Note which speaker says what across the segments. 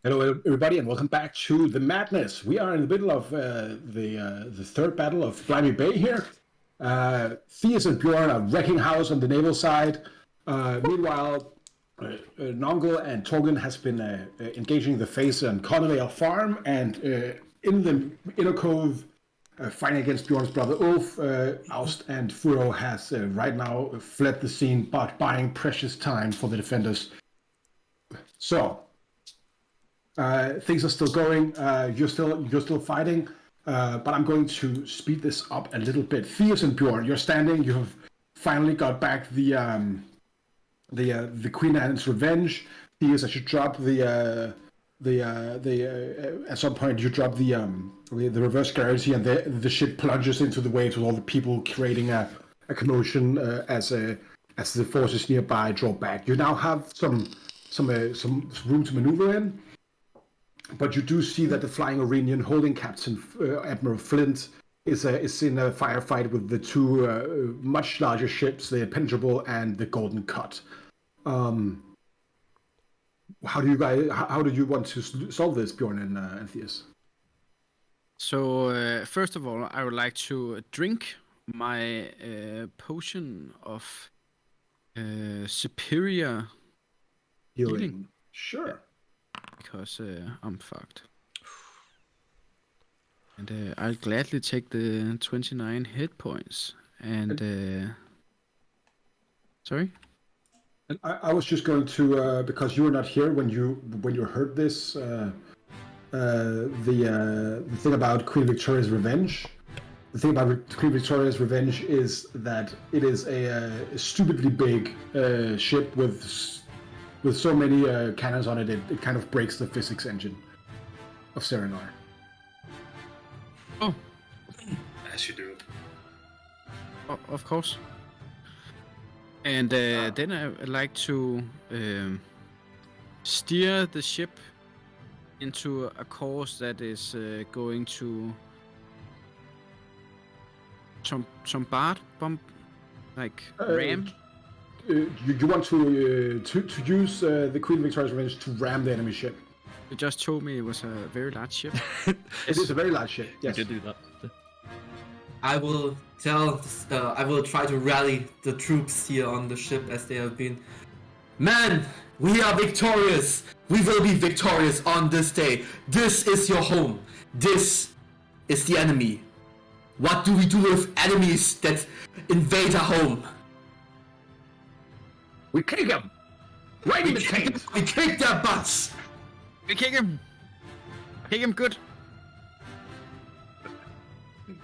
Speaker 1: Hello, everybody, and welcome back to the madness. We are in the middle of the third battle of Blimey Bay here. Theus and Bjorn are wrecking house on the naval side. Meanwhile, Nongel and Torgen has been engaging the Face and Connervale farm, and in the inner cove, fighting against Bjorn's brother Ulf. Aust and Furo has right now fled the scene, but buying precious time for the defenders. So. Things are still going. You're still fighting, but I'm going to speed this up a little bit. Theus and Bjorn, you're standing. You have finally got back the Queen Anne's Revenge. Theus, I should drop at some point you drop the reverse gravity, and the ship plunges into the waves with all the people creating a commotion as the forces nearby draw back. You now have some room to maneuver in. But you do see that the Flying Orenian, holding Captain Admiral Flint, is in a firefight with the two much larger ships, the Impenetrable and the Golden Cut. How do you want to solve this, Bjorn and Theus?
Speaker 2: So first of all, I would like to drink my potion of superior healing.
Speaker 1: Sure.
Speaker 2: Because I'm fucked. And I'll gladly take the 29 hit points. And sorry?
Speaker 1: And I was just going to because you were not here when you heard this the thing about Queen Victoria's Revenge. The thing about Queen Victoria's Revenge is that it is a stupidly big ship with so many cannons on it, it kind of breaks the physics engine of Cerenar.
Speaker 2: Oh.
Speaker 3: As you do.
Speaker 2: Oh, of course. And then I would like to steer the ship into a course that is going to some bomb, like ram.
Speaker 1: You want to use the Queen Victoria's Revenge to ram the enemy ship?
Speaker 2: You just told me it was a very large ship.
Speaker 1: It is a very large ship. Yes.
Speaker 3: You did do that.
Speaker 4: I will try to rally the troops here on the ship as they have been. Man, we are victorious! We will be victorious on this day. This is your home. This is the enemy. What do we do with enemies that invade our home?
Speaker 1: We kick them! Right in the taint!
Speaker 4: We kick their butts!
Speaker 2: We kick him! Kick him good!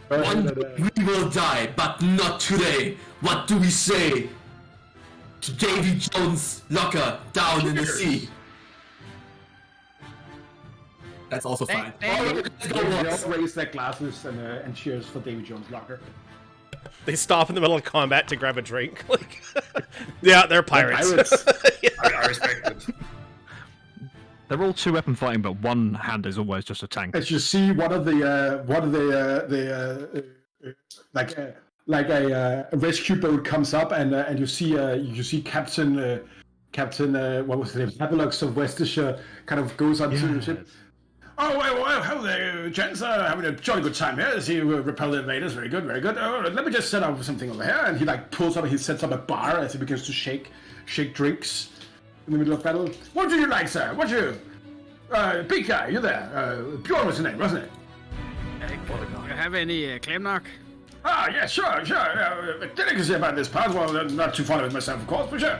Speaker 4: One day we will die, but not today. What do we say to Davy Jones' locker down in the sea? That's also fine.
Speaker 1: They all raise their glasses and cheers for Davy Jones' locker.
Speaker 5: They stop in the middle of combat to grab a drink. Like, yeah, they're pirates.
Speaker 3: Yeah. I respect it.
Speaker 6: They're all two weapon fighting, but one hand is always just a tank.
Speaker 1: As you see, one of the like a rescue boat comes up, and you see Captain what was his name? Havelux of Worcestershire kind of goes onto the ship. Oh, well, how there, gents? Having a jolly good time here. See you repel the invaders. Very good, very good. Oh, let me just set up something over here. And he sets up a bar as he begins to shake drinks in the middle of battle. What do you like, sir? What do you? Big guy, you there? Bjorn was his name, wasn't it?
Speaker 2: You have any clamnock?
Speaker 1: Ah, yeah, sure. Delicacy about this part. Well, not too fond of it myself, of course, but sure.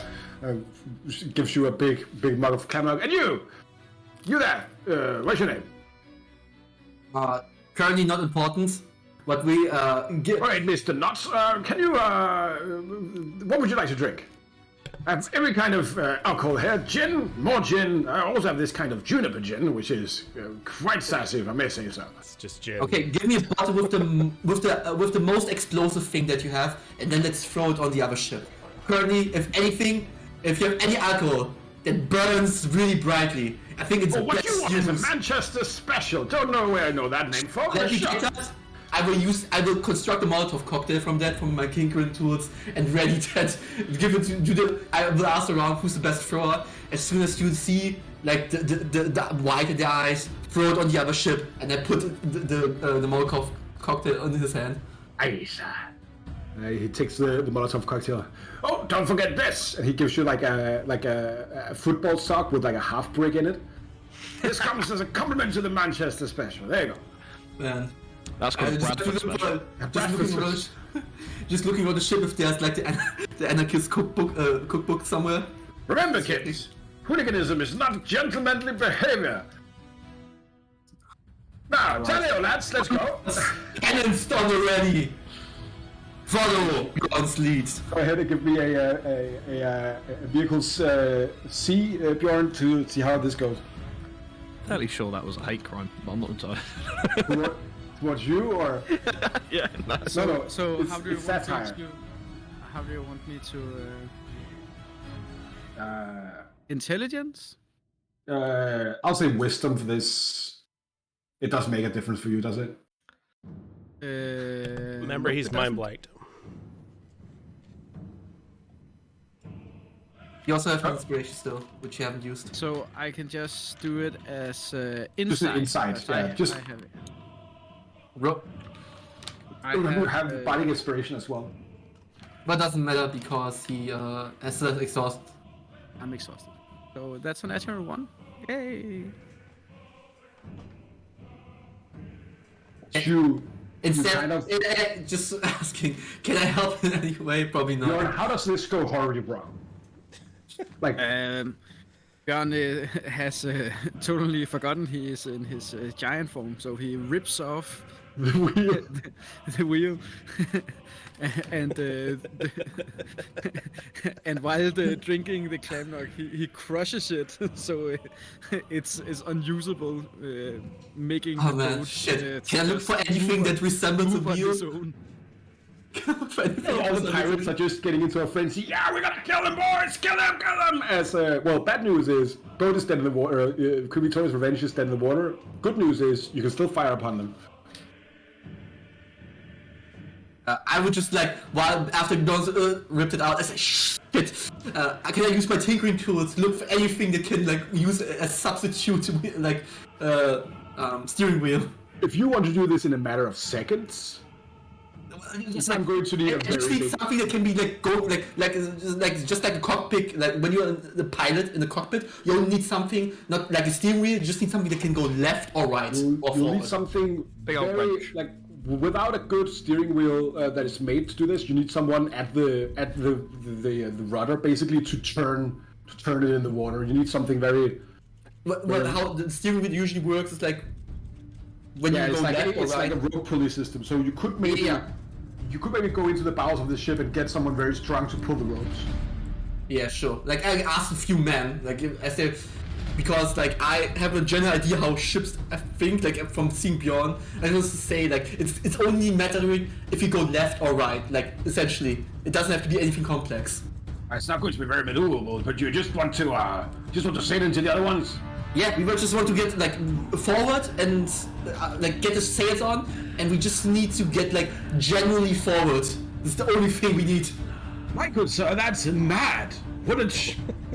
Speaker 1: Gives you a big mug of clamnock. And you there? What's your name?
Speaker 4: Currently not important. What we get.
Speaker 1: All right, Mr. Nuts. Can you? What would you like to drink? I have every kind of alcohol here. Gin, more gin. I also have this kind of juniper gin, which is quite sassy, if I may say so.
Speaker 5: It's just gin.
Speaker 4: Okay, give me a bottle with the most explosive thing that you have, and then let's throw it on the other ship. Currently, if you have any alcohol that burns really brightly, I think it's.
Speaker 1: Oh, what you want is a Manchester Special. Don't know where I know that name from.
Speaker 4: Let me get that. I will construct a Molotov cocktail from my Kinkering tools and ready that. Give it to the. I will ask around who's the best thrower. As soon as you see like the white in the eyes, throw it on the other ship, and then put the Molotov cocktail on his hand.
Speaker 1: Aye, he takes the Molotov cocktail. Oh, don't forget this! And he gives you like a football sock with like a half brick in it. This comes as a compliment to the Manchester special. There you go.
Speaker 4: Man.
Speaker 6: That's called a Bradford special.
Speaker 4: Just looking on the ship if there's like the anarchist cookbook somewhere.
Speaker 1: Remember, kids, hooliganism is not gentlemanly behavior. Now, tell you, lads, let's go.
Speaker 4: Cannons done already. Follow Bjorn's lead.
Speaker 1: Go ahead and give me a vehicle's C, Bjorn, to see how this goes.
Speaker 6: Fairly sure that was a hate crime, but I'm not entirely.
Speaker 1: Towards you, or?
Speaker 6: Yeah, no.
Speaker 1: No,
Speaker 2: So
Speaker 1: it's,
Speaker 2: how do you
Speaker 1: it's
Speaker 2: want me
Speaker 1: satire.
Speaker 2: to? How do you want me to? Intelligence?
Speaker 1: I'll say wisdom for this. It doesn't make a difference for you, does it?
Speaker 5: Remember, he's mind blanked.
Speaker 4: You also have inspiration still, which you haven't used.
Speaker 2: So I can just do it as insight.
Speaker 1: Just an insight,
Speaker 2: because
Speaker 1: yeah. Just
Speaker 2: I have it.
Speaker 1: you have fighting inspiration as well.
Speaker 4: But doesn't matter because he has exhaust.
Speaker 2: I'm exhausted. So that's a natural one. Yay!
Speaker 1: You
Speaker 4: Instead,
Speaker 1: kind of-
Speaker 4: just asking, can I help in any way? Probably not.
Speaker 1: Bjorn, how does this go horribly wrong? Like,
Speaker 2: Bjorn has totally forgotten he is in his giant form, so he rips off
Speaker 1: the wheel.
Speaker 2: the wheel, and and while drinking the clamnock, he crushes it, so it's unusable, making
Speaker 4: Oh
Speaker 2: the
Speaker 4: man,
Speaker 2: boat,
Speaker 4: shit. Can I look
Speaker 2: just
Speaker 4: for anything that resembles a
Speaker 2: move on
Speaker 4: wheel?
Speaker 2: its own.
Speaker 1: All the pirates are just getting into a frenzy. Yeah, we gotta kill them, boys! Kill them! Kill them! As well, bad news is boat is dead in the water. Kubitori's revenge is dead in the water. Good news is you can still fire upon them.
Speaker 4: I would just like, while after Bjorn ripped it out, I say, shit. Can I use my tinkering tools to look for anything that can like use as substitute to like steering wheel?
Speaker 1: If you want to do this in a matter of seconds, I'm going to need a
Speaker 4: I just
Speaker 1: very
Speaker 4: need
Speaker 1: big...
Speaker 4: something that can be like just like a cockpit. Like when you're the pilot in the cockpit, you don't need something not like a steering wheel. You just need something that can go left or right or
Speaker 1: You
Speaker 4: forward.
Speaker 1: need something
Speaker 6: Big old
Speaker 1: very,
Speaker 6: wrench.
Speaker 1: like, without a good steering wheel that is made to do this, you need someone at the rudder basically to turn it in the water. You need something very...
Speaker 4: Well, how the steering wheel usually works is like when
Speaker 1: Yeah,
Speaker 4: you
Speaker 1: it's
Speaker 4: go
Speaker 1: like
Speaker 4: left or
Speaker 1: it's
Speaker 4: right.
Speaker 1: like a rope pulley system. So you could maybe go into the bowels of the ship and get someone very strong to pull the ropes.
Speaker 4: Yeah, sure. Like I asked a few men, like as they, because like I have a general idea how ships think, like from seeing Bjorn. I just to say like it's only mattering if you go left or right. Like essentially, it doesn't have to be anything complex.
Speaker 1: It's not going to be very maneuverable, but you just want to sail into the other ones.
Speaker 4: Yeah, we just want to get like forward and like get the sails on, and we just need to get like generally forward. It's the only thing we need.
Speaker 1: My good sir, that's mad. What a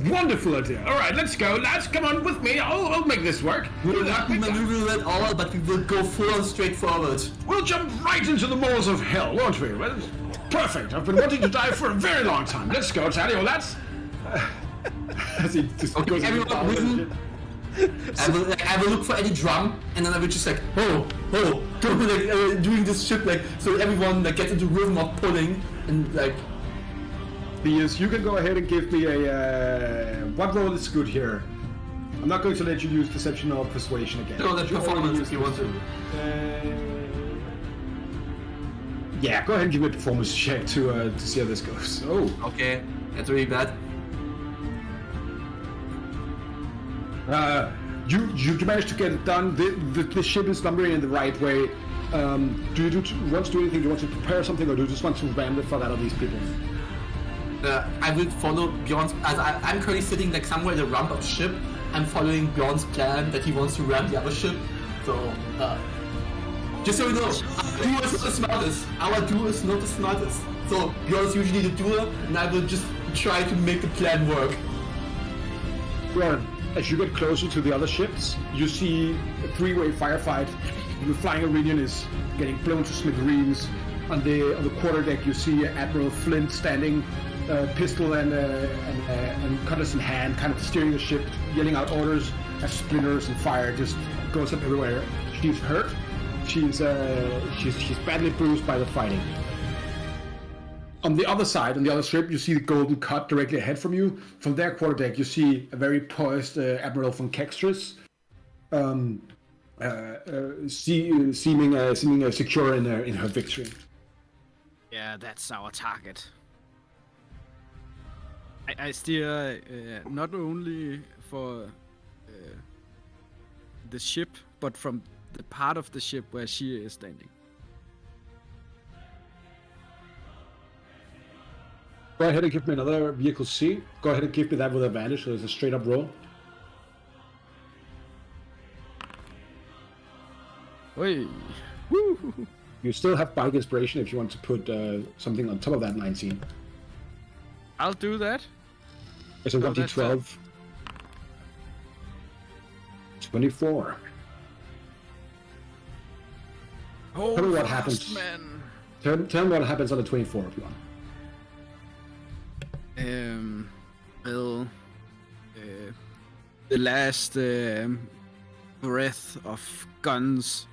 Speaker 1: wonderful idea. All right, let's go, lads. Come on with me. I'll make this work.
Speaker 4: We will not be maneuverable at all, but we will go full on straight forward.
Speaker 1: We'll jump right into the maws of hell, won't we? Well, perfect. I've been wanting to die for a very long time. Let's go, Taddeo, lads. As he just
Speaker 4: Okay,
Speaker 1: goes into the
Speaker 4: everyone
Speaker 1: bowels of the
Speaker 4: listen.
Speaker 1: ship.
Speaker 4: I will look for any drum, and then I will just like, doing this shit like, so everyone like gets into rhythm of pulling, and like,
Speaker 1: Theus, you can go ahead and give me a... what roll is good here? I'm not going to let you use deception or persuasion again.
Speaker 4: no, that
Speaker 1: You already
Speaker 4: performance
Speaker 1: used
Speaker 4: if you want to.
Speaker 1: Yeah, go ahead and give me a performance check to see how this goes. Oh,
Speaker 4: Okay, that's really bad.
Speaker 1: you managed to get it done. The ship is numbering in the right way. Do you want to do anything? Do you want to prepare something, or do you just want to ram the fuck out of these people?
Speaker 4: I will follow Bjorn's. As I'm currently sitting like somewhere in the rump of the ship. I'm following Bjorn's plan that he wants to ram the other ship. So, just so you know, our duo is not the smartest. Our duo is not the smartest. So Bjorn's usually the doer, and I will just try to make the plan work.
Speaker 1: Bjorn, As you get closer to the other ships, you see a three-way firefight. The flying Iranian is getting blown to smithereens. On the quarterdeck, you see Admiral Flint standing, pistol and cutlass in hand, kind of steering the ship, yelling out orders as splinters and fire just goes up everywhere. She's hurt. She's badly bruised by the fighting. On the other side, on the other ship, you see the Golden Cut directly ahead from you. From their quarterdeck, you see a very poised Admiral von Kextris, seeming secure in her victory.
Speaker 2: Yeah, that's our target. I steer not only for the ship, but from the part of the ship where she is standing.
Speaker 1: Go ahead and give me another vehicle C. Go ahead and give me that with advantage, so it's a straight up roll.
Speaker 2: Oi! Woo!
Speaker 1: You still have bike inspiration if you want to put something on top of that 19.
Speaker 2: I'll do that.
Speaker 1: It's a 1d12. 24.
Speaker 2: Oh,
Speaker 1: Tell me what happens.
Speaker 2: Man.
Speaker 1: Tell me what happens on the 24 if you want.
Speaker 2: Well, the last breath of guns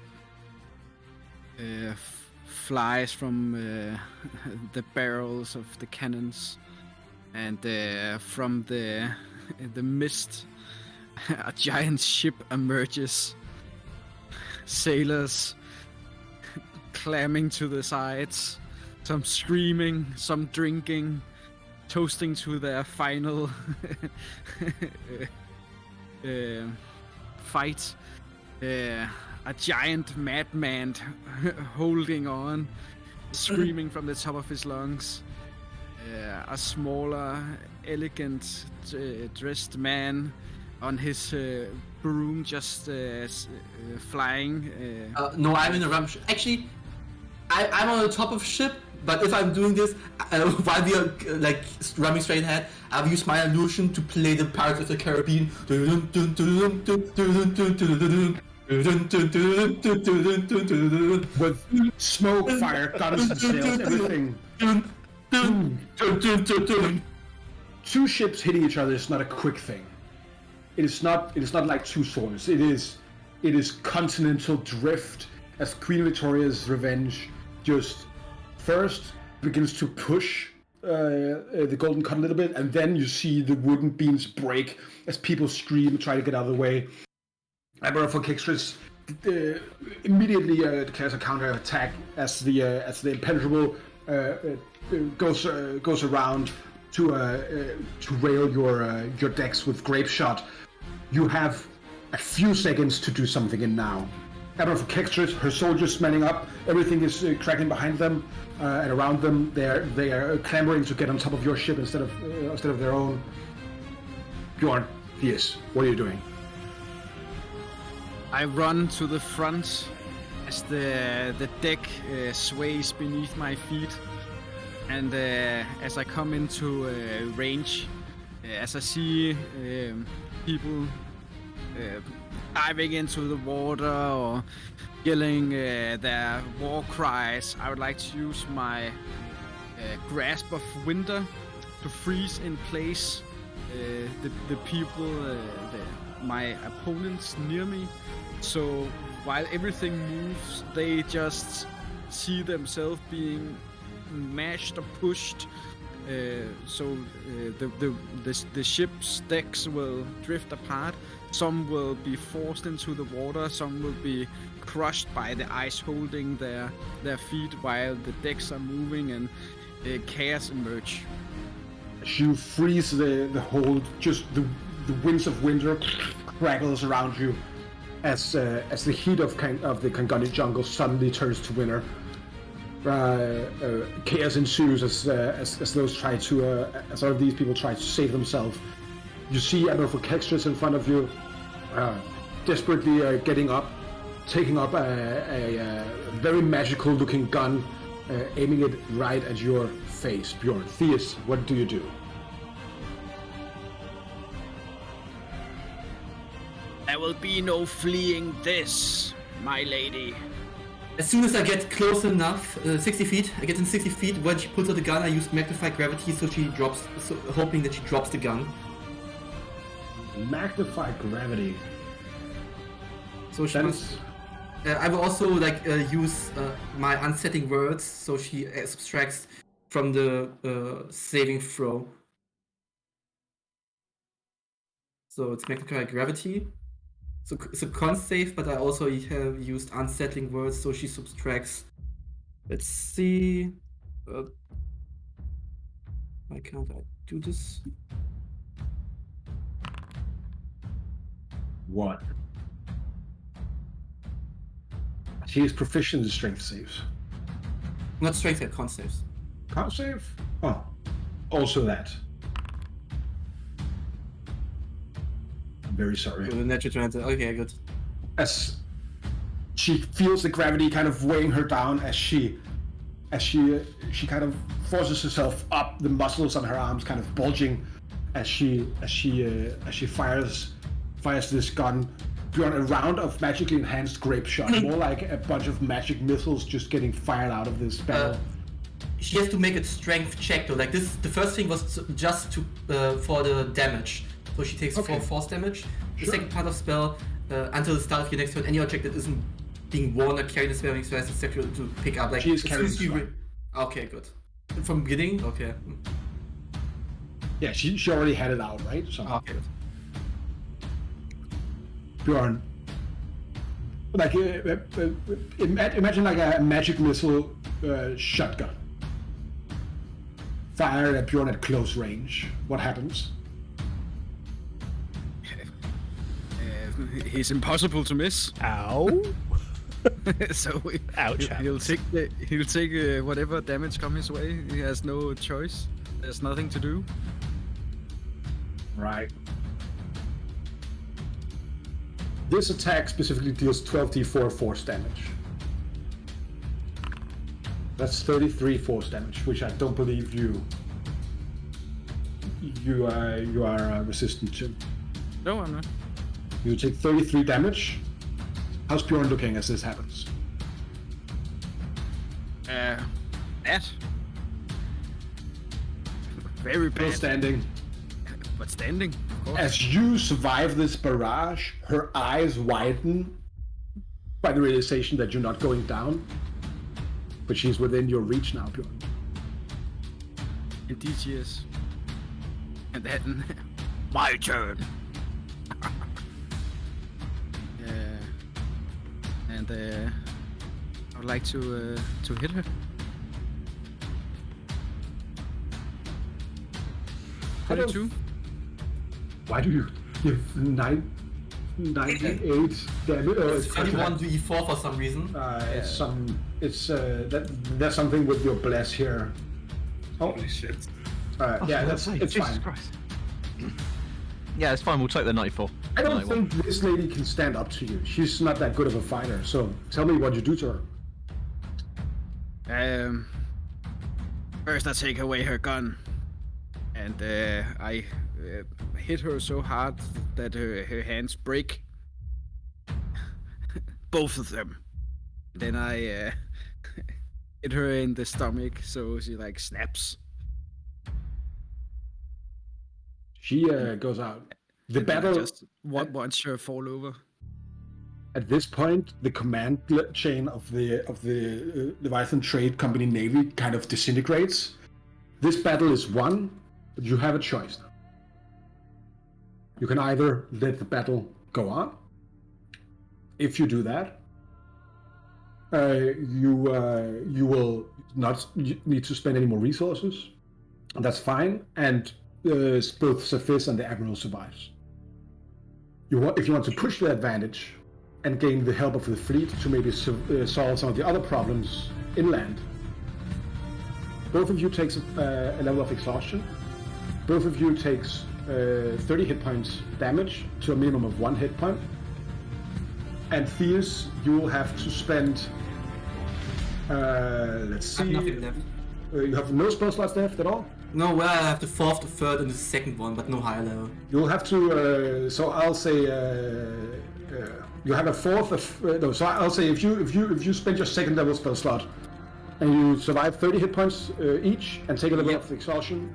Speaker 2: flies from the barrels of the cannons, and from the mist, a giant ship emerges. Sailors clamming to the sides, some screaming, some drinking, toasting to their final fight. A giant madman holding on, screaming from the top of his lungs. A smaller, elegant, dressed man on his broom, just flying.
Speaker 4: No, I'm in a rum ship. Actually, I'm on the top of ship, but if I'm doing this while we are like running straight ahead, I've used my illusion to play the Pirates of the Caribbean.
Speaker 1: With smoke, fire, guns, and sails, everything. Two ships hitting each other is not a quick thing. It is not like two swords. It is continental drift as Queen Victoria's Revenge just first begins to push the Golden Cut a little bit, and then you see the wooden beams break as people scream and try to get out of the way. Admiral von Kextris immediately declares a counter-attack as the impenetrable goes around to rail your decks with grape shot. You have a few seconds to do something in now. Admiral von Kextris, her soldiers manning up, everything is cracking behind them and around them. They are clamoring to get on top of your ship instead of their own. Bjorn, yes, what are you doing?
Speaker 2: I run to the front as the deck sways beneath my feet, and as I come into range, as I see people diving into the water or yelling their war cries, I would like to use my grasp of winter to freeze in place the people, my opponents near me. So while everything moves, they just see themselves being mashed or pushed. So the ship's decks will drift apart. Some will be forced into the water. Some will be crushed by the ice holding their feet while the decks are moving, and chaos emerge.
Speaker 1: As you freeze the hold, just the winds of winter crackles around you. As the heat of the Kangani jungle suddenly turns to winter, chaos ensues as all of these people try to save themselves. You see Admiral von Kextris in front of you, desperately getting up, taking up a very magical-looking gun, aiming it right at your face. Bjorn, Theus, what do you do?
Speaker 2: There will be no fleeing this, my lady.
Speaker 4: As soon as I get close enough, 60 feet, I get in 60 feet, when she pulls out the gun, I use Magnify Gravity so she drops, hoping that she drops the gun.
Speaker 1: Magnify gravity.
Speaker 4: So she
Speaker 1: That
Speaker 4: must,
Speaker 1: is.
Speaker 4: I will also use my unsetting words so she subtracts from the saving throw. So it's Magnify Gravity. So it's a con save, but I also have used unsettling words, so she subtracts. Let's see. Why can't I do this?
Speaker 1: What? She is proficient in strength saves.
Speaker 4: Not strength save, con saves.
Speaker 1: Con save? Oh, also that. I'm very sorry.
Speaker 4: So the natural 20. Okay, good.
Speaker 1: As she feels the gravity kind of weighing her down, as she kind of forces herself up, the muscles on her arms kind of bulging, as she fires this gun. Beyond a round of magically enhanced grape shot, more like a bunch of magic missiles just getting fired out of this barrel.
Speaker 4: She has to make a strength check though. Like this, the first thing was just to for the damage. So she takes 4 force damage. The second part of spell, until the start of your next turn, any object that isn't being worn or carried the spell makes it acceptable to pick up. Like
Speaker 1: She is
Speaker 4: as soon as
Speaker 1: carrying
Speaker 4: you okay, good. From beginning, okay.
Speaker 1: Yeah, she already had it out, right? So
Speaker 4: Okay, good.
Speaker 1: Bjorn, like imagine like a magic missile shotgun fired at Bjorn at close range. What happens?
Speaker 2: He's impossible to miss.
Speaker 5: Ow.
Speaker 2: So
Speaker 5: Ouch.
Speaker 2: he'll take whatever damage comes his way. He has no choice. There's nothing to do.
Speaker 1: Right. This attack specifically deals 12d4 force damage. That's 33 force damage, which I don't believe you are resistant to.
Speaker 2: No, I'm not.
Speaker 1: You take 33 damage. How's Bjorn looking as this happens?
Speaker 2: Bad. Very
Speaker 1: Still
Speaker 2: bad.
Speaker 1: standing.
Speaker 2: But standing, of course.
Speaker 1: As you survive this barrage, her eyes widen by the realization that you're not going down. But she's within your reach now, Bjorn.
Speaker 2: Indeed she is. And then, my turn. And I would like to hit her.
Speaker 1: I don't-
Speaker 2: 32.
Speaker 1: Why do you give 98 damage?
Speaker 4: It's 21d4 for some reason.
Speaker 1: There's something with your bless here. Oh,
Speaker 3: Holy shit.
Speaker 1: yeah, it's
Speaker 6: Jesus
Speaker 1: fine.
Speaker 6: Christ. Yeah, it's fine. We'll take the 94.
Speaker 1: I don't
Speaker 6: 91.
Speaker 1: think this lady can stand up to you. She's not that good of a fighter. So tell me what you do to her.
Speaker 2: First I take away her gun, and I hit her so hard that her hands break. Both of them. Then I hit her in the stomach, so she like snaps.
Speaker 1: She goes out. The
Speaker 2: And then I
Speaker 1: battle
Speaker 2: just watch her fall over.
Speaker 1: at this point, the command chain of the Leviathan Trade Company Navy kind of disintegrates. This battle is won, but you have a choice now. You can either let the battle go on. If you do that, you will not need to spend any more resources. That's fine, and both Cephis and the Admiral survives. If you want to push the advantage and gain the help of the fleet to maybe solve some of the other problems inland, both of you takes a level of exhaustion. Both of you takes 30 hit points damage to a minimum of 1 hit point. And Theus, you will have to spend, let's
Speaker 4: I have
Speaker 1: see,
Speaker 4: nothing left.
Speaker 1: You have no spell slots left at all?
Speaker 4: No, well, I have the fourth, the third, and the second one, but no higher level.
Speaker 1: You'll have to. So I'll say you have a fourth of. No, so I'll say if you spend your second level spell slot and you survive 30 hit points each and take a level of exhaustion,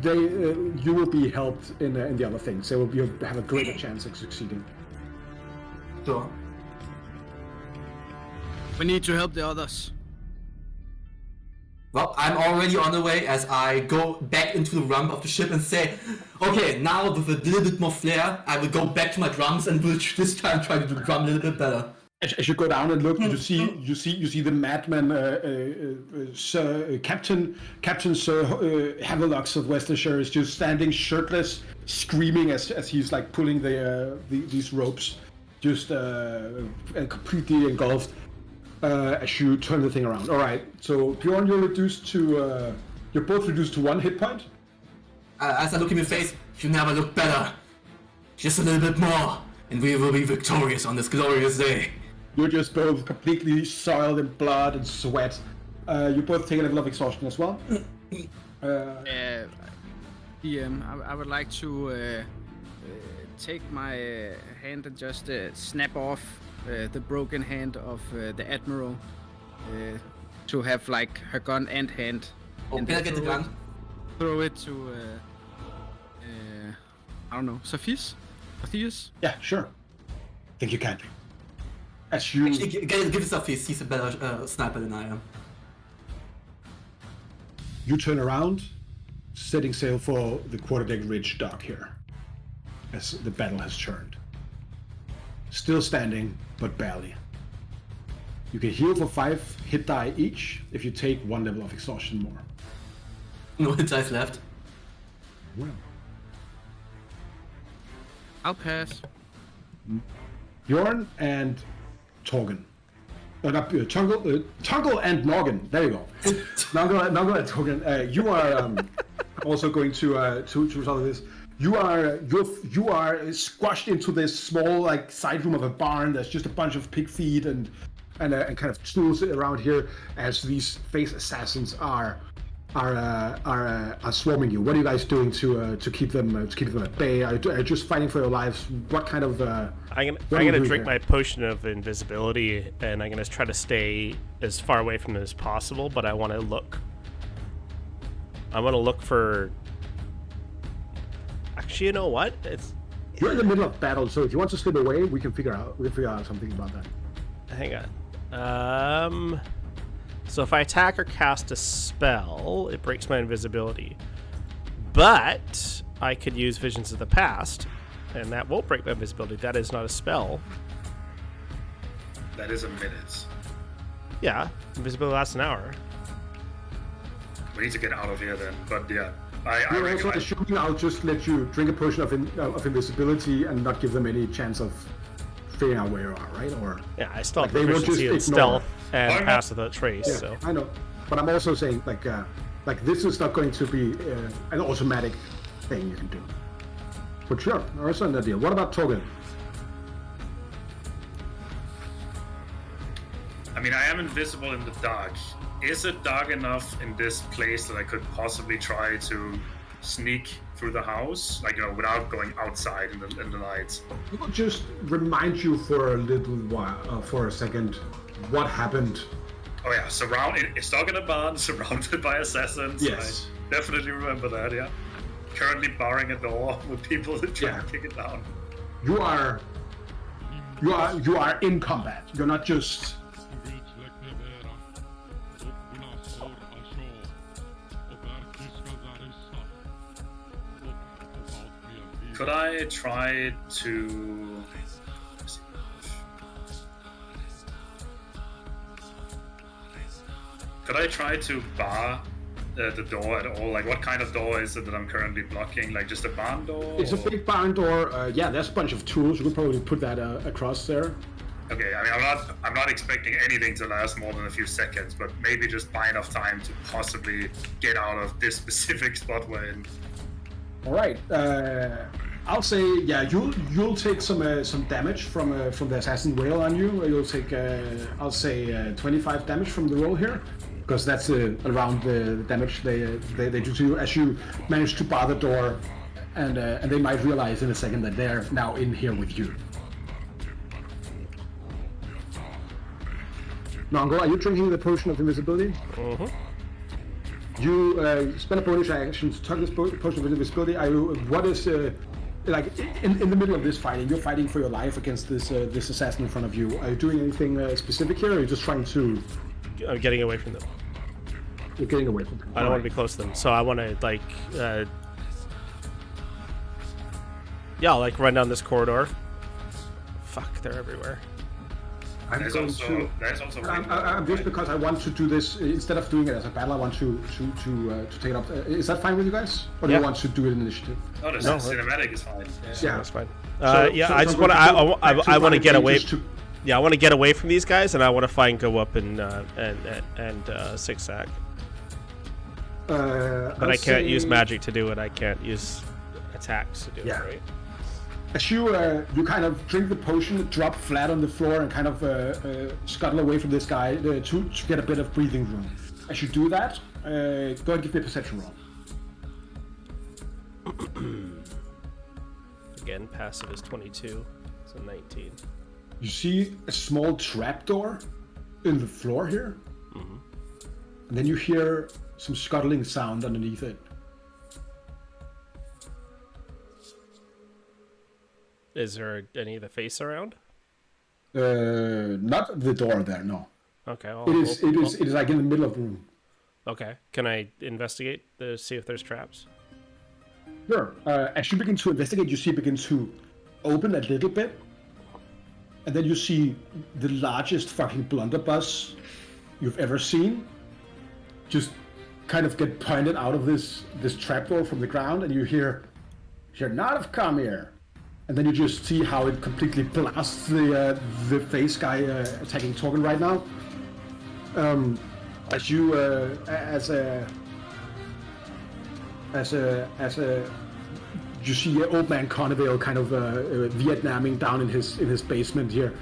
Speaker 1: you will be helped in the other things. So you'll have a greater chance of succeeding.
Speaker 4: Sure.
Speaker 2: We need to help the others.
Speaker 4: Well, I'm already on the way as I go back into the rump of the ship and say, okay, now with a little bit more flair, I will go back to my drums and will this time try to do the drum a little bit better.
Speaker 1: As you go down and look, you see the madman, Captain Sir Havelocks of Westershire is just standing shirtless, screaming as he's like pulling these ropes, just completely engulfed. As you turn the thing around. All right. So Bjorn, you're both reduced to 1 hit point.
Speaker 4: As I look in your face, you never look better. Just a little bit more, and we will be victorious on this glorious day.
Speaker 1: You're just both completely soiled in blood and sweat. You both take a level of exhaustion as well.
Speaker 2: DM, I would like to take my hand and just snap off the broken hand of the Admiral to have like her gun and hand.
Speaker 4: Oh,
Speaker 2: and
Speaker 4: can I get the gun?
Speaker 2: Throw it to, I don't know, Sophis? Matthias?
Speaker 1: Yeah, sure. Think you can. As you...
Speaker 4: Actually, give it Sophis, he's a better sniper than I am.
Speaker 1: You turn around, setting sail for the quarterdeck ridge dock here, as the battle has turned. Still standing, but barely. You can heal for 5 hit die each if you take 1 level of exhaustion more.
Speaker 4: No hit dice left.
Speaker 1: Well.
Speaker 2: I'll pass.
Speaker 1: Bjorn and Torgen. Not Tungle and Norgan. There you go. Noggle and Torgen. You are also going to resolve this. You are squashed into this small like side room of a barn. There's just a bunch of pig feet and kind of tools around here as these face assassins are swarming you. What are you guys doing to keep them at bay? Are you just fighting for your lives? What kind of
Speaker 5: I'm gonna drink my potion of invisibility, and I'm gonna try to stay as far away from them as possible. But I want to look for. Actually, you know what?
Speaker 1: You're in the middle of battle, so if you want to slip away, we can figure out something about that.
Speaker 5: Hang on. So if I attack or cast a spell, it breaks my invisibility. But I could use Visions of the Past, and that won't break my invisibility. That is not a spell.
Speaker 3: That is a minute.
Speaker 5: Yeah, invisibility lasts an hour.
Speaker 3: We need to get out of here then. But yeah, I
Speaker 1: You're also assuming I'll just let you drink a potion of invisibility and not give them any chance of figuring out where you are, right? Or
Speaker 5: yeah, I still have
Speaker 1: they won't
Speaker 5: proficiency in
Speaker 1: just ignore.
Speaker 5: stealth and pass without trace.
Speaker 1: Yeah,
Speaker 5: So
Speaker 1: I know, but I'm also saying like this is not going to be an automatic thing you can do. But sure, also an idea. What about Torgen?
Speaker 3: I mean, I am invisible in the dark. Is it dark enough in this place that I could possibly try to sneak through the house, like, you know, without going outside in the lights?
Speaker 1: I'll just remind you for a little while, for a second, what happened.
Speaker 3: Oh yeah, it's stuck in a barn, surrounded by assassins.
Speaker 1: Yes.
Speaker 3: I definitely remember that, yeah. Currently barring a door with people that try to kick it down.
Speaker 1: You are in combat. You're not just...
Speaker 3: Could I try to... Could I try to bar the door at all? Like, what kind of door is it that I'm currently blocking? Like, just a barn door?
Speaker 1: It's a big barn door. Yeah, there's a bunch of tools. You could probably put that across there.
Speaker 3: Okay, I mean, I'm not expecting anything to last more than a few seconds, but maybe just buy enough time to possibly get out of this specific spot we're in.
Speaker 1: All right. I'll say, yeah, you'll take some damage from the assassin whale on you. You'll take, I'll say, 25 damage from the roll here. because that's around the damage they do to you as you manage to bar the door, and they might realize in a second that they're now in here with you. Nongo, are you drinking the potion of invisibility?
Speaker 5: Mm-hmm.
Speaker 1: You spend a bonus action to take this potion of invisibility. What is like in the middle of this fighting? You're fighting for your life against this assassin in front of you. Are you doing anything specific here, or are you just trying to?
Speaker 5: I'm getting away from them.
Speaker 1: You're getting away from them.
Speaker 5: I don't want to be close to them, so I want to like, yeah, I'll, like run down this corridor. Fuck, they're everywhere.
Speaker 3: There's also
Speaker 1: I'm just because I want to do this instead of doing it as a battle. I want to take it up. Is that fine with you guys, or do you want to do it in initiative?
Speaker 3: No, the cinematic is fine.
Speaker 1: Yeah,
Speaker 5: that's fine. I just want to. I want to get away. Yeah, I want to get away from these guys, and I want to find Go Up and Zigzag. But I can't use magic to do it. I can't use attacks to do it. Right?
Speaker 1: As you kind of drink the potion, drop flat on the floor, and kind of scuttle away from this guy to get a bit of breathing room. As you do that, go ahead and give me a perception roll.
Speaker 5: Again, passive is 22, so 19.
Speaker 1: You see a small trapdoor in the floor here, and then you hear some scuttling sound underneath it.
Speaker 5: Is there any of the face around?
Speaker 1: Not the door there, no.
Speaker 5: Okay.
Speaker 1: It is like in the middle of the room.
Speaker 5: Okay. Can I investigate to see if there's traps?
Speaker 1: Sure. As you begin to investigate, you see it begin to open a little bit, and then you see the largest fucking blunderbuss you've ever seen just kind of get pointed out of this trapdoor from the ground, and you hear, "Should not have come here." And then you just see how it completely blasts the face guy attacking Torgen right now. As you you see old man Carnival kind of Vietnaming down in his basement here.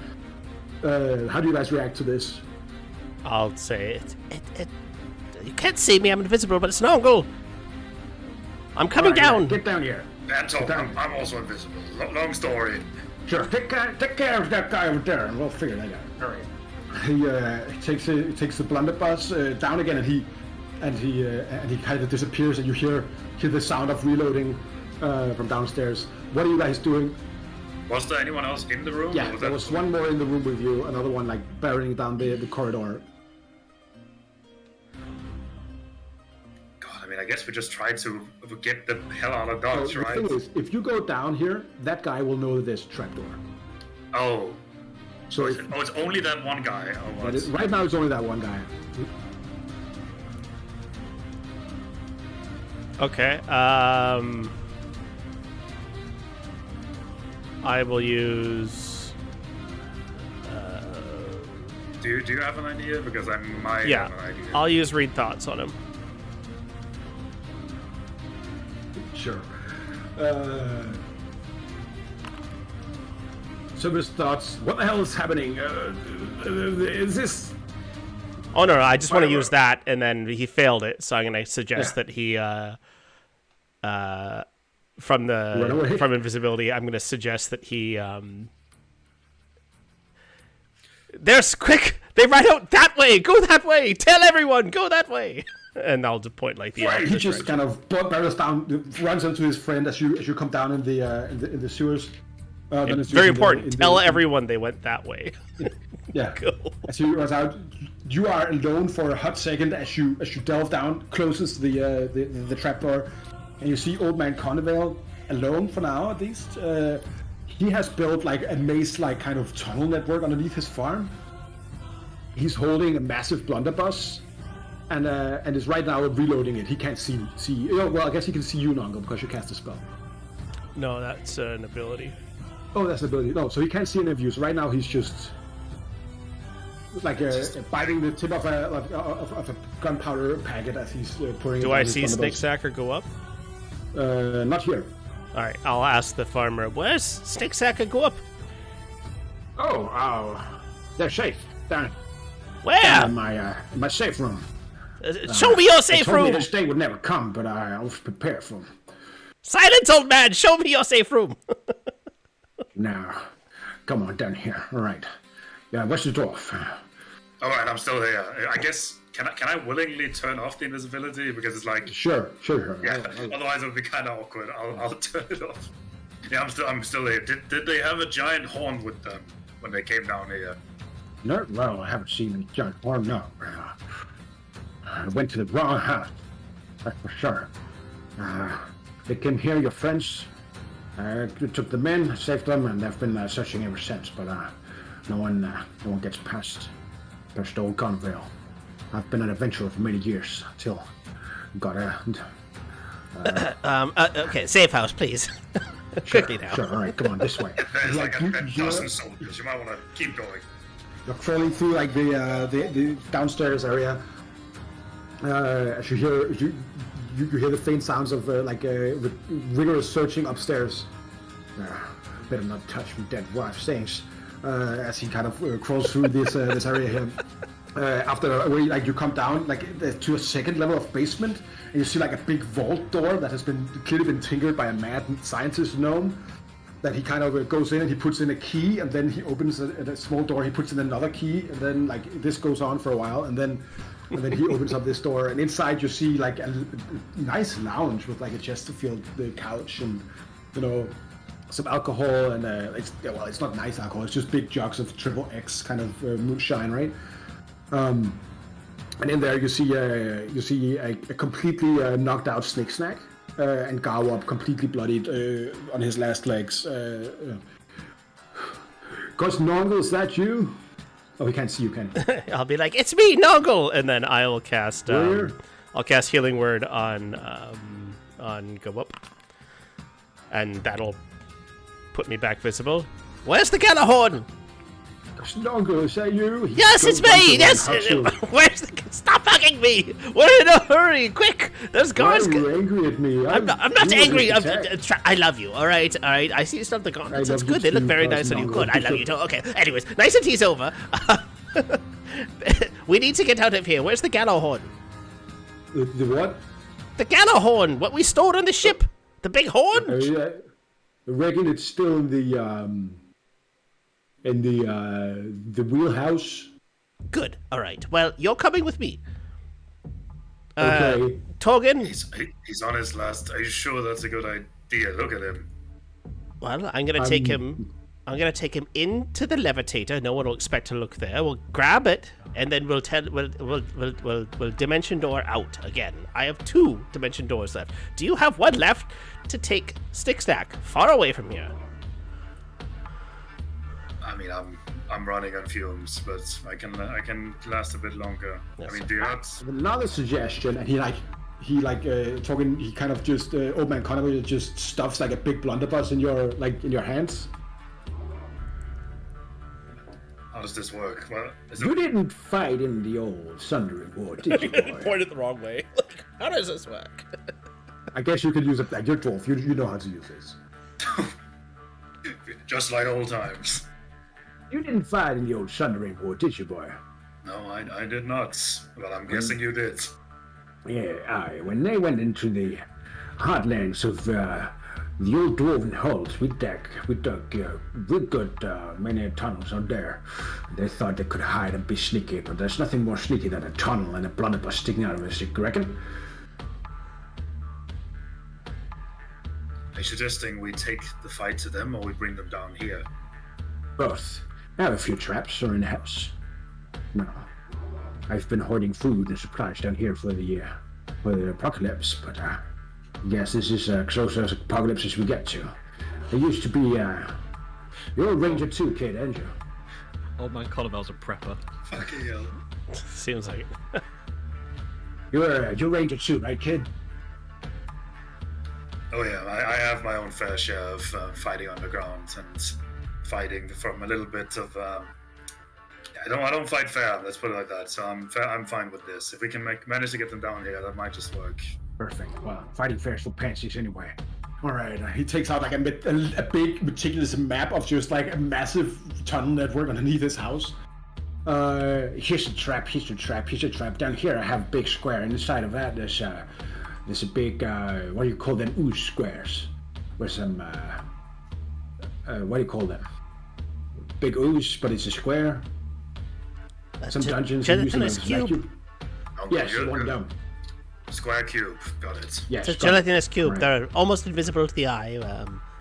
Speaker 1: How do you guys react to this?
Speaker 5: I'll say it. You can't see me. I'm invisible, but it's an angle. I'm coming down.
Speaker 1: Get down here.
Speaker 3: That's all. I'm also invisible. Long story.
Speaker 1: Sure. Take care of that guy over there, and we'll figure that out. All right. He takes the blunderbuss down again, and he kind of disappears, and you hear the sound of reloading from downstairs. What are you guys doing?
Speaker 3: Was there anyone else in the room?
Speaker 1: Yeah, there was one more in the room with you. Another one like barreling down the corridor.
Speaker 3: I mean, I guess we just try to get the hell out of Dodge, right?
Speaker 1: The thing is, if you go down here, that guy will know that there's a trapdoor.
Speaker 3: Oh.
Speaker 1: So
Speaker 3: it's only that one guy.
Speaker 1: Right now, it's only that one guy.
Speaker 5: Okay. I will use.
Speaker 3: Do you have an idea? Because I might have an idea.
Speaker 5: I'll use read thoughts on him.
Speaker 1: Sure. Silver's thoughts. What the hell is happening? Is this?
Speaker 5: Oh no! I just want to use that, and then he failed it, so I'm going to suggest that he, from invisibility, I'm going to suggest that he, there's quick. They run out that way. Go that way. Tell everyone. Go that way. And I'll just point like the.
Speaker 1: Right, he just kind of barrels down, runs into his friend as you come down in the sewers.
Speaker 5: Very important. Tell everyone they went that way.
Speaker 1: Yeah.
Speaker 5: Cool.
Speaker 1: As you runs out, you are alone for a hot second as you delve down, closes the trapdoor, and you see old man Carnival alone for now at least. He has built like a maze-like kind of tunnel network underneath his farm. He's holding a massive blunderbuss. And is right now reloading it. He can't see. Well, I guess he can see you, Nongo, because you cast a spell.
Speaker 5: No, that's an ability.
Speaker 1: Oh, that's an ability. No, so he can't see any of you. So right now he's just like biting the tip of a gunpowder packet as he's pouring.
Speaker 5: Do I see Snake Sacker go up?
Speaker 1: Not here.
Speaker 5: All right, I'll ask the farmer. Where's Snake Sacker go up?
Speaker 1: Oh, they're safe. Down.
Speaker 5: Where?
Speaker 1: In my safe room.
Speaker 5: Show me your
Speaker 1: They
Speaker 5: safe
Speaker 1: told me
Speaker 5: room!
Speaker 1: this day would never come, but I was prepared for him.
Speaker 5: Silence, old man! Show me your safe room!
Speaker 1: Now, come on down here. All right. Yeah, where's the dwarf?
Speaker 3: All right, I'm still here. I guess can I willingly turn off the invisibility because it's like
Speaker 1: Sure.
Speaker 3: yeah. Otherwise, it would be kind of awkward. I'll turn it off. Yeah, I'm still here. Did they have a giant horn with them when they came down here?
Speaker 1: No, well, I haven't seen any giant horn. No. I went to the wrong house. That's for sure. They came here, your friends. You took them in, saved them, and they've been searching ever since. But no one gets past the old Gunvale. I've been an adventurer for many years until got
Speaker 5: Okay, safe house, please. Quickly now.
Speaker 1: Sure, all right, come on, this way.
Speaker 3: There's like a
Speaker 1: you're
Speaker 3: dozen soldiers. You might want to keep going.
Speaker 1: crawling through like the downstairs area. As you hear the faint sounds of rigorous searching upstairs. Better not touch my dead wife's things. As he kind of crawls through this area here. After you come down to a second level of basement, and you see like a big vault door that has clearly been tinkered by a mad scientist gnome. That he kind of goes in and he puts in a key, and then he opens a small door. He puts in another key, and then this goes on for a while, and then he opens up this door, and inside you see like a nice lounge with like a Chesterfield couch and some alcohol, and it's not nice alcohol. It's just big jugs of triple X kind of moonshine, right? And in there you see a completely knocked out Snake Snack. And Garwop completely bloodied on his last legs. Cousin Nongle, is that you? Oh, he can't see you, can he?
Speaker 5: I'll be like, it's me, Nongle, and then I'll cast
Speaker 1: Where?
Speaker 5: I'll cast Healing Word on Garwop, and that'll put me back visible. Where's the Galahorn?
Speaker 1: Cousin Nongle, is that you? He
Speaker 5: Yes,
Speaker 1: goes
Speaker 5: it's
Speaker 1: down to
Speaker 5: me.
Speaker 1: him
Speaker 5: Yes.
Speaker 1: and hugs you.
Speaker 5: Where's the? Stop bugging me. We're in a hurry. Quick. There's
Speaker 1: Why
Speaker 5: guards.
Speaker 1: are you angry at me?
Speaker 5: I'm not
Speaker 1: you
Speaker 5: angry.
Speaker 1: were attacked.
Speaker 5: I love you. All right. I see stuff the gauntlets. That's
Speaker 1: love you
Speaker 5: good. They look
Speaker 1: too,
Speaker 5: very
Speaker 1: Cousin
Speaker 5: nice on you.
Speaker 1: Nongle.
Speaker 5: Good. I love you too. Okay. Anyways, nice and tea's over. We need to get out of here. Where's the Galahorn?
Speaker 1: The what?
Speaker 5: The Galahorn. What we stored on the ship. The big horn.
Speaker 1: I reckon it's still in the wheelhouse.
Speaker 5: Good. All right. Well, you're coming with me.
Speaker 1: Okay.
Speaker 5: Torgen.
Speaker 3: He's on his last. Are you sure that's a good idea? Look at him.
Speaker 5: Well, I'm gonna take him. I'm gonna take him into the levitator. No one will expect to look there. We'll grab it, and then we'll dimension door out again. I have 2 dimension doors left. Do you have one left to take Stick Stack far away from here?
Speaker 3: I mean, I'm running on fumes, but I can last a bit longer.
Speaker 5: Yes.
Speaker 3: I mean, do you not?
Speaker 1: Another suggestion, and he talking. He kind of just old man Connery just stuffs like a big blunderbuss in your hands.
Speaker 3: How does this work? Well,
Speaker 1: You didn't fight in the old Sundering War, did you, boy?
Speaker 5: Point it the wrong way. How does this work?
Speaker 1: I guess you could use it. Like you're dwarf. You know how to use this.
Speaker 3: just like old times.
Speaker 1: You didn't fight in the old Sundering War, did you, boy?
Speaker 3: No, I did not. Well, I'm guessing you did.
Speaker 1: Yeah, aye. When they went into the heartlands of the old dwarven hulls, we dug many tunnels out there. They thought they could hide and be sneaky, but there's nothing more sneaky than a tunnel and a blunderbuss sticking out of it, you reckon?
Speaker 3: Are you suggesting we take the fight to them or we bring them down here?
Speaker 1: Both. I have a few traps are in the house. No. I've been hoarding food and supplies down here for the apocalypse, but I guess this is as close as apocalypse as we get to. There used to be, you're a ranger too, kid, aren't you?
Speaker 6: Old man Connibel's a prepper.
Speaker 3: Fucking hell.
Speaker 5: Seems like it.
Speaker 1: You're ranger too, right, kid?
Speaker 3: Oh yeah, I have my own fair share of fighting underground and fighting from a little bit of. I don't fight fair. Let's put it like that. So I'm fine with this. If we can manage to get them down here, that might just work.
Speaker 1: Perfect. Well, fighting fair's for pansies anyway. All right. He takes out like a big, meticulous map of just like a massive tunnel network underneath his house. Here's a trap. Here's a trap. Here's a trap. Down here, I have a big square. And inside of that, there's a big what do you call them? Ooze squares. With some what do you call them? Big ooze, but it's a square. Some dungeons are using
Speaker 5: gelatinous
Speaker 1: them as
Speaker 5: cube.
Speaker 1: vacuum.
Speaker 3: Okay,
Speaker 1: Yes,
Speaker 3: good,
Speaker 1: one
Speaker 3: good.
Speaker 1: down.
Speaker 3: Square cube. Got it.
Speaker 1: Yes,
Speaker 5: It's a
Speaker 1: got it.
Speaker 5: gelatinous cube.
Speaker 1: Right.
Speaker 5: They're almost invisible to the eye.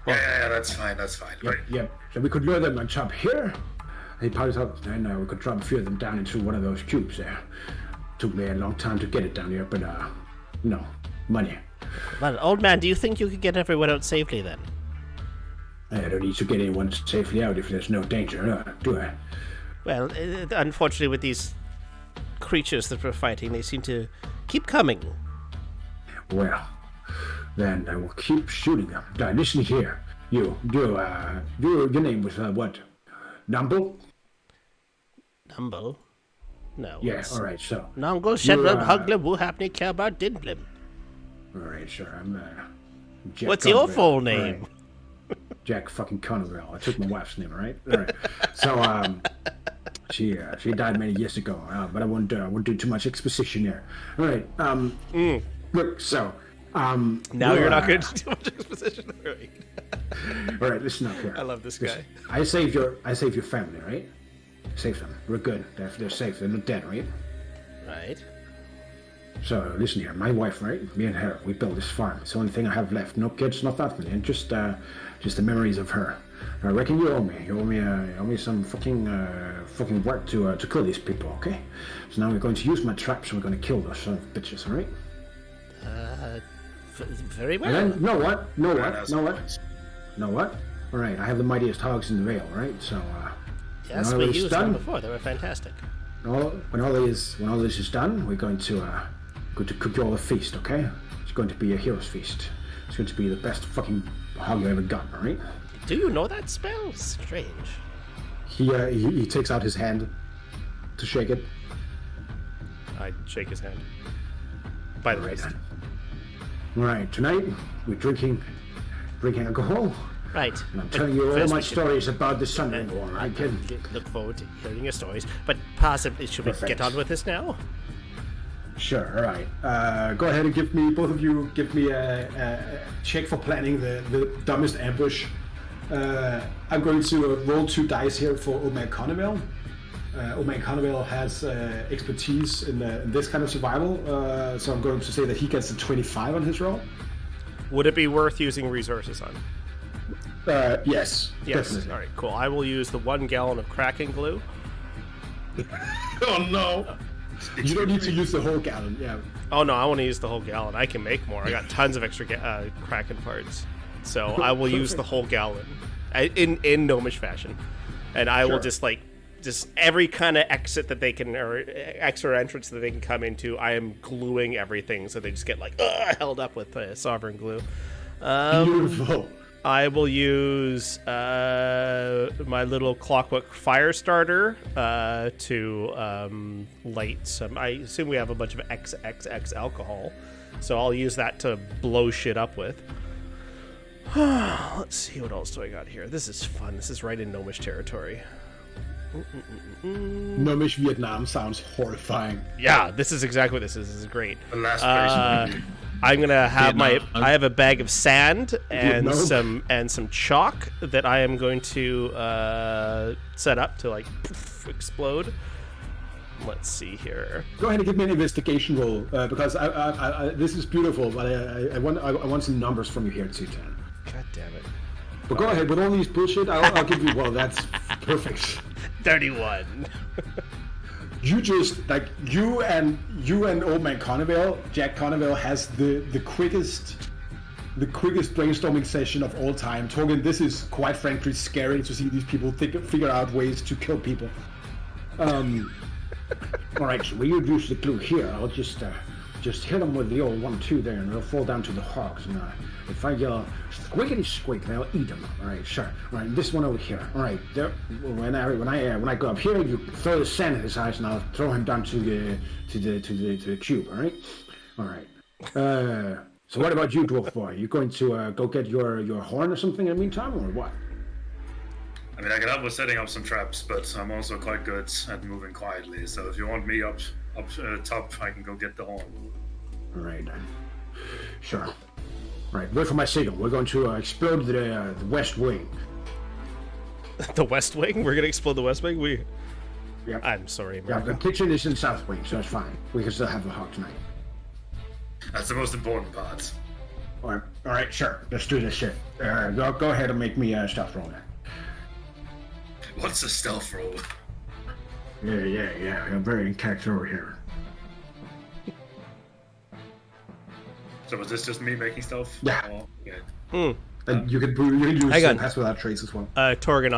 Speaker 3: Yeah, that's fine. That's fine. Right.
Speaker 1: Yep. So we could lure them on top here. He piles up, and we could drop a few of them down into one of those cubes there. Took me a long time to get it down here, but no, money.
Speaker 5: Well, old man, do you think you could get everyone out safely then?
Speaker 1: I don't need to get anyone safely out if there's no danger, do I?
Speaker 5: Well, unfortunately, with these creatures that we're fighting, they seem to keep coming.
Speaker 1: Well, then I will keep shooting them. Now, listen here. Your name was what? Numble?
Speaker 5: Numble? No.
Speaker 1: Yeah, alright, so.
Speaker 5: Nongle, Shedwell, Hugler, Wuhapney, Kelbar, Dinblim.
Speaker 1: Alright, sure, I'm Jack
Speaker 5: What's your
Speaker 1: Conrail.
Speaker 5: full name?
Speaker 1: Alright. Jack fucking Conrail. I took my wife's name, alright? Alright. So, she died many years ago, but I won't do too much exposition here. Alright, look, so,
Speaker 5: Now you're not going to do much exposition. Right.
Speaker 1: Alright, listen up here.
Speaker 5: I love this guy.
Speaker 1: I saved your family, right? Saved them. We're good. They're safe. They're not dead, right?
Speaker 5: Right.
Speaker 1: So listen here, my wife, right? Me and her, we built this farm. It's the only thing I have left. No kids, no family, and just the memories of her. I reckon you owe me. You owe me some fucking work to kill these people, okay? So now we're going to use my traps. And we're going to kill those son of bitches, all right?
Speaker 5: Very well.
Speaker 1: And then, know what?
Speaker 3: That's nice.
Speaker 1: Know what? All right, I have the mightiest hogs in the Vale, right? So
Speaker 5: Yes,
Speaker 1: when
Speaker 5: we
Speaker 1: all this
Speaker 5: used
Speaker 1: done,
Speaker 5: them before. They were fantastic.
Speaker 1: when all this is done, we're going to cook you all a feast, okay? It's going to be a hero's feast. It's going to be the best fucking hog you ever got, all right?
Speaker 5: Do you know that spell? Strange.
Speaker 1: He takes out his hand to shake it.
Speaker 5: I shake his hand. By the way,
Speaker 1: Right. All right, tonight we're drinking alcohol.
Speaker 5: right.
Speaker 1: And I'm telling you all
Speaker 5: First
Speaker 1: my
Speaker 5: we should-
Speaker 1: stories about the Sun Ring War. I can.
Speaker 5: Look forward to hearing your stories. But possibly, should we
Speaker 1: Perfect.
Speaker 5: get on with this now?
Speaker 1: Sure. All right. Go ahead and both of you give me a check for planning the dumbest ambush. I'm going to roll 2 dice here for Omac Conneville. Omac Conneville has expertise in this kind of survival, so I'm going to say that he gets a 25 on his roll.
Speaker 5: Would it be worth using resources on?
Speaker 1: Yes.
Speaker 5: Yes.
Speaker 1: Definitely.
Speaker 5: All right. Cool. I will use the 1 gallon of cracking glue.
Speaker 1: Oh no! You don't need to use the whole gallon. Yeah.
Speaker 5: Oh no, I want to use the whole gallon. I can make more. I got tons of extra Kraken parts, so I will use the whole gallon in gnomish fashion, and I will
Speaker 1: Sure.
Speaker 5: just every kind of exit that they can or extra entrance that they can come into. I am gluing everything so they just get held up with sovereign glue.
Speaker 1: Beautiful.
Speaker 5: I will use my little clockwork fire starter to light some. I assume we have a bunch of XXX alcohol, so I'll use that to blow shit up with. Let's see, what else do I got here? This is fun. This is right in gnomish territory.
Speaker 1: Gnomish Vietnam sounds horrifying.
Speaker 5: Yeah, this is exactly what this is. This is great.
Speaker 3: The last place.
Speaker 5: I'm gonna have
Speaker 6: Vietnam.
Speaker 5: I have a bag of sand and
Speaker 1: Vietnam.
Speaker 5: some chalk that I am going to set up to explode. Let's see here.
Speaker 1: Go ahead and give me an investigation roll because I this is beautiful, but I want some numbers from you here too, Tan.
Speaker 5: God damn it.
Speaker 1: But go ahead with all these bullshit. I'll give you. Well, that's perfect.
Speaker 5: 31.
Speaker 1: You just you and old man Conneville, Jack Conneville has the quickest brainstorming session of all time. Torgen, this is quite frankly scary to see these people figure out ways to kill people. All right, so we use the glue here. I'll just hit them with the old 1-2 there, and they'll fall down to the hogs. And if I yell squiggity squig, they'll eat them. All right, sure. All right, this one over here. All right, there. When I go up here, you throw the sand in his eyes, and I'll throw him down to the cube. All right. All right. So what about you, dwarf boy? You going to go get your horn or something in the meantime, or what?
Speaker 3: I mean, I can help with setting up some traps, but I'm also quite good at moving quietly. So if you want me up top, I can go get the horn.
Speaker 1: All right. Sure. All right. Wait for my signal. We're going to explode the west wing.
Speaker 5: The West Wing? We're gonna explode the West Wing?
Speaker 1: Yeah.
Speaker 5: I'm sorry,
Speaker 1: Yeah,
Speaker 5: America.
Speaker 1: the kitchen is in the south wing, so it's fine. We can still have the hog tonight.
Speaker 3: That's the most important part.
Speaker 1: All right, sure. Let's do this shit. Go ahead and make me a stealth roll then.
Speaker 3: What's a stealth roll?
Speaker 1: Yeah. I'm very in character over here.
Speaker 3: So was this just me making stealth?
Speaker 1: Yeah.
Speaker 3: Oh, okay.
Speaker 1: And you can use
Speaker 5: hang on.
Speaker 1: pass without trace as well.
Speaker 5: Torgan,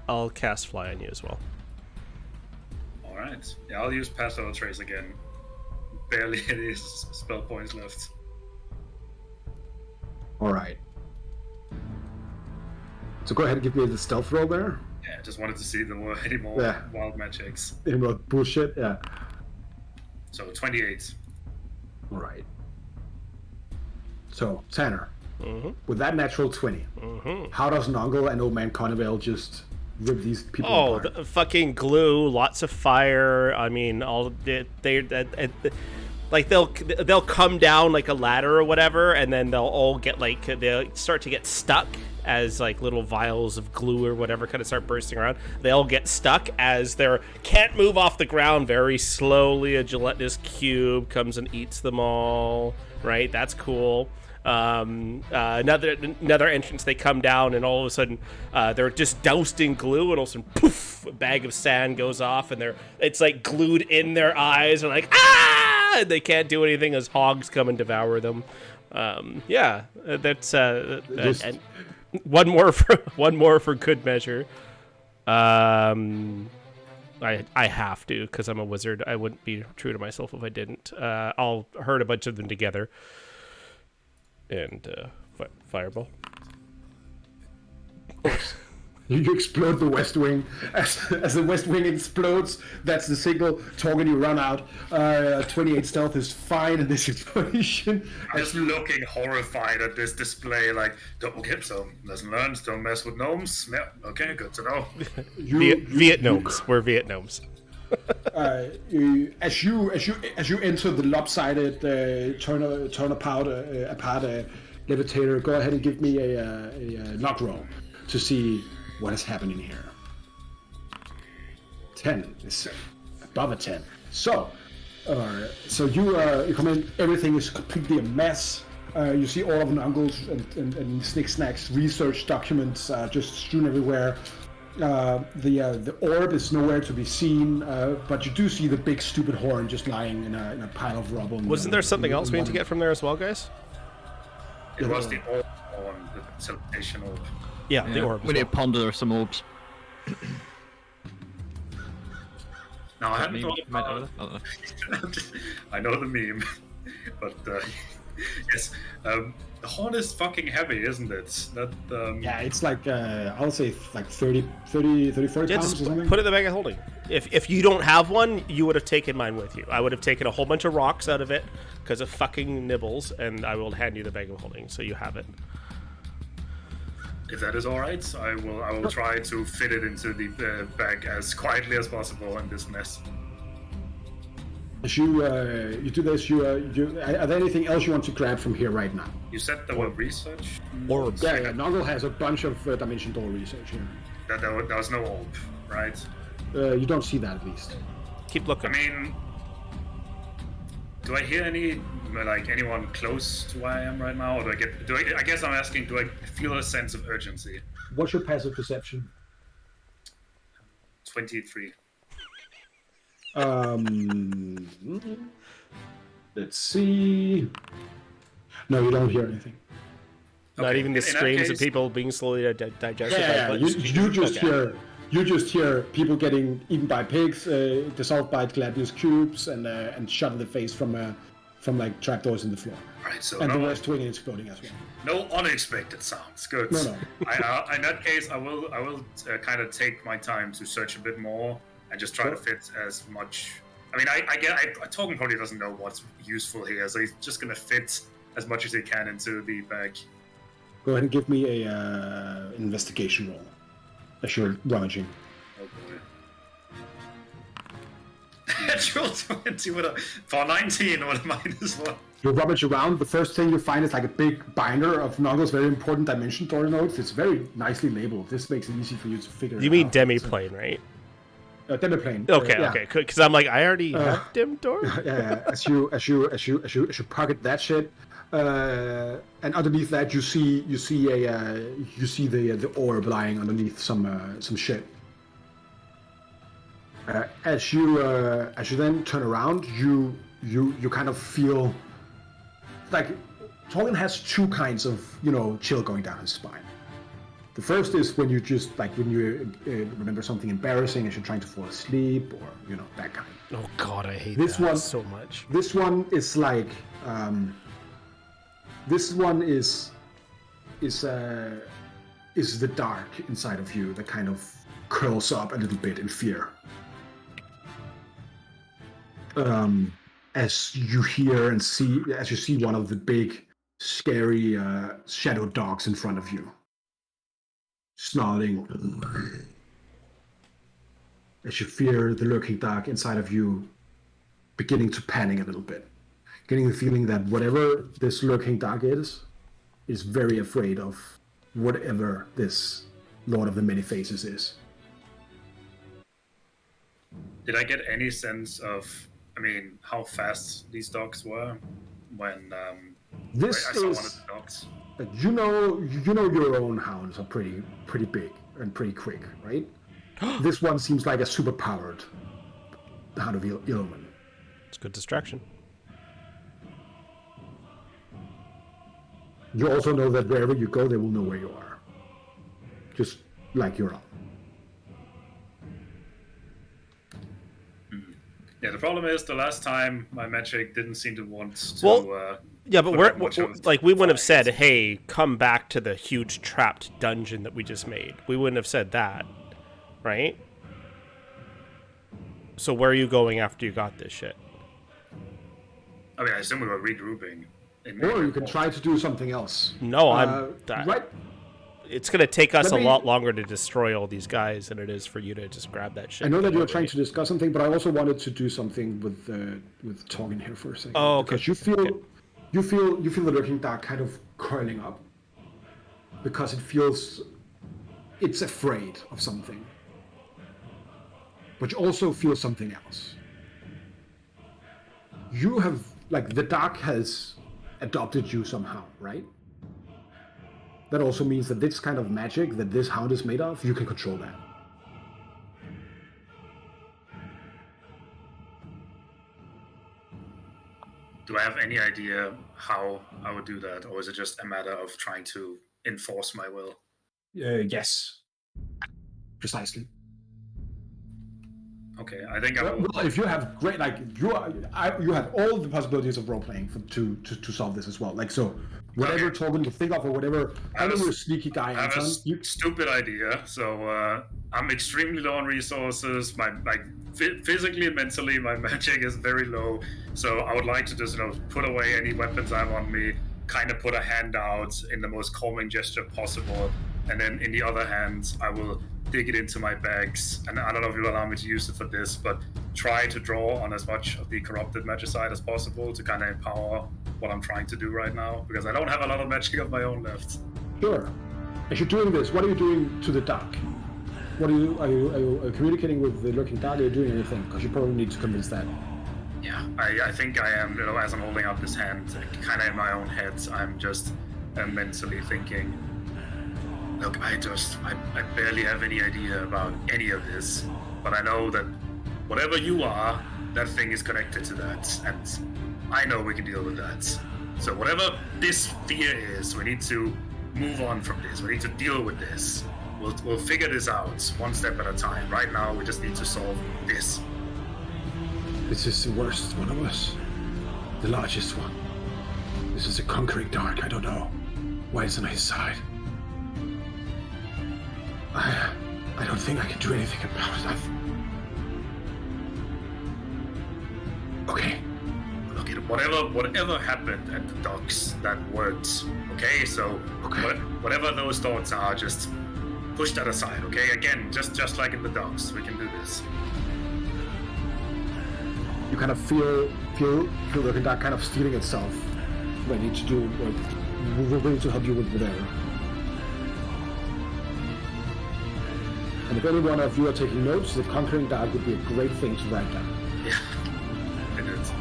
Speaker 5: I'll cast Fly on you as well.
Speaker 3: All right. Yeah, I'll use pass without trace again. Barely any spell points left.
Speaker 1: All right. So go ahead and give me the stealth roll there.
Speaker 3: Yeah, just wanted to see any more
Speaker 1: Yeah.
Speaker 3: wild magics.
Speaker 1: Any more bullshit? Yeah.
Speaker 3: So 28.
Speaker 1: All right. So, Tanner,
Speaker 5: Mm-hmm.
Speaker 1: with that natural 20, how does Nongle and Old Man Carnival just rip these people
Speaker 5: Oh,
Speaker 1: apart?
Speaker 5: the fucking glue, lots of fire. I mean, like they'll come down like a ladder or whatever, and then they'll all get they'll start to get stuck as like little vials of glue or whatever kind of start bursting around. They all get stuck as they can't move off the ground. Very slowly, a gelatinous cube comes and eats them all. Right, that's cool. Another entrance, they come down and all of a sudden they're just doused in glue, and all of a sudden poof, a bag of sand goes off, and it's like glued in their eyes, and like ah, and they can't do anything as hogs come and devour them. That's and one more for good measure. I have to, because I'm a wizard. I wouldn't be true to myself if I didn't. I'll herd a bunch of them together. And fireball.
Speaker 1: You explode the West Wing. As the West Wing explodes, that's the signal. Torgan, you run out. 28 stealth is fine in this explosion.
Speaker 3: I'm just looking horrified at this display, like, okay, so lesson learned, don't mess with gnomes. Yeah, okay, good to know.
Speaker 5: Vietnams. We're Vietnams.
Speaker 1: As you enter the lopsided turn apart levitator, go ahead and give me a knock roll to see what is happening here. 10 is above a 10. So you come in. Everything is completely a mess. You see all of Nungle's and Snick Snack's research documents just strewn everywhere. The orb is nowhere to be seen, but you do see the big stupid horn just lying in a pile of rubble.
Speaker 5: Wasn't there something else we need to get from there as well, guys?
Speaker 3: It was the orb on the teleportation orb.
Speaker 5: Yeah, the orb.
Speaker 6: We need to ponder some orbs.
Speaker 3: No, I haven't
Speaker 6: Meme
Speaker 3: thought
Speaker 6: you meant
Speaker 3: about
Speaker 6: over there? I don't know.
Speaker 3: I know the meme, but yes, the horn is fucking heavy, isn't it?
Speaker 1: Yeah, it's like I'll say like 30, 40
Speaker 5: Yeah,
Speaker 1: pounds
Speaker 5: just
Speaker 1: or something.
Speaker 5: put it in the bag of holding. If you don't have one, you would have taken mine with you. I would have taken a whole bunch of rocks out of it because of fucking nibbles, and I will hand you the bag of holding so you have it.
Speaker 3: If that is all right, I will try to fit it into the bag as quietly as possible in this mess.
Speaker 1: As you do this, are there anything else you want to grab from here right now?
Speaker 3: You said there were research?
Speaker 5: Orbs.
Speaker 1: Yeah, Noggle has a bunch of dimension door research here.
Speaker 3: There was no orb, right?
Speaker 1: You don't see that at least.
Speaker 5: Keep
Speaker 3: I
Speaker 5: looking.
Speaker 3: mean, do I hear anyone close to where I am right now, or I guess I'm asking, do I feel a sense of urgency?
Speaker 1: What's your passive perception?
Speaker 3: 23.
Speaker 1: Let's see. No, you don't hear anything.
Speaker 5: Not
Speaker 3: Okay,
Speaker 5: even the
Speaker 3: in that
Speaker 5: screams of
Speaker 3: case-
Speaker 5: people being slowly digested
Speaker 1: Yeah,
Speaker 5: by
Speaker 1: you just hear people getting eaten by pigs, dissolved by gelatinous cubes, and shot in the face from like trapdoors in the floor.
Speaker 3: Right, so
Speaker 1: And the
Speaker 3: no,
Speaker 1: West Wing is exploding as well.
Speaker 3: no unexpected sounds. Good.
Speaker 1: No.
Speaker 3: In that case, I will kind of take my time to search a bit more and just try to fit as much. I mean, Torgen probably doesn't know what's useful here, so he's just gonna fit as much as he can into the bag.
Speaker 1: Go ahead and give me a investigation roll. as you're rummaging.
Speaker 3: Oh boy. Natural 20 with a for 19 with a -1.
Speaker 1: You rummage around. The first thing you find is like a big binder of Noggl's very important dimension door notes. It's very nicely labeled. This makes it easy for you to figure it out.
Speaker 5: You mean demiplane, right?
Speaker 1: Demiplane.
Speaker 5: Okay,
Speaker 1: yeah.
Speaker 5: okay. Because I'm like, I already have dim door.
Speaker 1: Yeah. As you pocket that shit, and underneath that you see the orb lying underneath some shit. As you then turn around, you kind of feel like Torgen has two kinds of chill going down his spine. The first is when you just when you remember something embarrassing as you're trying to fall asleep, or that kind.
Speaker 5: Oh God, I hate
Speaker 1: This
Speaker 5: that
Speaker 1: one
Speaker 5: so much.
Speaker 1: This one is like this one is the dark inside of you that kind of curls up a little bit in fear. As you hear and see, as you see one of the big, scary shadow dogs in front of you, snarling. As you fear the lurking dark inside of you, beginning to panic a little bit, getting the feeling that whatever this lurking dark is very afraid of whatever this Lord of the Many Faces is.
Speaker 3: Did I get any sense of, how fast these dogs were when I saw one of the dogs?
Speaker 1: You know your own hounds are pretty big and pretty quick, right? This one seems like a super-powered hound of Illumin.
Speaker 5: It's good distraction.
Speaker 1: You also know that wherever you go, they will know where you are. Just like your own.
Speaker 3: Yeah, the problem is the last time my magic didn't seem to want to.
Speaker 5: Yeah, but we wouldn't have said, "Hey, come back to the huge trapped dungeon that we just made." We wouldn't have said that, right? So where are you going after you got this shit?
Speaker 3: I assume we were regrouping.
Speaker 1: Or you can try to do something else.
Speaker 5: No,
Speaker 1: right.
Speaker 5: It's going to take us a lot longer to destroy all these guys than it is for you to just grab that shit.
Speaker 1: I know that you're trying to discuss something, but I also wanted to do something with Torgen here for a second.
Speaker 5: Oh, okay.
Speaker 1: Because you feel the lurking dark kind of curling up, because it's afraid of something, but you also feel something else. You have the dark has adopted you somehow, right? That also means that this kind of magic that this hound is made of, you can control that.
Speaker 3: Do I have any idea how I would do that, or is it just a matter of trying to enforce my will?
Speaker 1: Yes. Precisely.
Speaker 3: Okay, I think I will.
Speaker 1: Well, if you have great, you have all the possibilities of role playing to solve this as well. Whatever Torben you think of, or whatever. I know you're a sneaky guy,
Speaker 3: I have
Speaker 1: Anton.
Speaker 3: a stupid idea. So I'm extremely low on resources. Physically and mentally, my magic is very low. So I would like to just put away any weapons I have on me. Kind of put a hand out in the most calming gesture possible, and then in the other hand, I will dig it into my bags, and I don't know if you'll allow me to use it for this, but try to draw on as much of the corrupted magicite as possible to kind of empower what I'm trying to do right now, because I don't have a lot of magic of my own left.
Speaker 1: Sure. As you're doing this, what are you doing to the dark? Are you communicating with the lurking dark? Are you doing anything? Because you probably need to convince that.
Speaker 3: Yeah, I think I am, as I'm holding up this hand, kind of in my own head, I'm just mentally thinking, look, I barely have any idea about any of this, but I know that whatever you are, that thing is connected to that, and I know we can deal with that. So whatever this fear is, we need to move on from this. We need to deal with this. We'll figure this out one step at a time. Right now, we just need to solve this.
Speaker 1: This is the worst one of us. The largest one. This is a conquering dark. I don't know why it's on his side. I don't think I can do anything about it. Okay.
Speaker 3: Look, whatever happened at the docks, that worked. Okay, so whatever those thoughts are, just push that aside, okay? Again, just like in the docks, we can do this.
Speaker 1: You kind of feel the looking dark kind of stealing itself, ready to do what, ready to help you with whatever. And if any one of you are taking notes, the Conquering Dark would be a great thing to write down.
Speaker 3: Yeah, it is.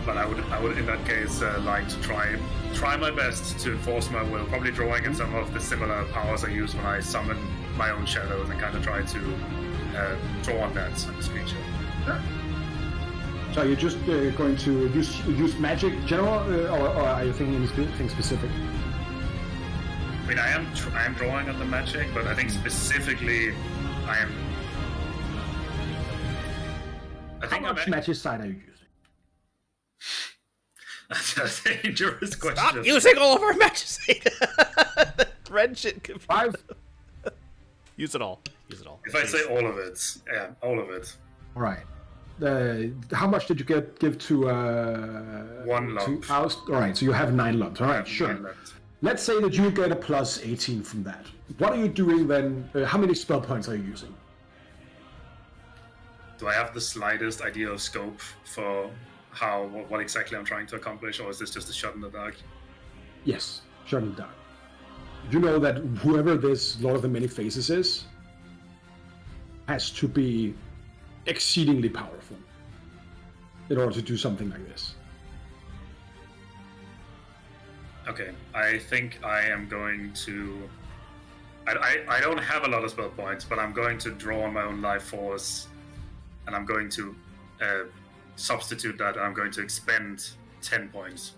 Speaker 3: But I would in that case like to try my best to enforce my will. Probably drawing in some of the similar powers I use when I summon my own shadows and kind of try to draw on that on this creature.
Speaker 1: Sure. So you're just going to use magic general, or are you thinking anything specific?
Speaker 3: I mean, I am drawing on the magic, but I think specifically, I think
Speaker 1: How much magic side are you using?
Speaker 3: That's a dangerous question.
Speaker 5: Stop using all of our matches. Red shit could be...
Speaker 1: 5.
Speaker 5: Use it all. Use it all.
Speaker 3: If I say all of it, yeah, all of it.
Speaker 1: All right. How much did you give to
Speaker 3: 1 lump.
Speaker 1: To Faust? All right, so you have 9 lumps. All right, sure.
Speaker 3: 9 left.
Speaker 1: Let's say that you get a plus 18 from that. What are you doing then? How many spell points are you using?
Speaker 3: Do I have the slightest idea of scope for what exactly I'm trying to accomplish, or is this just a shot in the dark?
Speaker 1: Yes, shot in the dark. You know that whoever this Lord of the Many Faces is has to be exceedingly powerful in order to do something like this.
Speaker 3: Okay, I think I am going to... I don't have a lot of spell points, but I'm going to draw on my own life force, and I'm going to substitute that, and I'm going to expend 10 points.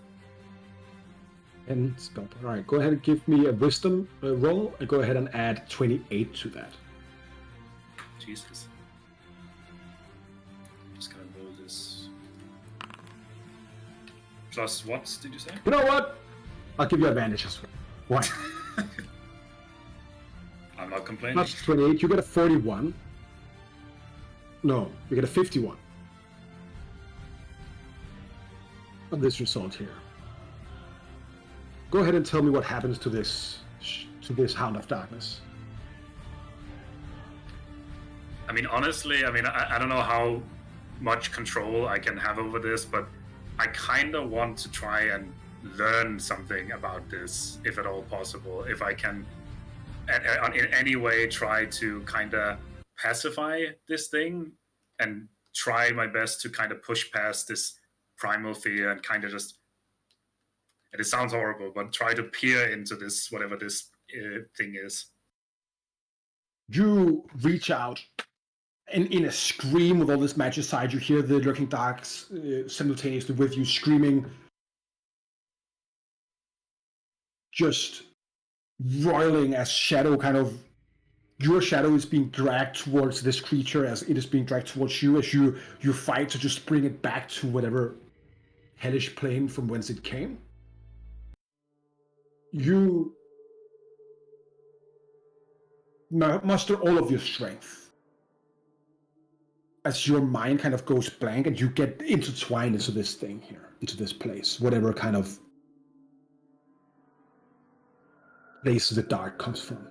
Speaker 1: And spell. All right, go ahead and give me a wisdom roll, and go ahead and add 28 to that.
Speaker 3: Jesus. I'm just gonna roll this. Plus what did you say?
Speaker 1: You know what? I'll give you advantage as well. Why?
Speaker 3: I'm not complaining.
Speaker 1: Plus 28, you get a 41. No, you get a 51. On this result here. Go ahead and tell me what happens to this Hound of Darkness.
Speaker 3: I mean, honestly, I don't know how much control I can have over this, but I kind of want to try and learn something about this, if at all possible. If I can, in any way, try to kind of pacify this thing and try my best to kind of push past this primal fear and kind of just, and it sounds horrible, but try to peer into this, whatever this thing is.
Speaker 1: You reach out, and in a scream with all this magicide, you hear the Lurking Darks simultaneously with you screaming, just roiling as shadow your shadow is being dragged towards this creature as it is being dragged towards you as you fight to just bring it back to whatever hellish plane from whence it came. You muster all of your strength as your mind kind of goes blank and you get intertwined into this thing here, into this place, whatever kind of place the dark comes from.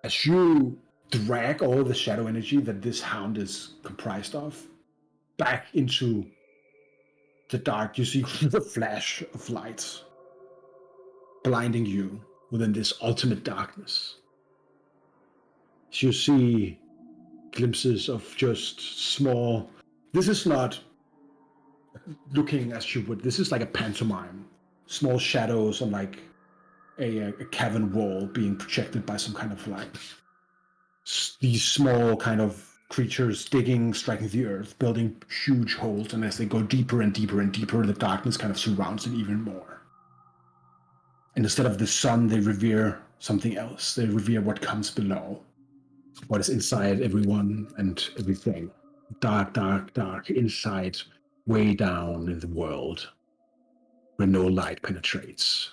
Speaker 1: As you drag all the shadow energy that this hound is comprised of back into the dark, you see the flash of light blinding you within this ultimate darkness. As you see glimpses of just small... This is not looking as you would... This is like a pantomime. Small shadows on like a cavern wall being projected by some kind of light. These small kind of creatures digging, striking the earth, building huge holes, and as they go deeper and deeper and deeper, the darkness kind of surrounds it even more. And instead of the sun, they revere something else. They revere what comes below, what is inside everyone and everything. Dark, dark, dark, inside, way down in the world, where no light penetrates.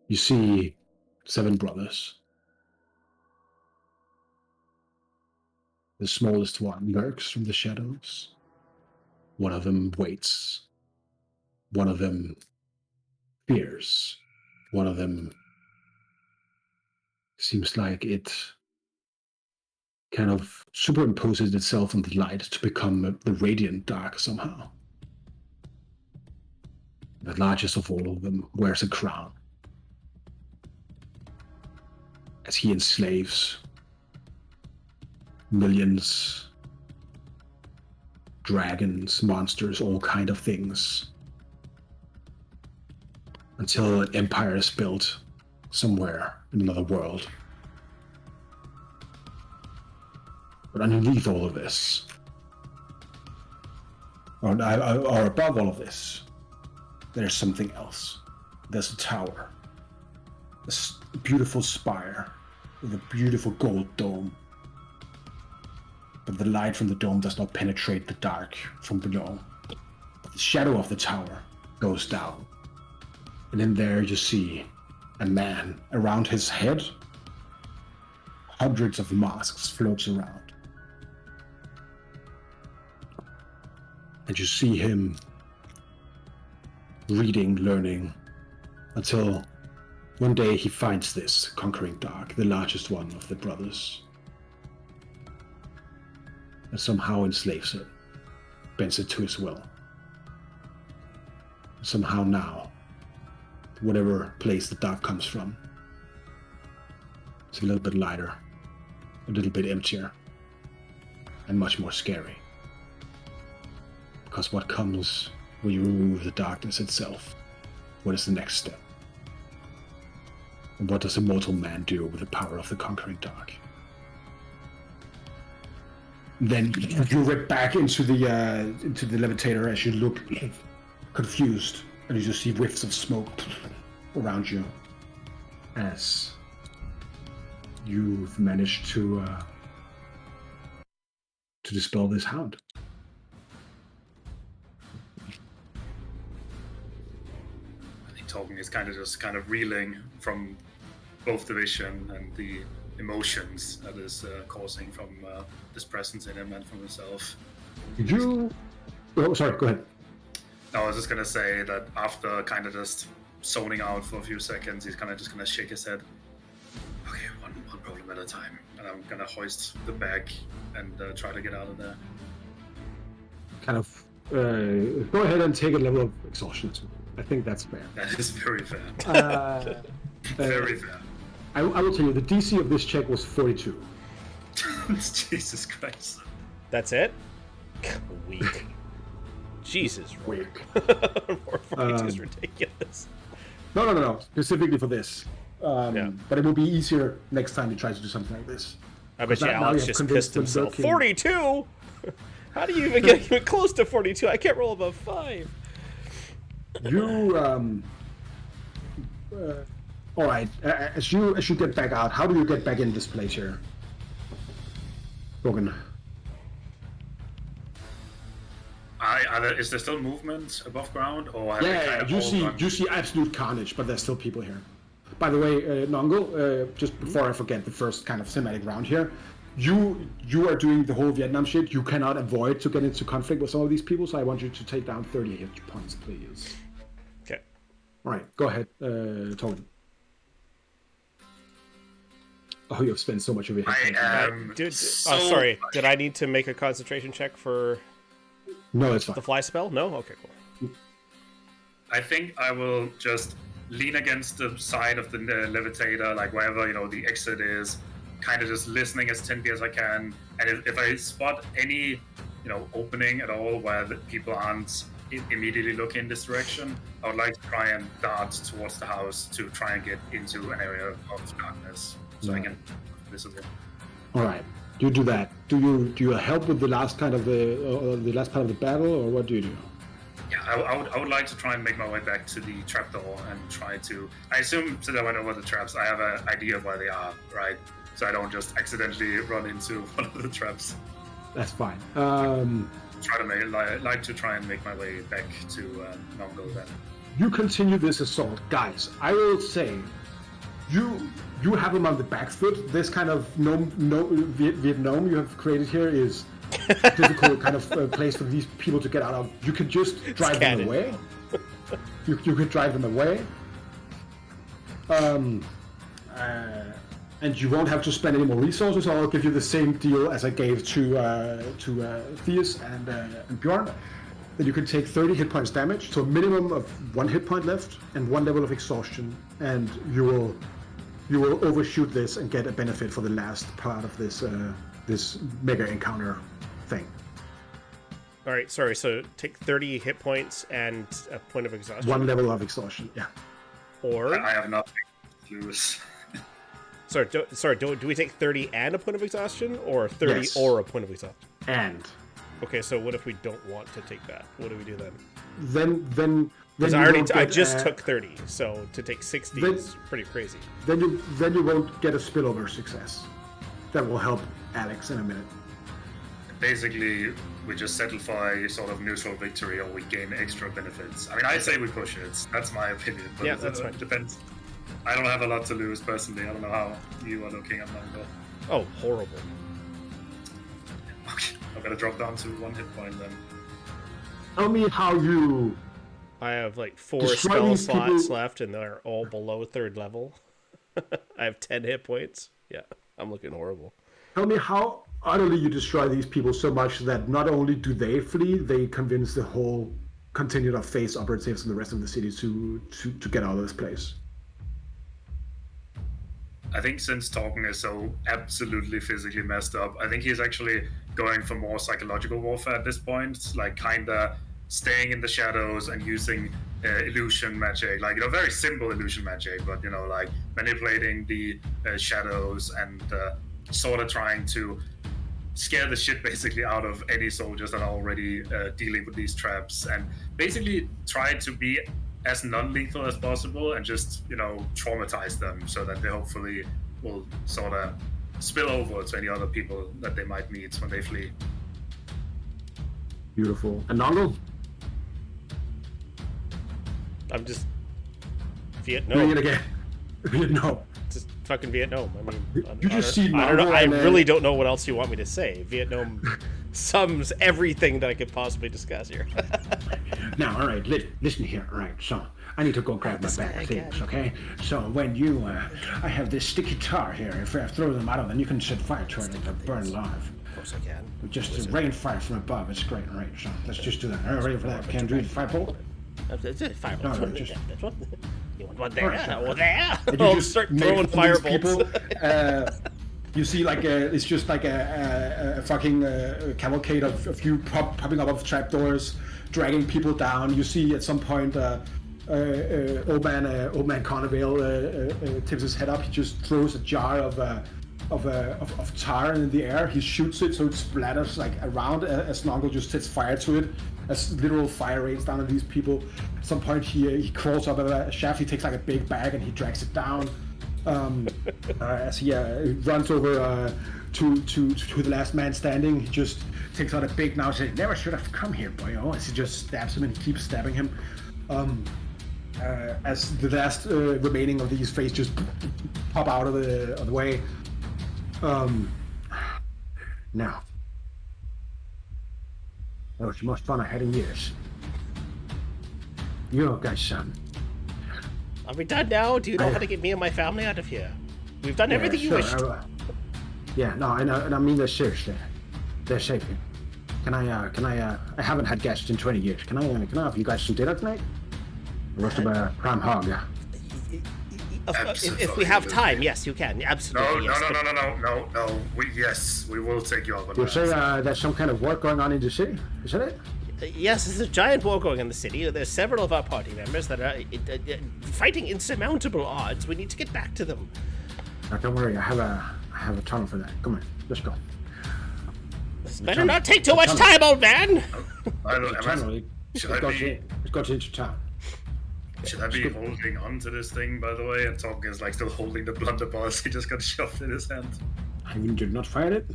Speaker 1: You see 7 brothers. The smallest one lurks from the shadows. One of them waits. One of them fears. One of them seems like it kind of superimposes itself on the light to become the radiant dark somehow. The largest of all of them wears a crown as he enslaves millions, dragons, monsters, all kind of things, until an empire is built somewhere in another world. But underneath all of this, or above all of this, there's something else. There's a tower, a beautiful spire with a beautiful gold dome. But the light from the dome does not penetrate the dark from below. But the shadow of the tower goes down. And in there you see a man. Around his head, hundreds of masks floats around. And you see him reading, learning, until one day he finds this conquering dark, the largest one of the brothers, and somehow enslaves it, bends it to his will. Somehow now, whatever place the dark comes from, it's a little bit lighter, a little bit emptier, and much more scary. Because what comes when you remove the darkness itself? What is the next step? And what does a mortal man do with the power of the conquering dark? Then you rip back into the levitator as you look confused, and you just see whiffs of smoke around you as you've managed to dispel this hound.
Speaker 3: Talking is kind of reeling from both the vision and the emotions that is causing from this presence in him and from himself.
Speaker 1: Oh, sorry, go ahead.
Speaker 3: No, I was just gonna say that after kind of just zoning out for a few seconds, he's kind of just gonna shake his head. Okay, one problem at a time, and I'm gonna hoist the bag and try to get out of there.
Speaker 1: Kind of go ahead and take a level of exhaustion too. I think that's fair.
Speaker 3: That is very fair. Very fair.
Speaker 1: I will tell you, the DC of this check was 42.
Speaker 3: Jesus Christ.
Speaker 5: That's it? Weak. Jesus,
Speaker 1: Weak.
Speaker 5: 42 is ridiculous.
Speaker 1: No. Specifically for this.
Speaker 5: Yeah.
Speaker 1: But it will be easier next time you try to do something like this.
Speaker 5: I bet you
Speaker 1: Now
Speaker 5: Alex
Speaker 1: have
Speaker 5: just
Speaker 1: convinced
Speaker 5: pissed himself.
Speaker 1: the
Speaker 5: 42? How do you even get even close to 42? I can't roll above 5.
Speaker 1: You, all right. As you get back out, how do you get back in this place here, Logan?
Speaker 3: Is there still movement above ground, or
Speaker 1: You see absolute carnage, but there's still people here. By the way, Nongo, just before I forget the first kind of cinematic round here, you are doing the whole Vietnam shit. You cannot avoid to get into conflict with some of these people, so I want you to take down 30 hit points, please.
Speaker 5: Okay.
Speaker 1: All right, go ahead, Tobin. Oh, you have spent so much of your hit points.
Speaker 5: Sorry. Did I need to make a concentration check for
Speaker 1: No, it's fine.
Speaker 5: the fly spell? No? Okay, cool.
Speaker 3: I think I will just lean against the side of the levitator, like wherever the exit is, kind of just listening as intently as I can. And if I spot any opening at all where the people aren't immediately looking in this direction, I would like to try and dart towards the house to try and get into an area of darkness so I can visible.
Speaker 1: All right, you do that. Do you help with the last kind of the last part of the battle, or what do you do?
Speaker 3: Yeah, I would like to try and make my way back to the trapdoor and try to. I assume since I went over the traps, I have an idea of where they are, right? So I don't just accidentally run into one of the traps.
Speaker 1: That's fine.
Speaker 3: Try and make my way back to Mongol then.
Speaker 1: You continue this assault, guys. I will say, you have him on the back foot. This kind of Vietnam you have created here is difficult kind of place for these people to get out of. You can just drive them away, You could drive them away. And you won't have to spend any more resources. I'll give you the same deal as I gave to Theus and Bjorn. That you can take 30 hit points damage, so a minimum of 1 hit point left and 1 level of exhaustion, and you will overshoot this and get a benefit for the last part of this mega encounter thing.
Speaker 5: All right, sorry. So take 30 hit points and a point of exhaustion.
Speaker 1: 1 level of exhaustion, yeah.
Speaker 5: Or
Speaker 3: I have nothing to lose.
Speaker 5: do we take 30 and a point of exhaustion, or 30
Speaker 1: Yes.
Speaker 5: or a point of exhaustion?
Speaker 1: And
Speaker 5: Okay, so what if we don't want to take that? What do we do then?
Speaker 1: then
Speaker 5: Because I just took 30, so to take 60
Speaker 1: then-
Speaker 5: is pretty crazy.
Speaker 1: then you won't get a spillover success. That will help Alex in a minute.
Speaker 3: Basically, we just settle for a sort of neutral victory, or we gain extra benefits. I mean, I say we push it. That's my opinion. But
Speaker 5: Yeah, that's fine.
Speaker 3: It depends. I don't have a lot to lose personally. I don't know how you are looking at Mango.
Speaker 5: Oh, horrible.
Speaker 3: Okay, I'm gonna drop down to 1 hit point then.
Speaker 1: Tell me how you.
Speaker 5: I have like 4
Speaker 1: Destroy
Speaker 5: spell
Speaker 1: these
Speaker 5: slots
Speaker 1: people-
Speaker 5: left, and they're all below 3rd level. I have 10 hit points. Yeah, I'm looking horrible.
Speaker 1: Tell me how utterly you destroy these people so much that not only do they flee, they convince the whole contingent of face operatives in the rest of the city to get out of this place.
Speaker 3: I think since talking is so absolutely physically messed up, I think he's actually going for more psychological warfare at this point, like kinda staying in the shadows and using illusion magic, like, you know, very simple illusion magic, but, you know, like manipulating the shadows and sort of trying to scare the shit basically out of any soldiers that are already dealing with these traps, and basically try to be as non-lethal as possible and just, you know, traumatize them so that they hopefully will sort of spill over to any other people that they might meet when they flee.
Speaker 1: Beautiful. And Nongo?
Speaker 5: I'm just
Speaker 1: Doing it
Speaker 5: Vietnam.
Speaker 1: again. No.
Speaker 5: Just fucking Vietnam. I mean,
Speaker 1: You just see
Speaker 5: I don't know.
Speaker 1: Marvel
Speaker 5: I
Speaker 1: and,
Speaker 5: really don't know what else you want me to say. Vietnam sums everything that I could possibly discuss here.
Speaker 1: Now, all right, listen here. All right, so I need to go grab my bag of things, okay? So when you, I have this sticky tar here. If I throw them out, then you can set fire to it and they'll burn alive.
Speaker 5: Of course I can.
Speaker 1: Just rain fire from above. It's great, all right? So let's just do that. All right, ready for that? Can do the firebolt?
Speaker 5: Fireball.
Speaker 1: No, no, just-
Speaker 5: That's what. You want one there?
Speaker 1: Alright, so-
Speaker 5: Or there?
Speaker 1: And you
Speaker 5: I'll
Speaker 1: just
Speaker 5: start
Speaker 1: make
Speaker 5: throwing
Speaker 1: all these
Speaker 5: firebolts.
Speaker 1: You see, like it's just like a fucking cavalcade of you popping up of trapdoors, dragging people down. You see at some point, old man Carnivale tips his head up. He just throws a jar of tar in the air. He shoots it so it splatters like around. As Nongo just sets fire to it. As literal fire rains down on these people. At some point, he crawls up a shaft. He takes like a big bag and he drags it down. As he runs over to the last man standing, he just takes out a big knife and says, "Never should have come here, boyo." As he just stabs him and he keeps stabbing him. As the last remaining of these face just pop out of the way. Now, that was the most fun I had in years. You guys, son.
Speaker 5: Are we done now? Do you know how to get me and my family out of here? We've done everything you
Speaker 1: sure,
Speaker 5: wished.
Speaker 1: Yeah, no, and I mean this seriously. They're safe here. Can I haven't had guests in 20 years. Can I have you guys some dinner tonight? Roast of a prime hog.
Speaker 5: If we have time, yes, you can. Absolutely.
Speaker 3: No,
Speaker 5: yes.
Speaker 3: no. We will take you up on
Speaker 1: You
Speaker 3: that.
Speaker 1: say there's some kind of war going on in the city? Is that it?
Speaker 5: Yes, there's a giant war going on in the city. There's several of our party members that are fighting insurmountable odds. We need to get back to them.
Speaker 1: No, don't worry, I have a tunnel for that. Come on, let's go.
Speaker 5: This better not take too much time, old man.
Speaker 3: Should I be
Speaker 1: Let's go into town.
Speaker 3: Should I be holding on to this thing, by the way? And Talking is like still holding the blunderbuss. He just got shoved in his hand.
Speaker 1: You did not fire it?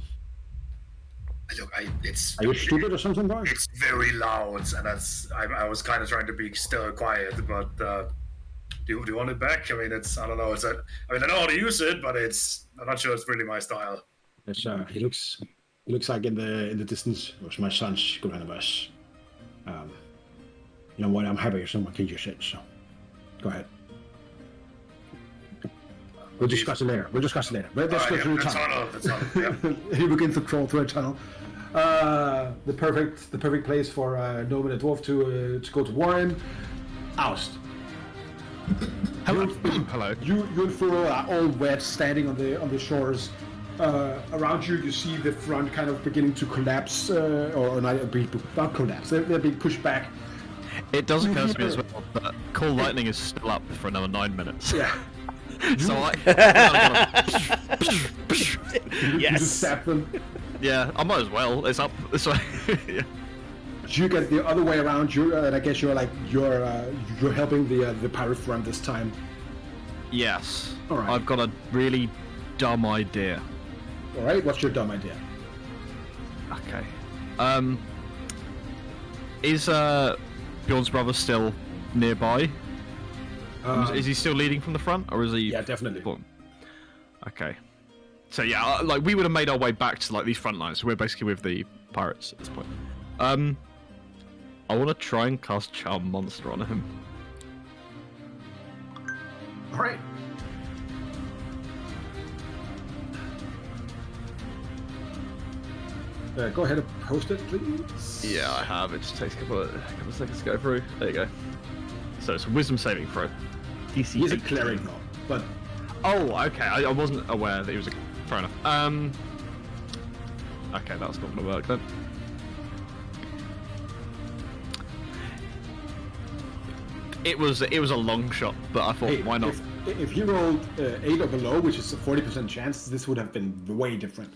Speaker 3: Look, it's.
Speaker 1: Are you stupid or something, boy?
Speaker 3: It's very loud, and I was kind of trying to be still quiet, but do you want it back? I mean, I don't know. I know how to use it, but I'm not sure it's really my style.
Speaker 1: It's he looks like in the distance was my son's grandbus. You know what? I'm happy if someone kills your shit. So, go ahead. We'll discuss it later. Let's go through the tunnel.
Speaker 3: That's on. Yeah.
Speaker 1: He begins to crawl through a tunnel. The perfect place for a gnome and a dwarf to go to war in. Oust.
Speaker 6: Hello. Hello.
Speaker 1: You and Furo are all wet, standing on the shores. Around you, you see the front kind of beginning to collapse, or not collapse. They're being pushed back.
Speaker 6: It does occur to me as well that Call Lightning is still up for another 9 minutes.
Speaker 1: Yeah.
Speaker 6: So I.
Speaker 1: You just stab them.
Speaker 6: Yeah, I might as well. It's up this way. Yeah.
Speaker 1: You get the other way around. And I guess you're helping the pirate front this time.
Speaker 6: Yes.
Speaker 1: All right.
Speaker 6: I've got a really dumb idea.
Speaker 1: All right. What's your dumb idea?
Speaker 6: Okay. Is Bjorn's brother still nearby? Is he still leading from the front, or is he?
Speaker 1: Yeah, definitely.
Speaker 6: Okay. So yeah, like we would have made our way back to like these front lines. So we're basically with the pirates at this point. I want to try and cast Charm Monster on him.
Speaker 1: All right. Go ahead and post it, please.
Speaker 6: Yeah, I have. It just takes a couple of seconds to go through. There you go. So it's a Wisdom saving throw. DC.
Speaker 1: He's a
Speaker 6: 18.
Speaker 1: cleric, though. But
Speaker 6: Oh, okay. I wasn't aware that he was a. Fair enough. Okay, that's not gonna work then. It was a long shot, but I thought,
Speaker 1: hey,
Speaker 6: why not?
Speaker 1: If he rolled 8 or below, which is a 40% chance, this would have been way different.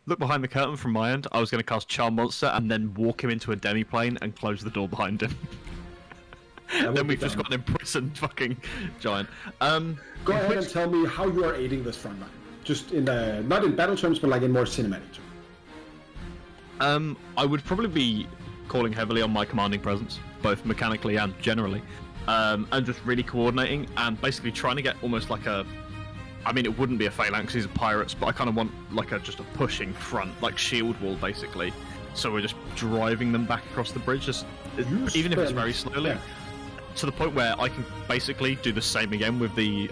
Speaker 6: Look behind the curtain from my end. I was going to cast Charm Monster and then walk him into a demiplane and close the door behind him. Then we've just got an imprisoned fucking giant.
Speaker 1: Go ahead and tell me how you are aiding this front line. Just in not in battle terms, but like in more cinematic terms.
Speaker 6: I would probably be calling heavily on my commanding presence, both mechanically and generally, and just really coordinating and basically trying to get almost like a. I mean, it wouldn't be a phalanx because these are pirates, but I kind of want like just a pushing front, like shield wall, basically. So we're just driving them back across the bridge, even if it's very slowly, to the point where I can basically do the same again with the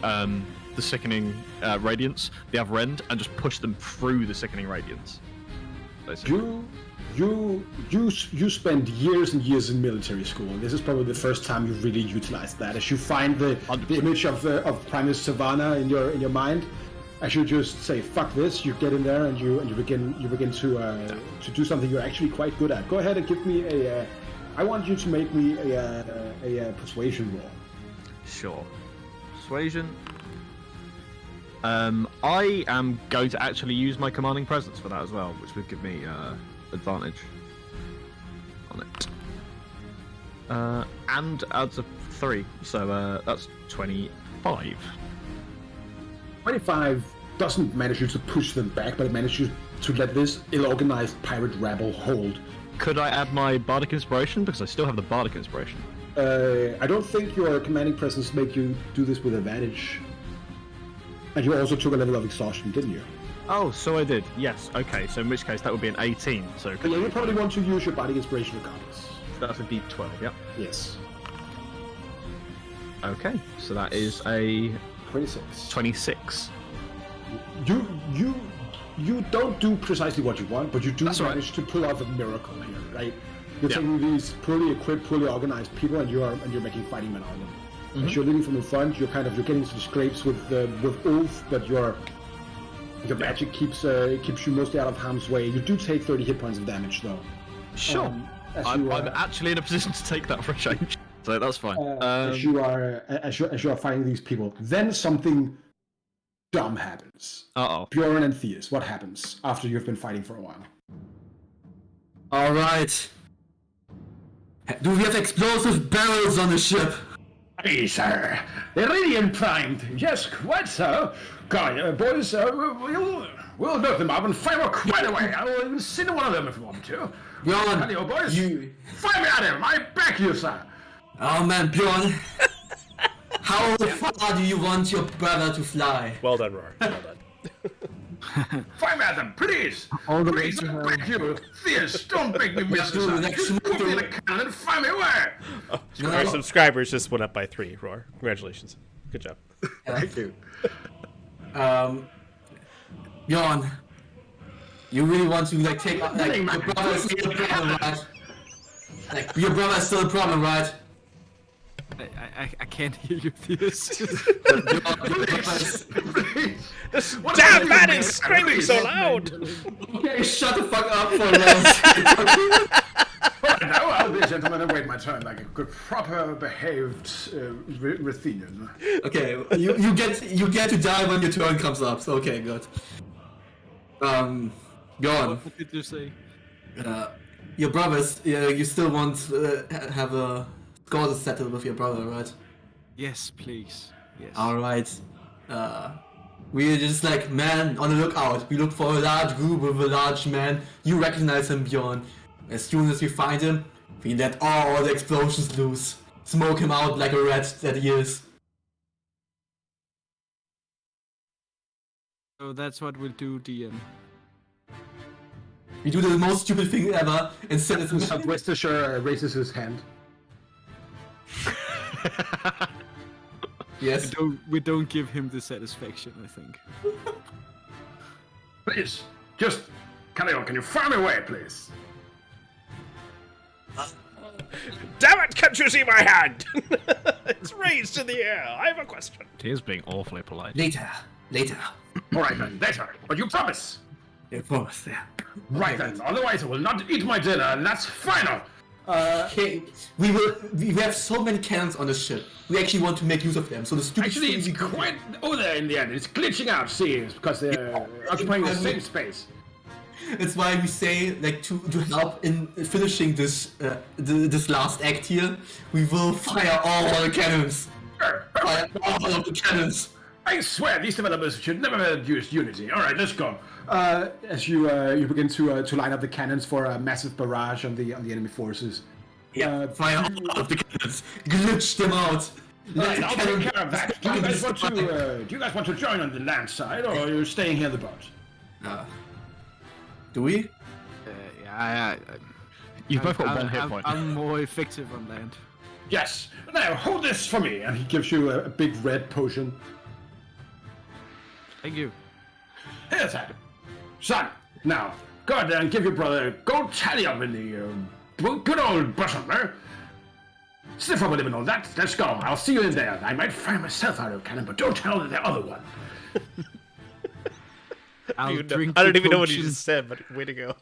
Speaker 6: sickening radiance, the other end, and just push them through the sickening radiance. Basically.
Speaker 1: You spend years and years in military school, and this is probably the first time you really utilized that. As you find the image of Primus Savannah in your mind, as you just say "fuck this," you get in there and you begin to do something you're actually quite good at. Go ahead and give me a. I want you to make me a persuasion roll.
Speaker 6: Sure. Persuasion. I am going to actually use my commanding presence for that as well, which would give me advantage on it. And adds a 3, so that's 25.
Speaker 1: 25 doesn't manage you to push them back, but it manages to let this ill-organized pirate rabble hold.
Speaker 6: Could I add my Bardic Inspiration? Because I still have the Bardic Inspiration.
Speaker 1: I don't think your commanding presence make you do this with advantage. And you also took a level of exhaustion, didn't you?
Speaker 6: Oh, so I did. Yes. Okay. So in which case that would be an 18. So
Speaker 1: yeah, you probably want to use your Bardic Inspiration regardless.
Speaker 6: That's a D12. Yep.
Speaker 1: Yes.
Speaker 6: Okay. So that is a
Speaker 1: 26.
Speaker 6: 26.
Speaker 1: You don't do precisely what you want, but you do manage to pull off a miracle here, right? You're taking these poorly equipped, poorly organized people, and you're making fighting men out of them. As you're leading from the front, you're getting into the scrapes with Ulf, but your magic keeps you mostly out of harm's way. You do take 30 hit points of damage, though.
Speaker 6: Sure. I'm actually in a position to take that for a change, so that's fine.
Speaker 1: As you are fighting these people, then something dumb happens. Bjorn and Theus, what happens after you've been fighting for a while?
Speaker 4: All right. Do we have explosive barrels on the ship?
Speaker 1: Hey, sir. Iridium primed. Yes, quite so. God, boys, we'll load them up and fire quite away. I will even send one of them if you want to.
Speaker 4: Bjorn,
Speaker 1: Hello, boys. Fire me at him. I back you, sir.
Speaker 4: Oh man, Bjorn. How far do you want your brother to fly?
Speaker 5: Well done, Roar. Well done.
Speaker 1: Fire at them, please!
Speaker 2: All the way
Speaker 1: Please,
Speaker 2: to hell.
Speaker 1: thank you! Theus, don't make me miss
Speaker 4: do the
Speaker 1: this!
Speaker 4: next
Speaker 1: Just put me in a
Speaker 4: smoke.
Speaker 1: cannon and fire me away!
Speaker 5: Our subscribers just went up by 3, Roar. Congratulations. Good job.
Speaker 1: Thank you.
Speaker 4: Bjorn, you really want to like take like your brother is still a problem, right? Like your brother is still a problem, right?
Speaker 2: I can't hear you, Theus.
Speaker 5: Damn man is screaming so loud!
Speaker 4: Okay, shut the fuck up for a minute.
Speaker 1: Now I'll be a gentleman and wait my turn like a good, proper behaved Ruthenian.
Speaker 4: Okay, you get to die when your turn comes up. So okay, good. Bjorn,
Speaker 2: What did you say?
Speaker 4: your brothers, you still want to have a score to settle with your brother, right?
Speaker 2: Yes, please. Yes.
Speaker 4: Alright. We're just like, man, on the lookout. We look for a large group with a large man. You recognize him, Bjorn. As soon as we find him, we let all the explosions loose. Smoke him out like a rat that he is.
Speaker 2: So that's what we'll do, DM.
Speaker 4: We do the most stupid thing ever and send it to
Speaker 1: Southwestershire raises his hand.
Speaker 4: Yes.
Speaker 2: We don't give him the satisfaction, I think.
Speaker 1: Please, just carry on. Can you fire me away, please?
Speaker 5: Damn it, can't you see my hand? It's raised in the air. I have a question.
Speaker 6: He is being awfully polite.
Speaker 4: Later.
Speaker 1: All right then, later. But you promise.
Speaker 4: Of course, yeah.
Speaker 1: Right then. Otherwise, I will not eat my dinner, and that's final.
Speaker 4: Okay, we have so many cannons on the ship. We actually want to make use of them. So the stupid
Speaker 1: Actually,
Speaker 4: thing
Speaker 1: it's
Speaker 4: we could-
Speaker 1: quite over there in the end. It's glitching out, see, it's because they're occupying the same space.
Speaker 4: That's why we say, like, to help in finishing this this last act here, we will fire all the cannons. Fire all of the cannons.
Speaker 1: I swear, these developers should never have used Unity. All right, let's go. As you begin to line up the cannons for a massive barrage on the enemy forces.
Speaker 4: Yeah, fire all of the cannons. Glitch them out. Let
Speaker 1: Right,
Speaker 4: the
Speaker 1: I'll
Speaker 4: cannon-
Speaker 1: take care of that. Do you guys want to join on the land side, or are you staying here on the boat?
Speaker 4: Do we?
Speaker 2: Yeah,
Speaker 6: You've both got one hit point.
Speaker 2: I'm more effective on land.
Speaker 1: Yes. Now hold this for me, and he gives you a big red potion.
Speaker 2: Thank you.
Speaker 1: Here's that. Son, now, go out there and give your brother a gold tally up in the good old bottom, eh? Sniff up a living on that. Let's go. I'll see you in there. I might fire myself out of cannon, but don't tell the other one.
Speaker 2: I'll drink
Speaker 5: I don't
Speaker 2: the
Speaker 5: even know what you
Speaker 2: potion.
Speaker 5: just said, but way to go.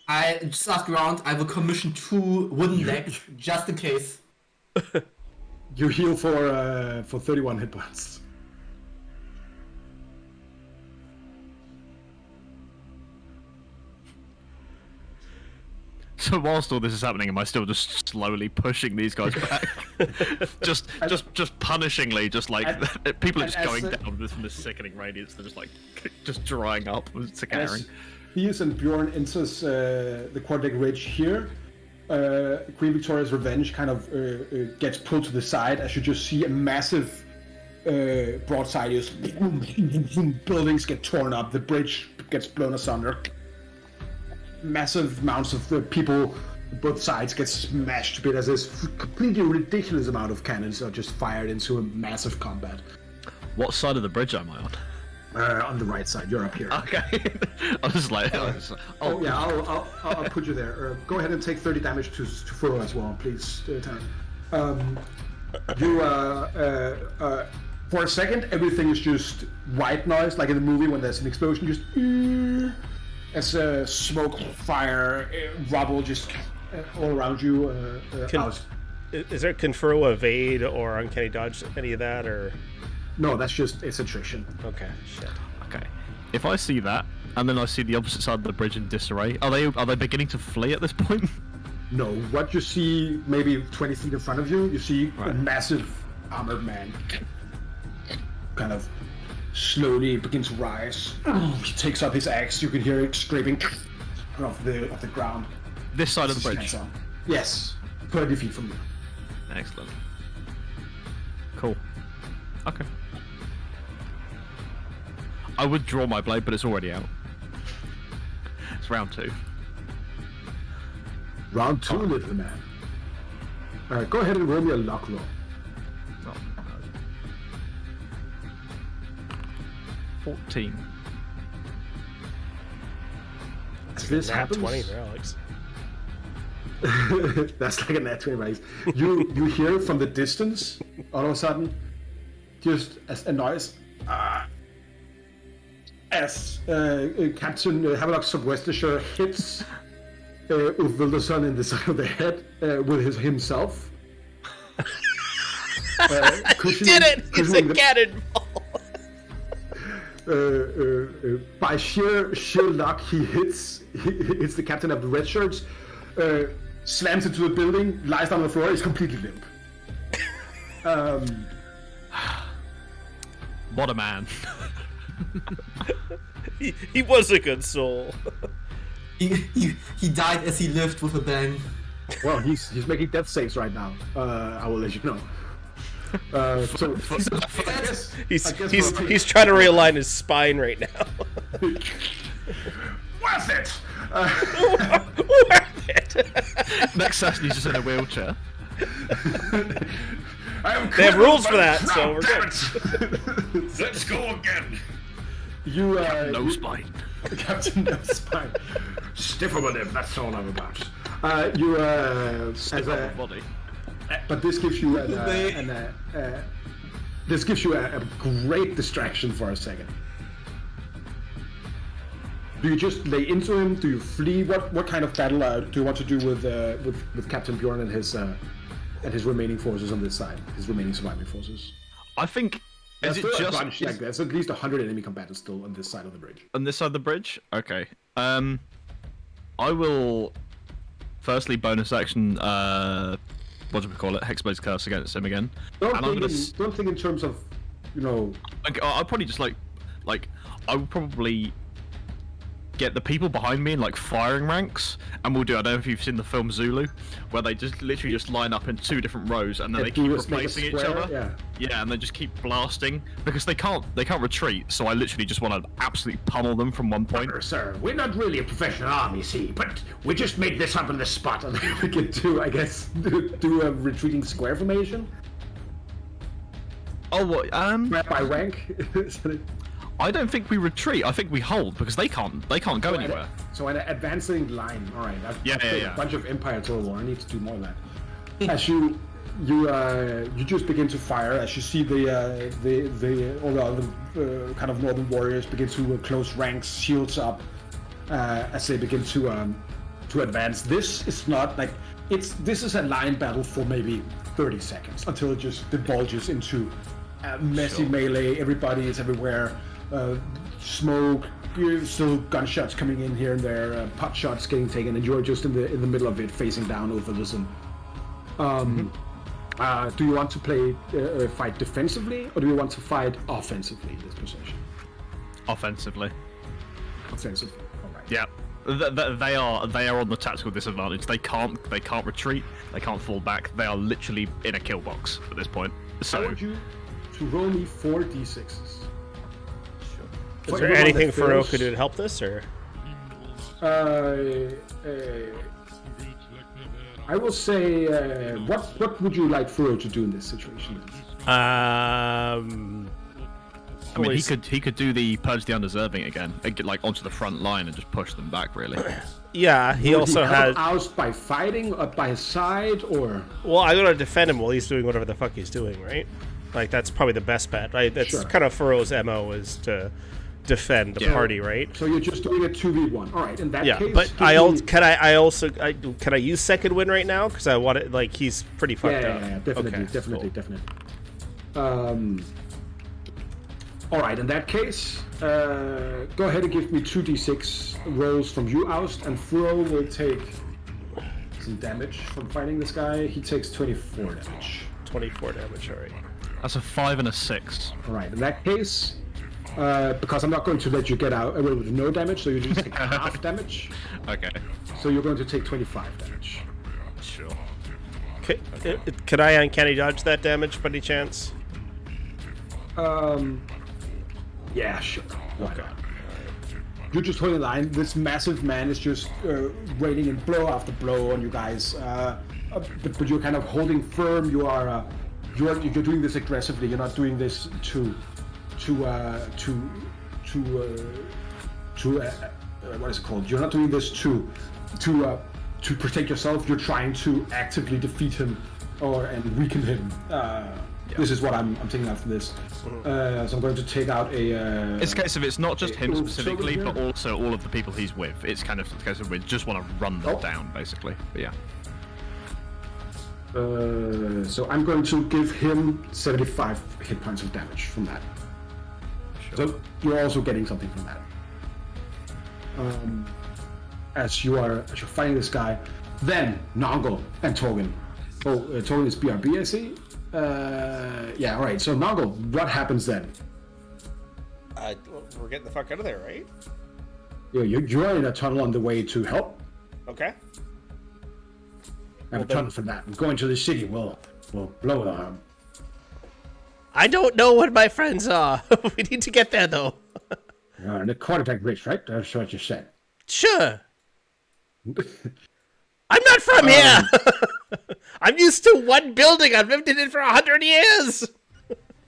Speaker 4: I just ask around. I will commission 2 wooden legs just in case.
Speaker 1: You heal for 31 hit points.
Speaker 6: So whilst all this is happening, am I still just slowly pushing these guys back? just punishingly, just like people are just
Speaker 1: and
Speaker 6: going
Speaker 1: as-
Speaker 6: down from this sickening radius. They're just like just drying up. It's scaring.
Speaker 1: Theus and Bjorn enters the Quadric Ridge here. Queen Victoria's Revenge kind of gets pulled to the side as you just see a massive broadside. Just buildings get torn up. The bridge gets blown asunder. Massive amounts of people, both sides, get smashed to bits as this completely ridiculous amount of cannons are just fired into a massive combat.
Speaker 6: What side of the bridge am I on?
Speaker 1: On the right side, you're up here.
Speaker 6: Okay. I was like,
Speaker 1: Oh yeah, I'll put you there. Go ahead and take 30 damage to Furo as well, please. You for a second, everything is just white noise, like in the movie when there's an explosion, just as smoke, fire, rubble, just all around you.
Speaker 5: Is there Confero evade or uncanny dodge, any of that, or?
Speaker 1: No, that's just it's attrition.
Speaker 5: Okay, shit.
Speaker 6: okay. If I see that, and then I see the opposite side of the bridge in disarray, are they beginning to flee at this point?
Speaker 1: No, what you see maybe 20 feet in front of you, you see a massive armored man kind of slowly begin to rise. He takes up his axe, you can hear it scraping off the ground.
Speaker 6: This side of the bridge.
Speaker 1: Hands on. Yes, 30 feet from you.
Speaker 6: Excellent. Cool. Okay. I would draw my blade, but it's already out. It's round 2.
Speaker 1: Round 2, little man. Alright, go ahead and roll me a luck roll.
Speaker 6: Oh, no. 14.
Speaker 1: This
Speaker 5: Nat
Speaker 1: happens.
Speaker 5: 20 there, Alex.
Speaker 1: That's like a nat 20, right? You hear from the distance, all of a sudden, just as a noise, as Captain Havelock of Worcestershire hits Ulf Wilderson in the side of the head with himself.
Speaker 5: He did it! It's a cannonball!
Speaker 1: By sheer luck, he hits the captain of the red shirts, slams into the building, lies down on the floor, is completely limp.
Speaker 6: What a man.
Speaker 5: He was a good soul.
Speaker 4: He died as he lived with a bang.
Speaker 1: Well, he's making death saves right now. I will let you know. So I guess
Speaker 5: He's trying to realign his spine right now.
Speaker 1: Worth it.
Speaker 5: Worth it.
Speaker 6: Next session, he's just in a wheelchair.
Speaker 5: They have rules for that, so we're good.
Speaker 3: Let's go again.
Speaker 1: You
Speaker 6: No spine.
Speaker 1: Captain No Spine. Stiffer with him. That's all I'm about. You as a
Speaker 6: Body.
Speaker 1: but this gives you this gives you a great distraction for a second. Do you just lay into him? Do you flee? What kind of battle do you want to do with Captain Bjorn and his remaining forces on this side? His remaining surviving forces.
Speaker 6: I think. Is it
Speaker 1: Still a
Speaker 6: just
Speaker 1: bunch, like, there's at least 100 enemy combatants still on this side of the bridge.
Speaker 6: on this side of the bridge? Okay. I will firstly bonus action. What do we call it? Hexblade's Curse against him again.
Speaker 1: Don't
Speaker 6: And I'm
Speaker 1: think,
Speaker 6: gonna
Speaker 1: don't think in terms of, you know.
Speaker 6: I'll probably just like I would probably get the people behind me in like firing ranks, and we'll do. I don't know if you've seen the film Zulu, where they just literally just line up in 2 different rows, and then they keep
Speaker 1: do a- make a
Speaker 6: replacing each
Speaker 1: square,
Speaker 6: other.
Speaker 1: yeah.
Speaker 6: And they just keep blasting because they can't retreat. So I literally just want to absolutely pummel them from one point.
Speaker 1: Sir, we're not really a professional army, see, but we just made this up on the spot, and we can do, I guess, do a retreating square formation.
Speaker 6: Oh, what?
Speaker 1: By rank.
Speaker 6: I don't think we retreat. I think we hold because they can't go anywhere.
Speaker 1: So an advancing line. All right. I've
Speaker 6: Yeah.
Speaker 1: a bunch of Empire Total War. I need to do more of that. As you just begin to fire, as you see all the other kind of northern warriors begin to close ranks, shields up, as they begin to advance. This is not like this is a line battle for maybe 30 seconds until it just divulges into a messy melee. Everybody is everywhere. Smoke, still gunshots coming in here and there, pot shots getting taken, and you're just in the middle of it, facing down over this. Do you want to play fight defensively, or do you want to fight offensively in this position?
Speaker 6: Offensively.
Speaker 1: Offensively. All right.
Speaker 6: Yeah. They are on the tactical disadvantage. They can't retreat. They can't fall back. They are literally in a kill box at this point.
Speaker 1: I
Speaker 6: So
Speaker 1: want you to roll me 4 d6s.
Speaker 5: Is there anything Furo could do to help this, or?
Speaker 1: I will say, what would you like Furo to do in this situation?
Speaker 6: I mean, he could do the purge the undeserving again, and get like onto the front line and just push them back. Really.
Speaker 5: Yeah, he also has.
Speaker 1: Oust by fighting by his side, or
Speaker 5: Well, I'm gonna defend him while he's doing whatever the fuck he's doing, right? Like that's probably the best bet, right? That's
Speaker 1: Sure.
Speaker 5: kind of Furo's MO is to defend the party, right?
Speaker 1: so you're just doing a 2v1. All right, in that
Speaker 5: Yeah,
Speaker 1: case,
Speaker 5: but
Speaker 1: give me-
Speaker 5: can I use second win right now? Because I want it. Like he's pretty fucked up.
Speaker 1: Yeah, definitely,
Speaker 5: Okay,
Speaker 1: definitely,
Speaker 5: cool.
Speaker 1: definitely. All right, in that case, go ahead and give me 2d6 rolls from you, Oust, and Furo will take some damage from fighting this guy. He takes 24 damage.
Speaker 5: 24 damage, alright.
Speaker 6: That's a 5 and a 6.
Speaker 1: All right, in that case, because I'm not going to let you get out with no damage, so you just take half damage.
Speaker 6: Okay.
Speaker 1: So you're going to take 25 damage.
Speaker 6: Sure.
Speaker 5: Could I uncanny dodge that damage by any chance?
Speaker 1: Yeah, sure. Why not? You're just holding the line. This massive man is just raining in blow after blow on you guys. But you're kind of holding firm. You're doing this aggressively. You're not doing this to what is it called? You're not doing this to protect yourself. You're trying to actively defeat him and weaken him. This is what I'm taking out from this. So I'm going to take out a...
Speaker 6: It's a case of it's not just him specifically,
Speaker 1: here.
Speaker 6: but also all of the people he's with. It's kind of a case of we just want to run them down, basically. But yeah.
Speaker 1: So I'm going to give him 75 hit points of damage from that.
Speaker 6: Sure.
Speaker 1: So you're also getting something from that. As you're fighting this guy, then Nongle and Torgen. Oh, Torgen is BRB, I see. Yeah, all right. So Nongle, what happens then?
Speaker 5: We're getting the fuck out of there, right?
Speaker 1: You're in a tunnel on the way to help.
Speaker 5: Okay.
Speaker 1: And a tunnel from that. Going to the city will blow the harm.
Speaker 5: I don't know what my friends are. We need to get there, though.
Speaker 1: And the quarterback bridge, right? That's what you said.
Speaker 5: Sure. I'm not from here. I'm used to one building. I've lived in it for 100 years.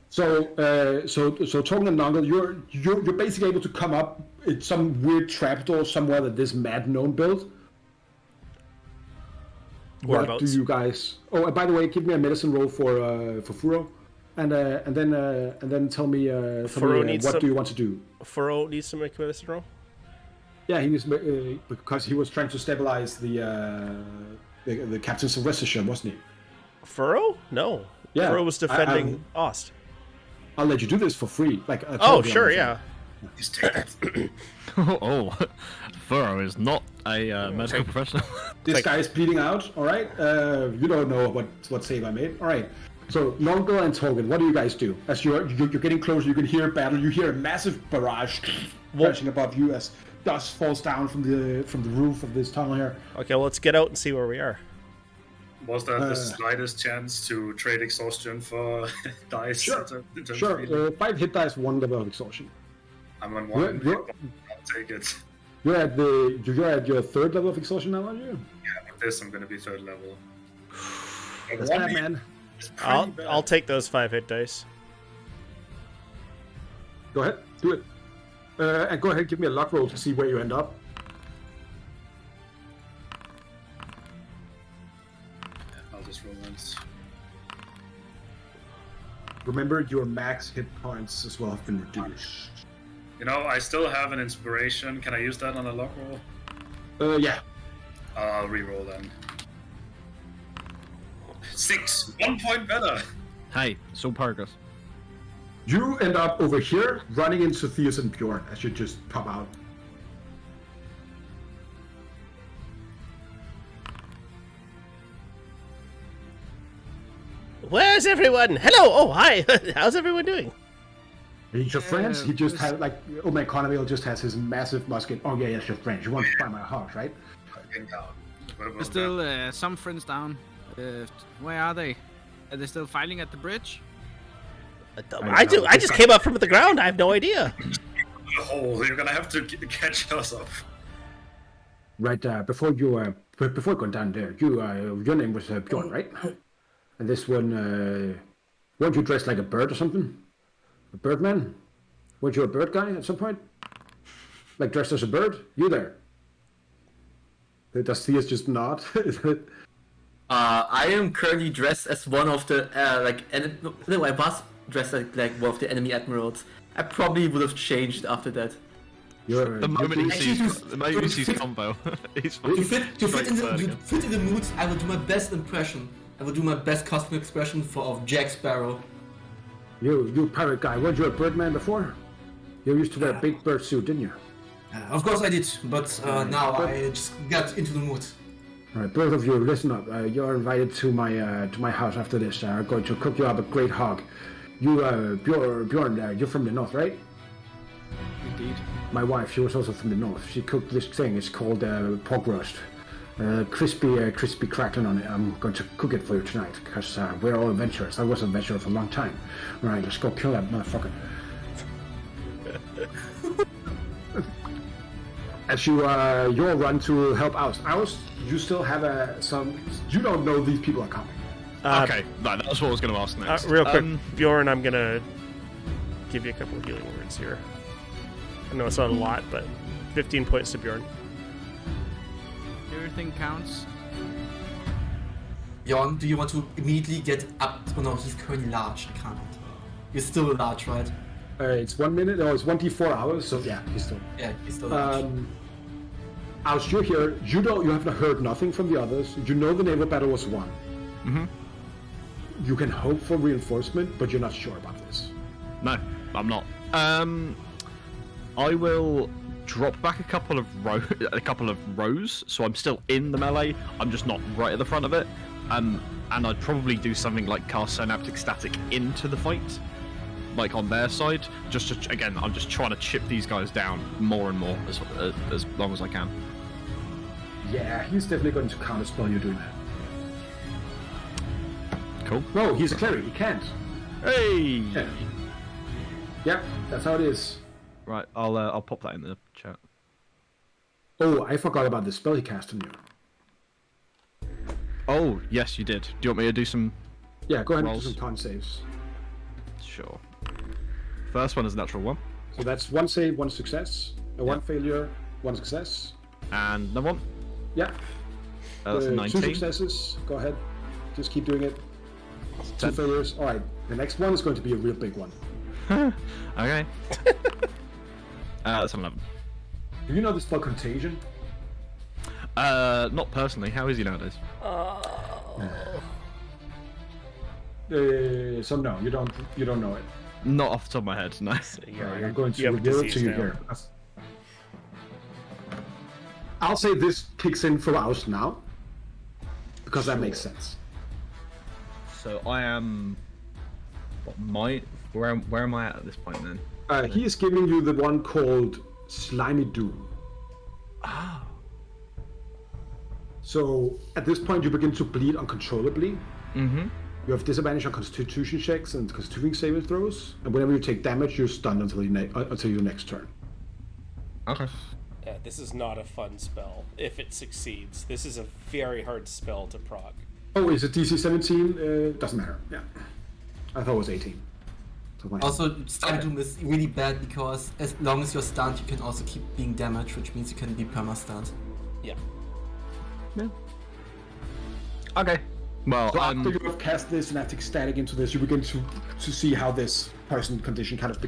Speaker 1: So Torgen and Nongle, you're basically able to come up in some weird trapdoor somewhere that this mad gnome built. What do you guys? Oh, and by the way, give me a medicine roll for Furo, and then tell me, what do you want to do?
Speaker 5: Furo needs to make a medicine roll.
Speaker 1: Yeah, he was because he was trying to stabilize the Captain Sylvester ship, wasn't he?
Speaker 5: Furo? No.
Speaker 1: Yeah,
Speaker 5: Furo was defending Ost.
Speaker 1: I'll let you do this for free. Like,
Speaker 5: oh, sure, yeah.
Speaker 3: Just take it.
Speaker 6: Oh, Furrow is not a medical professional.
Speaker 1: This guy is bleeding out. All right. You don't know what save I made. All right. So Nongle and Torgen, what do you guys do? As you're getting closer, you can hear battle. You hear a massive barrage crashing above you as dust falls down from the roof of this tunnel here.
Speaker 5: Okay, well, let's get out and see where we are.
Speaker 3: Was that the slightest chance to trade exhaustion for dice?
Speaker 1: Sure. Sure. 5 hit dice, 1 level of exhaustion.
Speaker 3: I'm on 1. I'll take it.
Speaker 1: You're at your 3rd level of exhaustion now, aren't you?
Speaker 3: Yeah, with this I'm gonna be 3rd level.
Speaker 1: That's bad, man.
Speaker 5: I'll take those 5 hit dice.
Speaker 1: Go ahead, do it. And go ahead, give me a luck roll to see where you end up.
Speaker 3: I'll just roll once.
Speaker 1: Remember, your max hit points as well have been reduced.
Speaker 3: You know, I still have an inspiration. Can I use that on a luck roll?
Speaker 1: Yeah.
Speaker 3: I'll re-roll then. 6! 1 point better!
Speaker 6: Hey, it's all progress.
Speaker 1: You end up over here, running into Theus and Bjorn as you just pop out.
Speaker 5: Where's everyone? Hello. Oh, hi. How's everyone doing?
Speaker 1: He's your friends? He just had, like, Omer Economil just has his massive musket. Oh, yeah, that's your friends. You want to find my house, right?
Speaker 2: There's still some friends down. Where are they? Are they still fighting at the bridge?
Speaker 5: I just came up from the ground. I have no idea.
Speaker 3: Oh, you're gonna have to catch us up.
Speaker 1: Right, before going down there, your name was Bjorn, right? And this one, weren't you dressed like a bird or something? A birdman? Weren't you a bird guy at some point? Like dressed as a bird? You there? Does Theus just nod?
Speaker 4: I am currently dressed as one of the no, I was dressed like one of the enemy admirals. I probably would have changed after that.
Speaker 6: The moment he sees combo, he's
Speaker 4: to fit in the mood, I will do my best impression. I will do my best costume expression of Jack Sparrow.
Speaker 1: You pirate guy, weren't you a birdman before? You used to wear a big bird suit, didn't you?
Speaker 4: Of course I did, but now I just got into the mood.
Speaker 1: All right, both of you, listen up. You're invited to my house after this. I'm going to cook you up a great hog. You, Bjorn, you're from the north, right?
Speaker 2: Indeed.
Speaker 1: My wife, she was also from the north. She cooked this thing. It's called pork roast. Crispy crackling on it. I'm going to cook it for you tonight because we're all adventurers. I was an adventurer for a long time. All right, let's go kill that motherfucker. as you your run to help Oust. Oust, you still have some. You don't know these people are coming.
Speaker 6: Okay, that's what I was going to ask next.
Speaker 5: Real quick, Bjorn, I'm gonna give you a couple of healing words here. I know it's not a lot, but 15 points to Bjorn.
Speaker 2: Everything counts.
Speaker 4: Bjorn, do you want to immediately get up? Oh no, he's currently large. I can't. You're still large, right?
Speaker 1: It's 1 minute. No, it's 1d4 hours. So yeah, he's still.
Speaker 4: Yeah, he's still large.
Speaker 1: Oust, you're here. You haven't heard nothing from the others. You know the naval battle was won.
Speaker 6: Mm-hmm.
Speaker 1: You can hope for reinforcement, but you're not sure about this.
Speaker 6: No, I'm not. I will drop back a couple of rows, so I'm still in the melee. I'm just not right at the front of it. And I'd probably do something like cast Synaptic Static into the fight, like on their side. Again, I'm just trying to chip these guys down more and more as long as I can.
Speaker 1: Yeah, he's definitely going to counterspell you doing that.
Speaker 6: Cool.
Speaker 1: No, he's a cleric. He can't.
Speaker 6: Hey.
Speaker 1: Yeah. Yep, that's how it is.
Speaker 6: Right, I'll pop that in the chat.
Speaker 1: Oh, I forgot about the spell he cast on you.
Speaker 6: Oh, yes, you did. Do you want me to do some?
Speaker 1: Yeah, go ahead
Speaker 6: rolls?
Speaker 1: and do some con saves.
Speaker 6: Sure. First one is a natural 1.
Speaker 1: So that's 1 save, 1 success, one failure, 1 success.
Speaker 6: And another one.
Speaker 1: Yeah.
Speaker 6: That's a
Speaker 1: 2
Speaker 6: 19.
Speaker 1: successes. Go ahead. Just keep doing it. 2
Speaker 6: 10.
Speaker 1: failures. All right. The next one is going to be a real big one.
Speaker 6: Okay. That's an 11.
Speaker 1: Do you know the spell Contagion?
Speaker 6: Not personally. How is he nowadays?
Speaker 1: So no, you don't know it.
Speaker 6: Not off the top of my head, no.
Speaker 1: Alright, I'm going to
Speaker 5: you have
Speaker 1: reveal it
Speaker 5: disease
Speaker 1: to you
Speaker 5: now.
Speaker 1: here. I'll say this kicks in for Oust now, because that makes sense.
Speaker 6: So I am. Where am I at this point then?
Speaker 1: He is giving you the one called Slimy Doom.
Speaker 6: Ah.
Speaker 1: So at this point, you begin to bleed uncontrollably.
Speaker 6: Mm-hmm.
Speaker 1: You have disadvantage on Constitution checks and Constitution saving throws, and whenever you take damage, you're stunned until your next turn.
Speaker 6: Okay.
Speaker 5: Yeah, this is not a fun spell. If it succeeds, this is a very hard spell to proc.
Speaker 1: Oh, is it DC 17? Doesn't matter. Yeah, I thought it was 18.
Speaker 4: Also, Slime Doom is really bad because as long as you're stunned, you can also keep being damaged, which means you can be perma-stunned.
Speaker 5: Yeah.
Speaker 6: Yeah. Okay. Well,
Speaker 1: So after you have cast this Synaptic Static into this, you begin to see how this poison condition kind of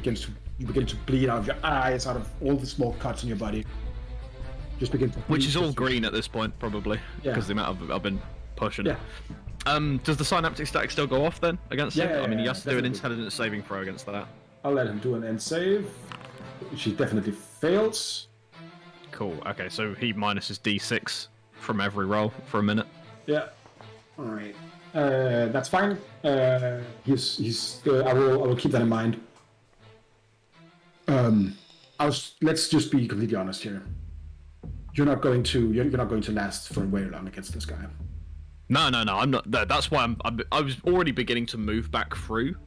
Speaker 1: you begin to bleed out of your eyes, out of all the small cuts in your body. Just begin to
Speaker 6: which
Speaker 1: bleed
Speaker 6: is all
Speaker 1: just-
Speaker 6: green at this point, probably,
Speaker 1: Yeah.
Speaker 6: because the amount I've been pushing.
Speaker 1: Yeah.
Speaker 6: Does the Synaptic Static still go off then against him?
Speaker 1: Yeah,
Speaker 6: I mean, he
Speaker 1: yeah,
Speaker 6: has to do an
Speaker 1: definitely.
Speaker 6: intelligence saving throw against that.
Speaker 1: I'll let him do an end save. She definitely fails.
Speaker 6: Cool. Okay, so he minuses D6 from every roll for a minute.
Speaker 1: Yeah. All right. That's fine. He's. I will keep that in mind. Let's just be completely honest here. You're not going to last for very long against this guy.
Speaker 6: No, I'm not. That's why I was already beginning to move back through.
Speaker 1: So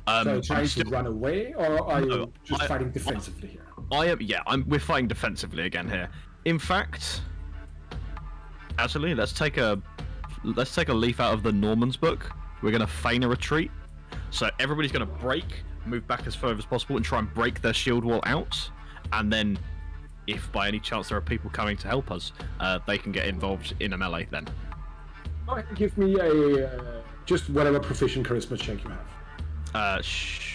Speaker 6: I'm
Speaker 1: trying
Speaker 6: still-
Speaker 1: to run away, or are you
Speaker 6: No,
Speaker 1: just fighting defensively here?
Speaker 6: We're fighting defensively again here. In fact, actually, let's take a leaf out of the Norman's book. We're gonna feign a retreat. So everybody's gonna move back as far as possible, and try and break their shield wall out. And then, if by any chance there are people coming to help us, they can get involved in a melee then.
Speaker 1: All right, give me a just whatever proficient charisma check you have.
Speaker 6: Sure.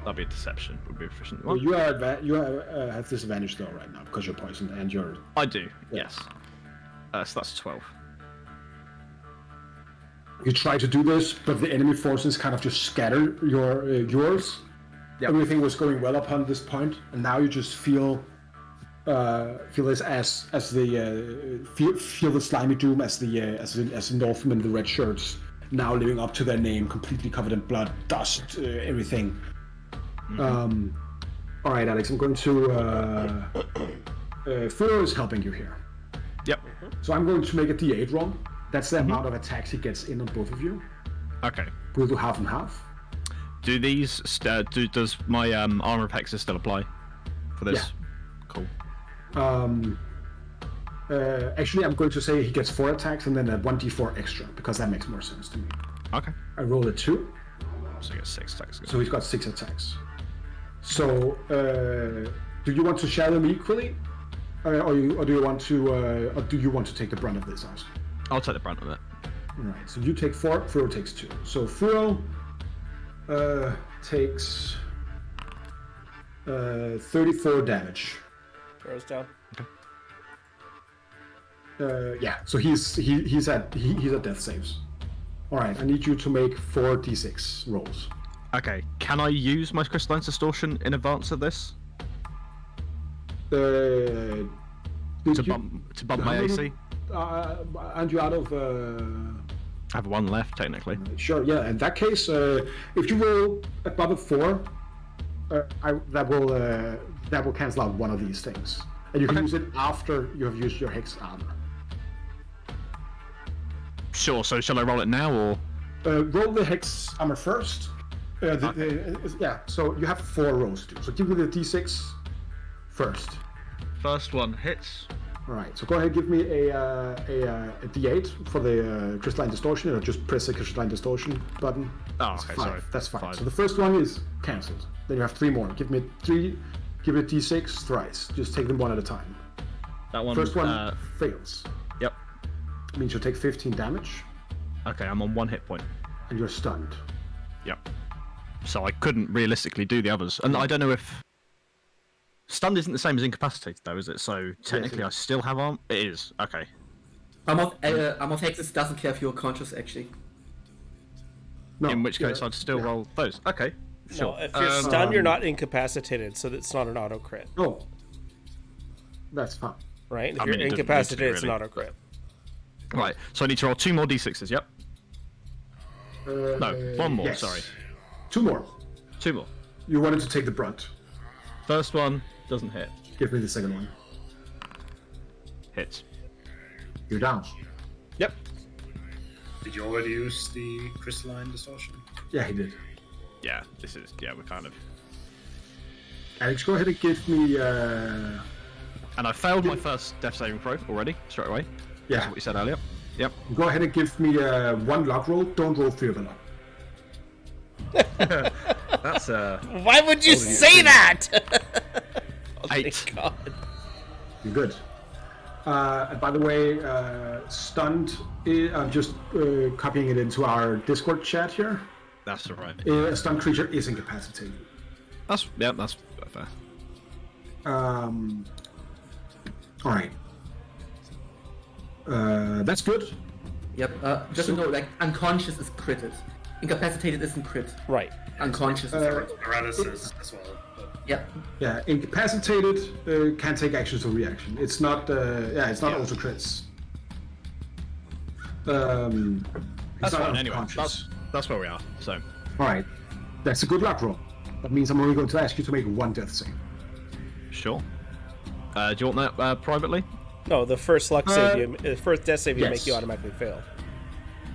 Speaker 6: That'd be a deception. Would be a efficient
Speaker 1: Well,
Speaker 6: one.
Speaker 1: you have disadvantage though right now because you're poisoned and you're.
Speaker 6: I do.
Speaker 1: Yeah.
Speaker 6: Yes. So that's 12.
Speaker 1: You try to do this, but the enemy forces kind of just scatter yours.
Speaker 6: Yep.
Speaker 1: Everything was going well upon this point, and now you just feel this as the feel the slimy doom as the Northmen, the red shirts, now living up to their name, completely covered in blood, dust, everything.
Speaker 6: Mm-hmm.
Speaker 1: All right, Alex, I'm going to. Furo is helping you here,
Speaker 6: Yep.
Speaker 1: so I'm going to make a D8 roll. That's the amount of attacks he gets in on both of you.
Speaker 6: Okay.
Speaker 1: We'll do half and half.
Speaker 6: Do these? Does my armor of hexes still apply for this?
Speaker 1: Yeah.
Speaker 6: Cool.
Speaker 1: Actually, I'm going to say he gets 4 attacks and then a 1d4 extra, because that makes more sense to me.
Speaker 6: Okay.
Speaker 1: I roll a 2,
Speaker 6: So you get 6 attacks.
Speaker 1: so he's got 6 attacks. So, do you want to share them equally? Or do you want to take the brunt of this, Austin?
Speaker 6: I'll take the brunt of it.
Speaker 1: Alright, so you take 4, Furo takes 2. So Furo takes 34 damage.
Speaker 5: Throws down.
Speaker 1: Yeah, so he's at death saves. Alright, I need you to make 4d6 rolls.
Speaker 6: Okay, can I use my crystalline distortion in advance of this to bump my AC?
Speaker 1: Aren't you out of?
Speaker 6: I have 1 left technically.
Speaker 1: Sure, yeah. In that case, if you roll above a 4, that will cancel out one of these things, and you can use it after you have used your hex armor.
Speaker 6: Sure. So shall I roll it now or?
Speaker 1: Roll the hex armor first. Yeah. So you have 4 rolls to do. So give me the d6 first.
Speaker 6: First one hits.
Speaker 1: All right. So go ahead and give me a d8 for the crystalline distortion, or just press the crystalline distortion button.
Speaker 6: Oh,
Speaker 1: That's
Speaker 6: okay.
Speaker 1: 5.
Speaker 6: Sorry.
Speaker 1: That's 5.
Speaker 6: 5.
Speaker 1: So the first one is cancelled. Then you have 3 more. Give me 3. Give it d6 thrice. Just take them one at a time.
Speaker 6: That one.
Speaker 1: First one fails.
Speaker 6: Yep.
Speaker 1: Means you'll take 15 damage,
Speaker 6: Okay, I'm on 1 hit point.
Speaker 1: and you're stunned.
Speaker 6: Yep. So I couldn't realistically do the others, and I don't know if stunned isn't the same as incapacitated, though, is it? So technically,
Speaker 1: it
Speaker 6: I still have arm. It is. Okay.
Speaker 4: Armor of Hexes doesn't care if you're conscious, actually.
Speaker 1: No.
Speaker 6: In which case, I'd still roll those. Okay. Sure.
Speaker 5: No, if you're stunned, you're not incapacitated, so it's not an auto crit,
Speaker 1: Oh. That's fine.
Speaker 5: right? If
Speaker 6: I
Speaker 5: you're
Speaker 6: mean, it doesn't need to be,
Speaker 5: incapacitated, it's an
Speaker 6: really.
Speaker 5: auto crit.
Speaker 6: Right. So I need to roll 2 more d6s. Yep. No, 1 more.
Speaker 1: Yes.
Speaker 6: Sorry.
Speaker 1: 2 more.
Speaker 6: 2 more.
Speaker 1: You wanted to take the brunt.
Speaker 6: First one doesn't hit.
Speaker 1: Give me the second one.
Speaker 6: Hits.
Speaker 1: You're down.
Speaker 5: Yep.
Speaker 3: Did you already use the crystalline distortion?
Speaker 1: Yeah, he did.
Speaker 6: Yeah. This is. Yeah. We're kind of.
Speaker 1: Alex, go ahead and give me.
Speaker 6: And I failed my first death saving throw already. Straight away. That's
Speaker 1: Yeah.
Speaker 6: what you said earlier. Yep.
Speaker 1: Go ahead and give me 1 luck roll. Don't roll 3 of the luck.
Speaker 6: That's
Speaker 5: Why would you say that? Oh,
Speaker 6: 8.
Speaker 5: thank God.
Speaker 1: You're good. And by the way, stunned. I'm just copying it into our Discord chat here.
Speaker 6: That's alright.
Speaker 1: A stunned creature is incapacitated.
Speaker 6: That's fair.
Speaker 1: All right. That's good.
Speaker 4: Yep. Just to know, like, unconscious is critted. Incapacitated isn't crit.
Speaker 5: Right.
Speaker 4: Unconscious is crit.
Speaker 3: Paralysis as well. But
Speaker 4: Yep.
Speaker 1: Yeah, incapacitated can take actions or reaction. It's not. It's not auto crits.
Speaker 6: That's fine anyway. That's where we are. So.
Speaker 1: All right. That's a good luck roll. That means I'm only going to ask you to make 1 death save.
Speaker 6: Sure. Do you want that privately?
Speaker 5: No, the first luck save, the first death save you
Speaker 1: yes.
Speaker 5: make, you automatically fail.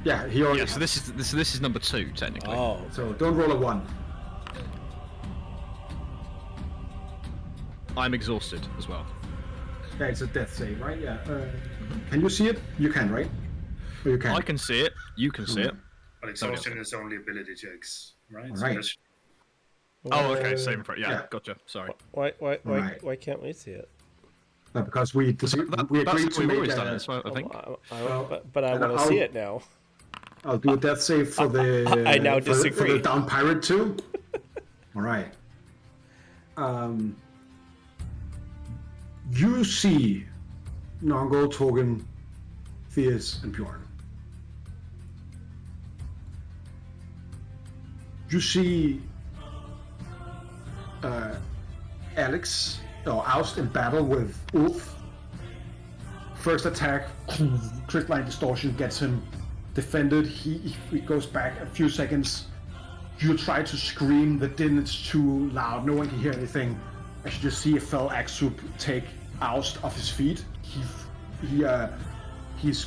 Speaker 1: Yeah, he already.
Speaker 6: Yeah. So this is number 2 technically.
Speaker 5: Oh.
Speaker 1: So don't roll a 1.
Speaker 6: I'm exhausted as well.
Speaker 1: Yeah, it's a death save, right? Yeah. Can you see it? You can, right? Or you can.
Speaker 6: I can see it. You can see it.
Speaker 3: But exhaustion is only ability checks, right?
Speaker 1: All
Speaker 3: So
Speaker 1: right.
Speaker 3: there's-
Speaker 6: Oh, okay. Saving throw. Yeah,
Speaker 1: yeah.
Speaker 6: Gotcha. Sorry.
Speaker 5: Why can't we see it?
Speaker 1: Because we
Speaker 6: That's
Speaker 1: agreed
Speaker 6: what
Speaker 1: to
Speaker 6: we've
Speaker 1: make.
Speaker 6: always done. That's what I think.
Speaker 5: But I want to
Speaker 1: I'll-
Speaker 5: see it now.
Speaker 1: I'll do a death save for the.
Speaker 5: I now
Speaker 1: for
Speaker 5: disagree.
Speaker 1: the down pirate too. All right. You see, Nongo, Torgen, Theus, and Bjorn. You see Alex, oust in battle with Ulf. First attack, crystalline distortion gets him defended. He goes back a few seconds. You try to scream, the din is too loud, no one can hear anything. As you just see a fell Axup take Oust off his feet. He's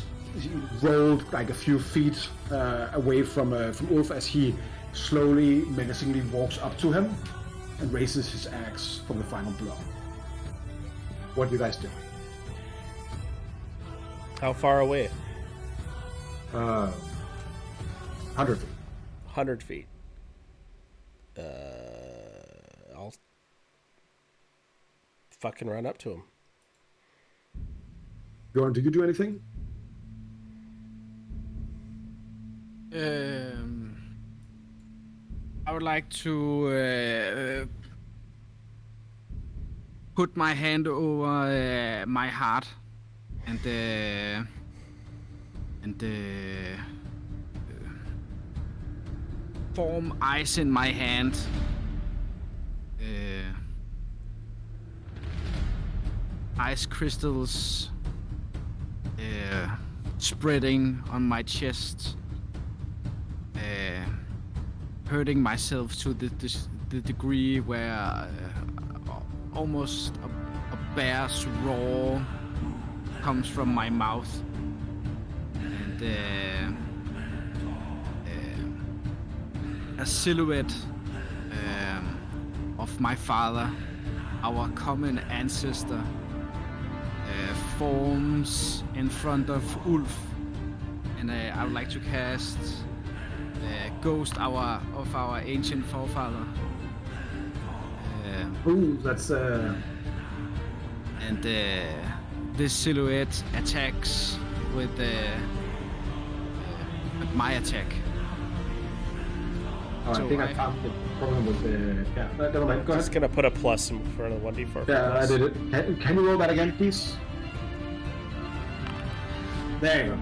Speaker 1: rolled like a few feet away from Ulf as he slowly, menacingly walks up to him and raises his axe for the final blow. What do you guys do?
Speaker 5: How far away?
Speaker 1: 100 feet.
Speaker 5: 100 feet. I'll fucking run up to him.
Speaker 1: Bjorn, did you do anything?
Speaker 2: I would like to put my hand over my heart and form ice in my hand. Ice crystals spreading on my chest, hurting myself to the degree where almost a bear's roar comes from my mouth, and a silhouette of my father, our common ancestor, forms in front of Ulf, and I would like to cast Ghost of our ancient forefather.
Speaker 1: Ooh, that's
Speaker 2: And this silhouette attacks with my attack.
Speaker 1: Oh,
Speaker 2: So
Speaker 1: I think I
Speaker 2: I-
Speaker 1: found the problem with the. Yeah, never mind. Go
Speaker 5: Just
Speaker 1: ahead.
Speaker 5: gonna put a plus in front of 1d4.
Speaker 1: Yeah, I
Speaker 5: plus.
Speaker 1: did it. Can you roll that again, please? There you go.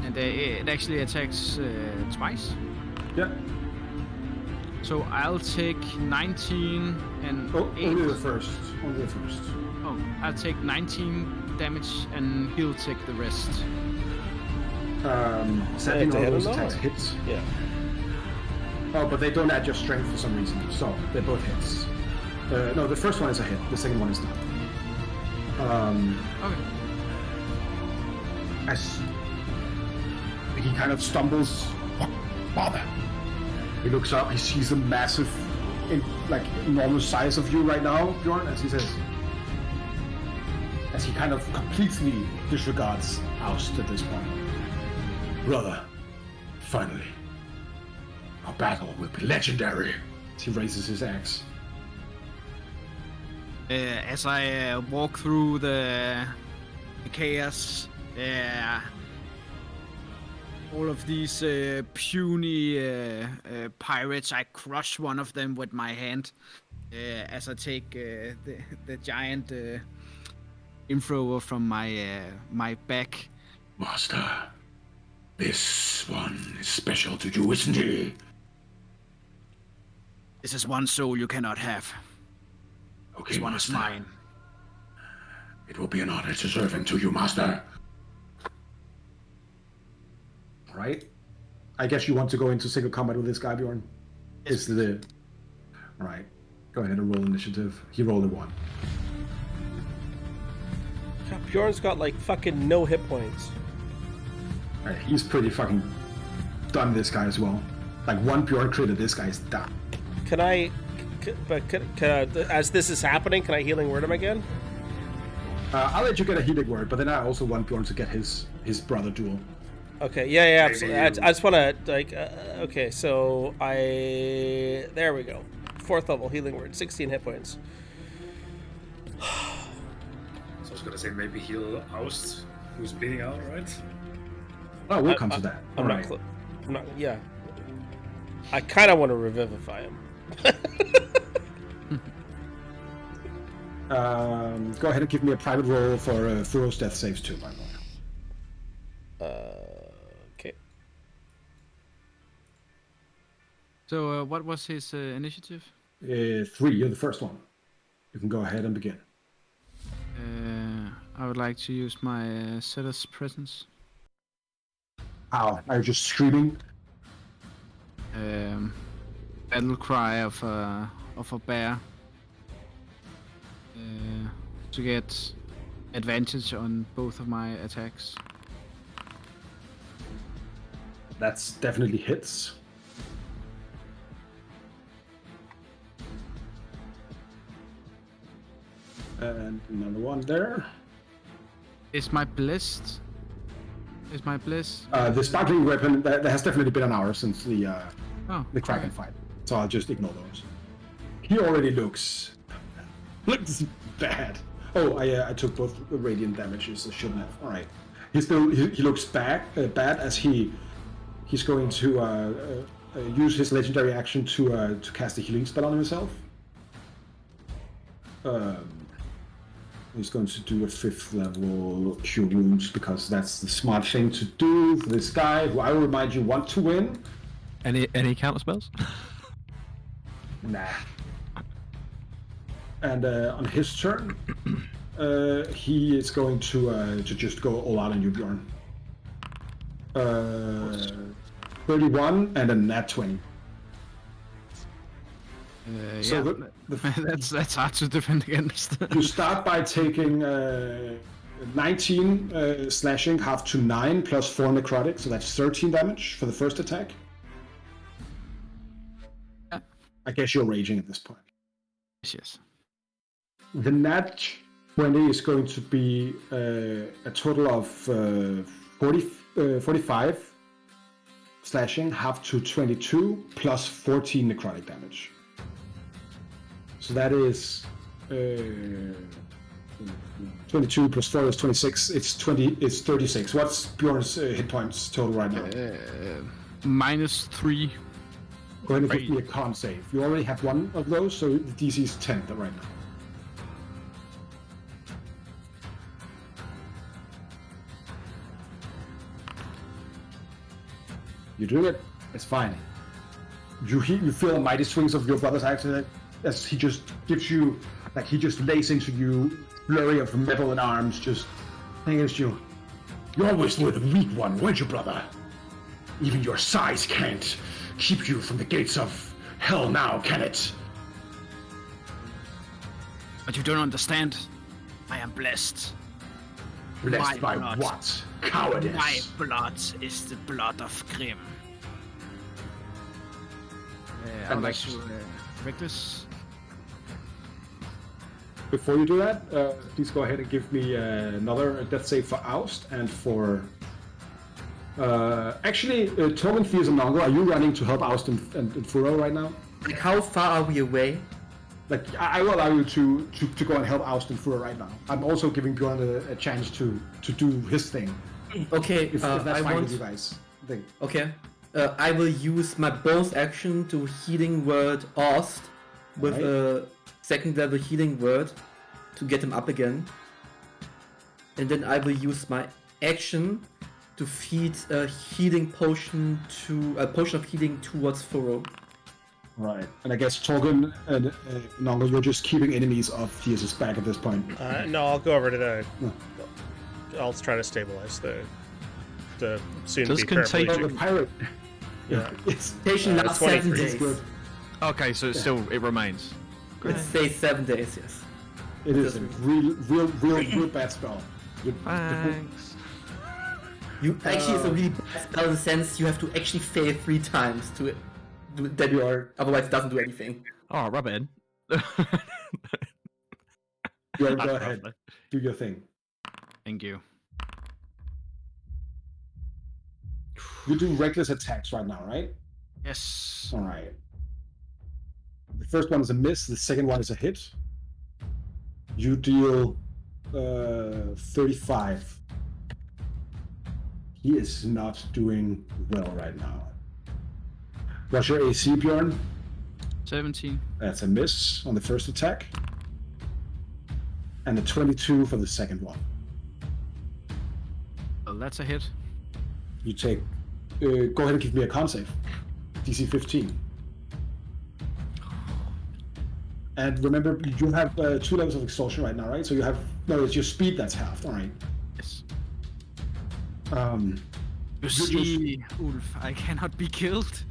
Speaker 2: And it actually attacks twice.
Speaker 1: Yeah.
Speaker 2: So I'll take 19 and
Speaker 1: Oh,
Speaker 2: 8.
Speaker 1: only the first. Only the first.
Speaker 2: Oh, I'll take 19 damage and he'll take the rest.
Speaker 1: Setting
Speaker 5: to
Speaker 1: all
Speaker 5: hit
Speaker 1: those
Speaker 5: him,
Speaker 1: attacks
Speaker 5: or?
Speaker 1: hits.
Speaker 5: Yeah.
Speaker 1: Oh, but they don't add your strength for some reason. So they're both hits. No, the first one is a hit. The second one is not.
Speaker 2: Okay.
Speaker 1: As he kind of stumbles, bother. He looks up. He sees a massive, enormous size of you right now, Bjorn. As he says, as he kind of completely disregards Oust at this point. Brother, finally, our battle will be legendary. As he raises his axe.
Speaker 2: As I walk through the chaos, all of these puny pirates, I crush one of them with my hand as I take the giant inflower from my back.
Speaker 1: Master, this one is special to you, isn't he?
Speaker 2: This is one soul you cannot have.
Speaker 1: Okay,
Speaker 2: This one is mine.
Speaker 1: It will be an honor to serve him to you, Master. Right? I guess you want to go into single combat with this guy, Bjorn? Is the... Right. Go ahead and roll initiative. He rolled a 1.
Speaker 5: God, Bjorn's got like fucking no hit points.
Speaker 1: Right, he's pretty fucking done, this guy as well. Like, one Bjorn crit, this guy's done.
Speaker 5: Can I as this is happening, can I healing word him again?
Speaker 1: I'll let you get a healing word, but then I also want Bjorn to get his brother duel.
Speaker 5: Okay, yeah,
Speaker 3: Maybe
Speaker 5: absolutely. I
Speaker 3: you-
Speaker 5: just want to okay, so there we go. 4th level healing word, 16 hit points.
Speaker 3: So I was gonna say maybe heal Oust, who's bleeding out, right?
Speaker 1: Oh, we'll come to that.
Speaker 5: I'm
Speaker 1: Alright.
Speaker 5: not. Yeah. I kind of want to revivify him.
Speaker 1: Go ahead and give me a private roll for Furo's death saves too, by the way.
Speaker 5: Okay.
Speaker 2: So what was his initiative?
Speaker 1: 3, you're the first one. You can go ahead and begin.
Speaker 2: I would like to use my Setter's presence.
Speaker 1: How? Are you just screaming?
Speaker 2: Battle cry of a bear. To get advantage on both of my attacks.
Speaker 1: That's definitely hits. And another one there.
Speaker 2: Is my bliss?
Speaker 1: The sparkling weapon, that has definitely been an hour since the Kraken
Speaker 2: okay.
Speaker 1: fight. So I'll just ignore those. He already looks bad. Oh, I took both radiant damages. I shouldn't have. All right. He looks bad as he's going to use his legendary action to cast a healing spell on himself. He's going to do a 5th level Cure Wounds because that's the smart thing to do for this guy, who I will remind you want to win.
Speaker 6: Any counter spells?
Speaker 1: Nah. And on his turn, he is going to just go all out on you, Bjorn. 31 and a nat 20. So
Speaker 2: that's hard to defend against.
Speaker 1: You start by taking 19 slashing, half to 9 plus 4 necrotic, so that's 13 damage for the first attack.
Speaker 2: Yeah.
Speaker 1: I guess you're raging at this point.
Speaker 2: Yes.
Speaker 1: The nat 20 is going to be a total of 45 slashing, half to 22 plus 14 necrotic damage. So that is 22 plus 4 is 26. It's 36. What's Bjorn's hit points total right now?
Speaker 2: -3.
Speaker 1: Go ahead and give me a con save. You already have one of those, so the DC is 10 right now. You're doing it. It's fine. You feel the mighty swings of your brother's axe as he just gives you, like he just lays into you, flurry of metal and arms, just against you. You always were the weak one, weren't you, brother? Even your size can't keep you from the gates of hell now, can it?
Speaker 2: But you don't understand. I am blessed.
Speaker 1: Blessed
Speaker 2: My
Speaker 1: by
Speaker 2: blood.
Speaker 1: what? Cowardice.
Speaker 2: My blood is the blood of Grim. I would like to reckless.
Speaker 1: Before you do that, please go ahead and give me another death save for Oust and for... Torben, Fiers, and Nongo, are you running to help Oust and Furo right now?
Speaker 4: Like, how far are we away?
Speaker 1: Like, I will allow you to go and help Oust and Furo right now. I'm also giving Bjorn a chance to do his thing.
Speaker 4: Okay,
Speaker 1: If that's
Speaker 4: I
Speaker 1: fine
Speaker 4: want...
Speaker 1: with you guys. Think.
Speaker 4: Okay. I will use my bonus action to healing word Ost with a 2nd level healing word to get him up again. And then I will use my action to feed a healing potion a potion of healing towards Furo.
Speaker 1: Right. And I guess Torgen and Nongo, you're just keeping enemies off Fiers' back at this point.
Speaker 5: No, I'll go over to the.
Speaker 1: No.
Speaker 5: I'll try to stabilize the soon
Speaker 6: Does
Speaker 5: to be paraplegic.
Speaker 6: contagion-
Speaker 1: The pirate.
Speaker 5: Yeah.
Speaker 1: It's
Speaker 4: Patient lasts 7
Speaker 5: 23.
Speaker 4: days.
Speaker 1: good.
Speaker 6: Okay, so it remains.
Speaker 4: It stays 7 days, yes.
Speaker 1: It is a real bad spell.
Speaker 6: Thanks.
Speaker 4: You actually, it's a really bad spell in the sense you have to actually fail 3 times to do that otherwise it doesn't do anything.
Speaker 6: Oh, rub it in.
Speaker 1: Go ahead. Do your thing.
Speaker 2: Thank you.
Speaker 1: You do reckless attacks right now, right?
Speaker 2: Yes.
Speaker 1: All right. The first one is a miss. The second one is a hit. You deal 35. He is not doing well right now. What's your AC, Bjorn?
Speaker 2: 17.
Speaker 1: That's a miss on the first attack. And a 22 for the second one.
Speaker 2: Well, that's a hit.
Speaker 1: You take... go ahead and give me a con save. DC 15. And remember, you have 2 levels of exhaustion right now, right? So you have... No, it's your speed that's halved. All right.
Speaker 2: Yes.
Speaker 1: Um,
Speaker 2: You see, Ulf, I cannot be killed.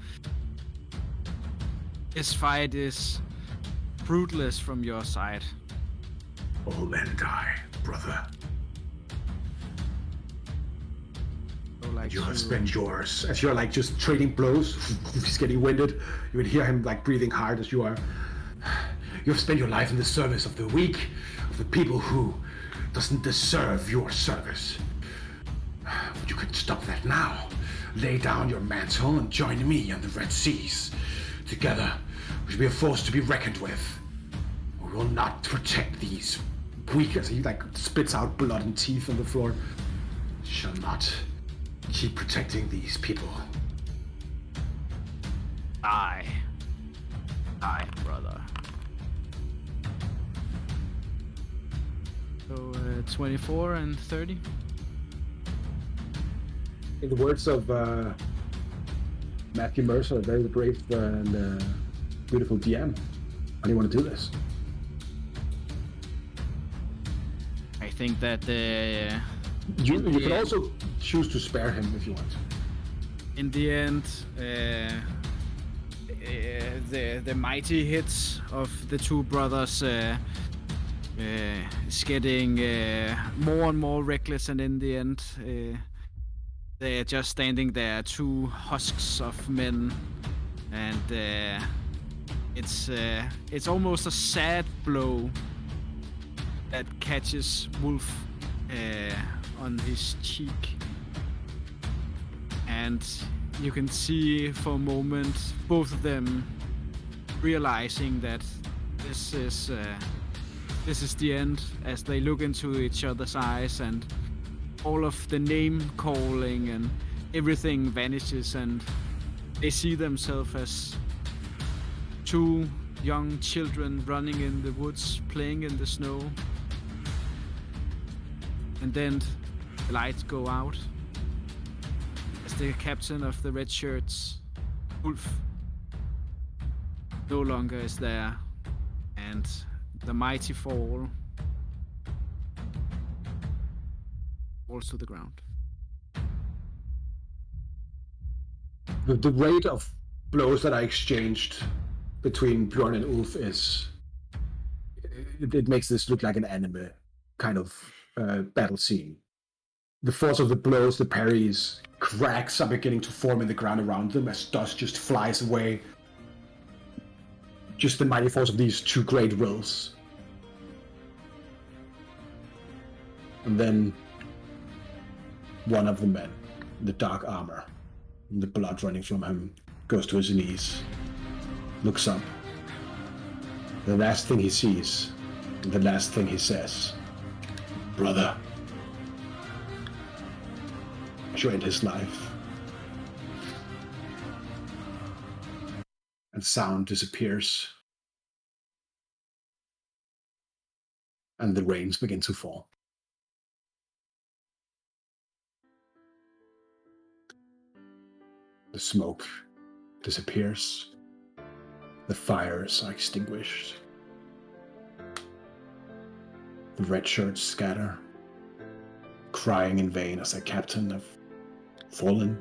Speaker 2: This fight is fruitless from your side.
Speaker 1: all men die, brother.
Speaker 2: So, like,
Speaker 1: You have spent yours. As you're like just trading blows, he's getting winded. You would hear him like breathing hard as you are. You have spent your life in the service of the weak, of the people who doesn't deserve your service. You can stop that now. Lay down your mantle and join me on the Red Seas. Together, we shall be a force to be reckoned with. We will not protect these weak, as he like spits out blood and teeth on the floor. Shall not keep protecting these people.
Speaker 2: Die, brother. So 24 and 30.
Speaker 1: In the words of Matthew Mercer, a very brave and beautiful DM, how do you want to do this?
Speaker 2: I think that
Speaker 1: You can also choose to spare him if you want.
Speaker 2: in the end, the mighty hits of the two brothers is getting more and more reckless, and in the end, they're just standing there, two husks of men, and it's almost a sad blow that catches Wolf on his cheek, and you can see for a moment both of them realizing that this is the end, as they look into each other's eyes, and all of the name calling and everything vanishes, and they see themselves as two young children running in the woods, playing in the snow. And then the lights go out as the captain of the red shirts, Wolf, no longer is there, and the mighty falls to the ground.
Speaker 1: The rate of blows that I exchanged between Bjorn and Ulf is... It makes this look like an anime kind of battle scene. The force of the blows, the parries, cracks are beginning to form in the ground around them as dust just flies away. Just the mighty force of these two great wills. And then one of the men, in the dark armor, and the blood running from him, goes to his knees, looks up. The last thing he sees, and the last thing he says, "Brother," to end his life. And sound disappears. And the rains begin to fall. The smoke disappears. The fires are extinguished. The red shirts scatter, crying in vain as their captain have fallen.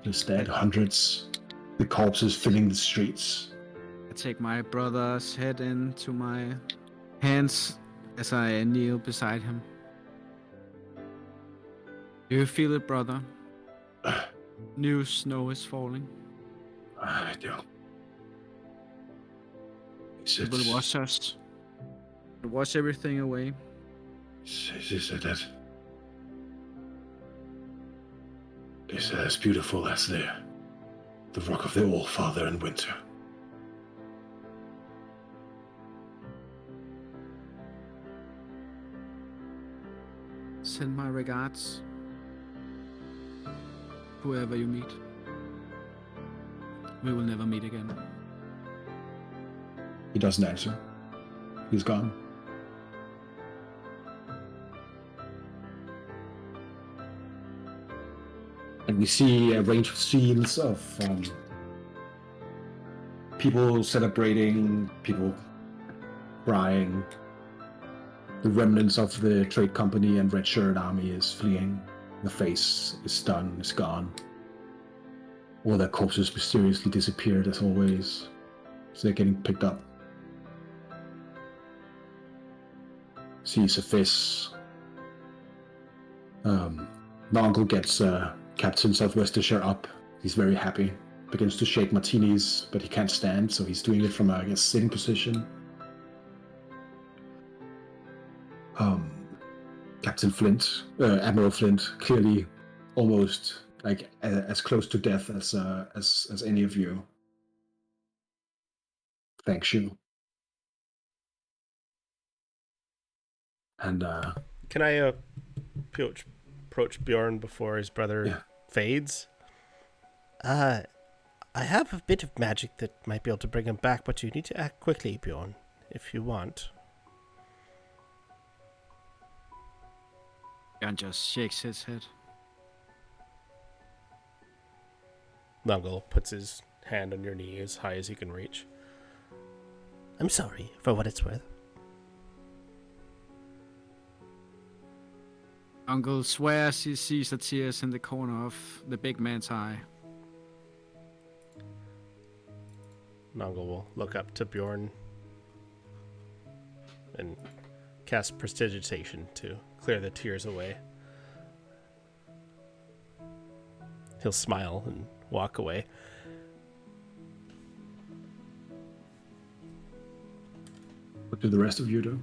Speaker 1: Just dead, hundreds, the corpses filling the streets.
Speaker 2: I take my brother's head into my hands as I kneel beside him. Do you feel it, brother? New snow is falling.
Speaker 1: I do.
Speaker 2: It will wash us. It will wash everything away.
Speaker 1: Is it as beautiful as the rock of the All-Father in winter?
Speaker 2: Send my regards, whoever you meet. We will never meet again.
Speaker 1: He doesn't answer. He's gone. And we see a range of scenes of people celebrating, people crying. The remnants of the trade company and red shirt army is fleeing. The face is done, is gone. All their corpses mysteriously disappeared as always. So they're getting picked up. See Sophis. My uncle gets Captain Southwestershire up. He's very happy. Begins to shake martinis, but he can't stand, so he's doing it from a sitting position. Captain Flint, Admiral Flint, clearly almost like as close to death as any of you. Thanks you. And
Speaker 5: Can I approach Bjorn before his brother fades? I have a bit of magic that might be able to bring him back, but you need to act quickly, Bjorn, if you want.
Speaker 2: Jan just shakes his head.
Speaker 5: Nungle puts his hand on your knee as high as he can reach. I'm sorry, for what it's worth.
Speaker 2: Uncle swears he sees the tears in the corner of the big man's eye.
Speaker 5: Nungle will look up to Bjorn and cast Prestidigitation to clear the tears away. He'll smile and walk away.
Speaker 1: what do the rest of you do?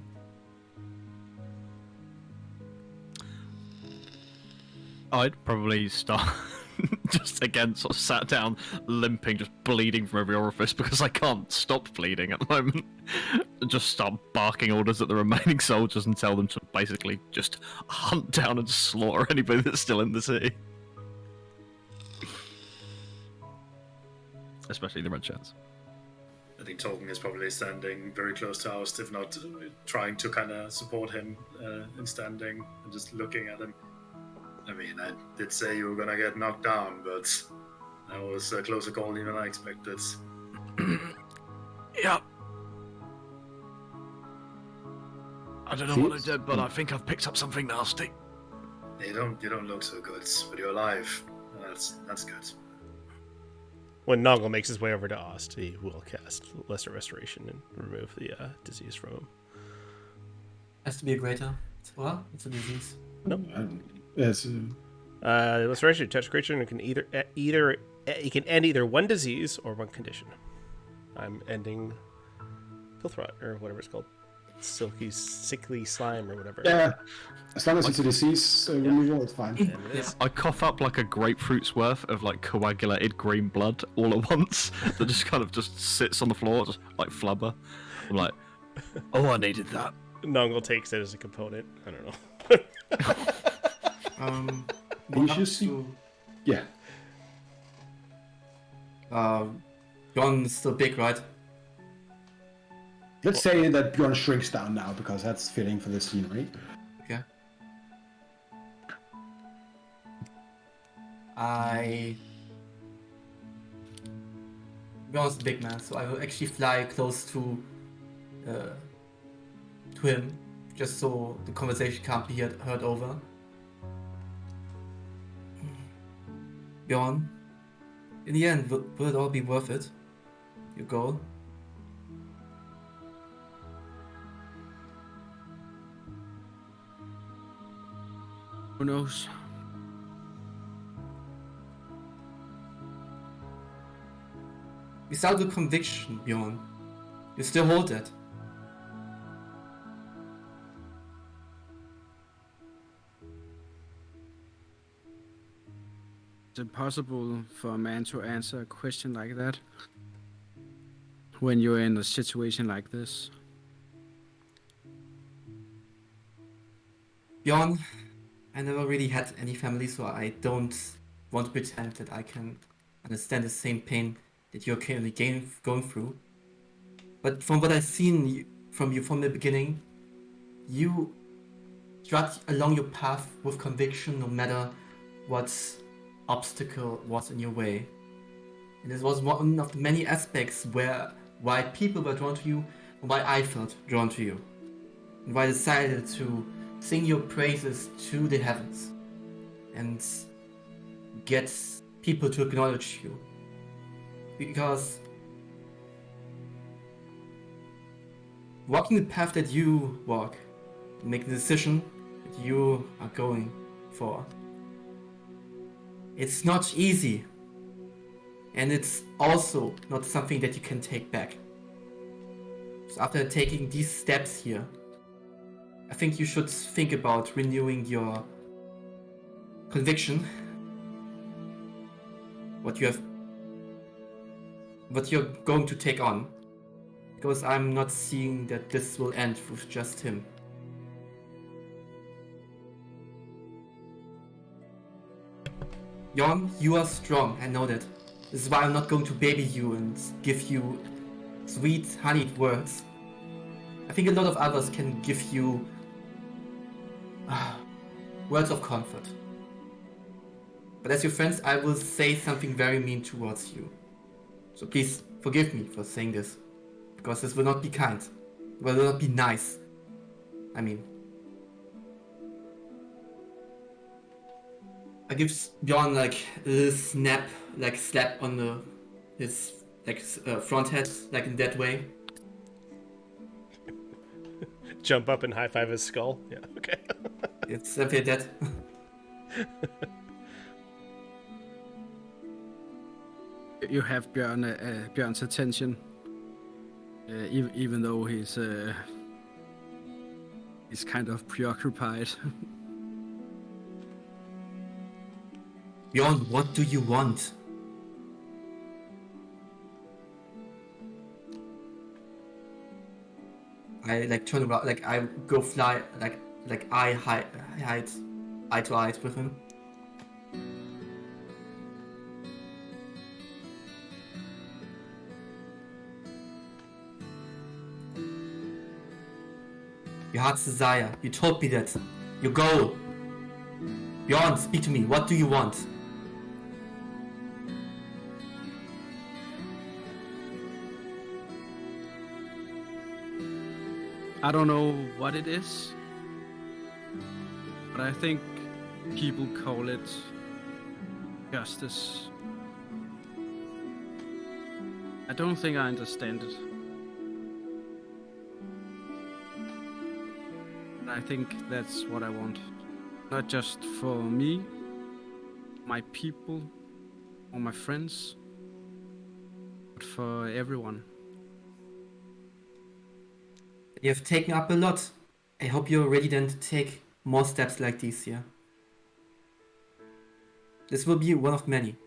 Speaker 6: I'd probably start just again sort of sat down, limping, just bleeding from every orifice because I can't stop bleeding at the moment. Just start barking orders at the remaining soldiers and tell them to basically just hunt down and slaughter anybody that's still in the city. Especially the red shirts.
Speaker 3: I think Tolkien is probably standing very close to Oust, if not trying to kind of support him in standing and just looking at him. I mean, I did say you were gonna get knocked down, but that was a closer call than I expected.
Speaker 6: Yep. I don't know what I did, but I think I've picked up something nasty.
Speaker 3: You don't look so good, but you're alive. That's good.
Speaker 5: When Noggle makes his way over to Ost, he will cast Lesser Restoration and remove the disease from him.
Speaker 4: Has to be a greater. Well, it's a disease.
Speaker 5: Nope.
Speaker 1: Yes.
Speaker 5: Restoration, touch creature, and it can it can end either one disease or one condition. I'm ending filth rot or whatever it's called, sickly slime or whatever.
Speaker 1: Yeah, as long as it's a disease removal, it's fine.
Speaker 5: And it is.
Speaker 6: I cough up like a grapefruit's worth of like coagulated green blood all at once that just kind of just sits on the floor, just like flubber. I'm like, oh, I needed that.
Speaker 5: Nongle takes it as a component. I don't know.
Speaker 1: You should see. Yeah.
Speaker 4: Bjorn is still big, right?
Speaker 1: Let's say that Bjorn shrinks down now because that's fitting for the scene, right?
Speaker 4: Okay. Bjorn's a big man, so I will actually fly close to him, just so the conversation can't be heard over. Bjorn, in the end, will it all be worth it? Your goal?
Speaker 2: Who knows?
Speaker 4: Without the conviction, Bjorn, you still hold it.
Speaker 2: It's impossible for a man to answer a question like that when you're in a situation like this.
Speaker 4: Bjorn, I never really had any family, so I don't want to pretend that I can understand the same pain that you're currently going through. But from what I've seen from you from the beginning, you trod along your path with conviction no matter what obstacle was in your way. And this was one of the many aspects why people were drawn to you and why I felt drawn to you. And why I decided to sing your praises to the heavens and get people to acknowledge you. Because walking the path that you walk, make the decision that you are going for, it's not easy, and it's also not something that you can take back. So after taking these steps here, I think you should think about renewing your conviction. What you're going to take on. Because I'm not seeing that this will end with just him. Jon, you are strong, I know that. This is why I'm not going to baby you and give you sweet, honeyed words. I think a lot of others can give you words of comfort. But as your friends, I will say something very mean towards you. So please forgive me for saying this. Because this will not be kind. It will not be nice. I mean. I give Bjorn like a little slap on his front head, like in that way.
Speaker 5: Jump up and high five his skull. Yeah, okay.
Speaker 4: It's something like that.
Speaker 2: You have Bjørn's attention, even though he's kind of preoccupied.
Speaker 4: Bjorn, what do you want? I turn around, I go fly, I hide eye to eye with him. Your heart's desire. You told me that. Your goal. Bjorn, speak to me. What do you want?
Speaker 2: I don't know what it is, but I think people call it justice. I don't think I understand it. But I think that's what I want. Not just for me, my people, or my friends, but for everyone.
Speaker 4: You have taken up a lot. I hope you're ready then to take more steps like these here. This will be one of many.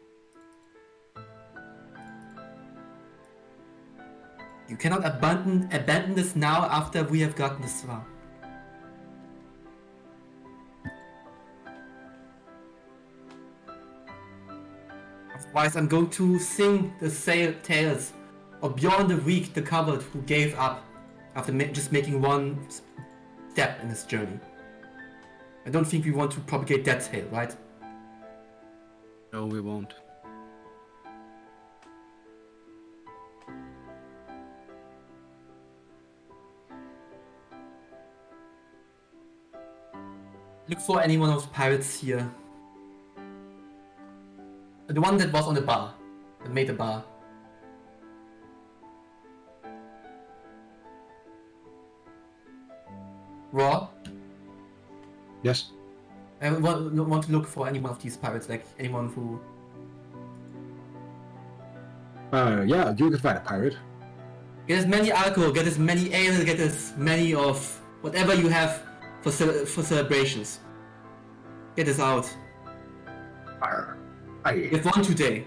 Speaker 4: You cannot abandon this now after we have gotten this far. Otherwise, I'm going to sing the tales of Bjorn the Weak, the Covered, who gave up after just making one step in his journey. I don't think we want to propagate that tale, right?
Speaker 2: No, we won't.
Speaker 4: Look for any one of those pirates here. The one that was on the bar. That made the bar. Raw?
Speaker 1: Yes.
Speaker 4: I want to look for any one of these pirates, like anyone who...
Speaker 1: Yeah, you could find a pirate.
Speaker 4: Get as many alcohol, get as many ale, get as many of whatever you have for celebrations. Get this out. We have one today.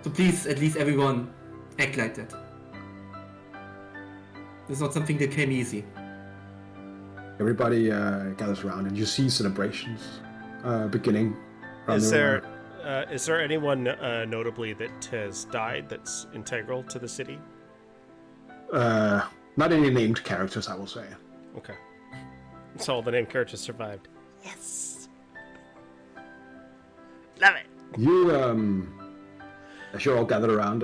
Speaker 4: So please, at least everyone, act like that. It's not something that came easy.
Speaker 1: Everybody gathers around, and you see celebrations beginning.
Speaker 5: Is there anyone notably that has died that's integral to the city?
Speaker 1: Not any named characters, I will say.
Speaker 5: Okay. So all the named characters survived. Yes. Love it.
Speaker 1: You, as you all gather around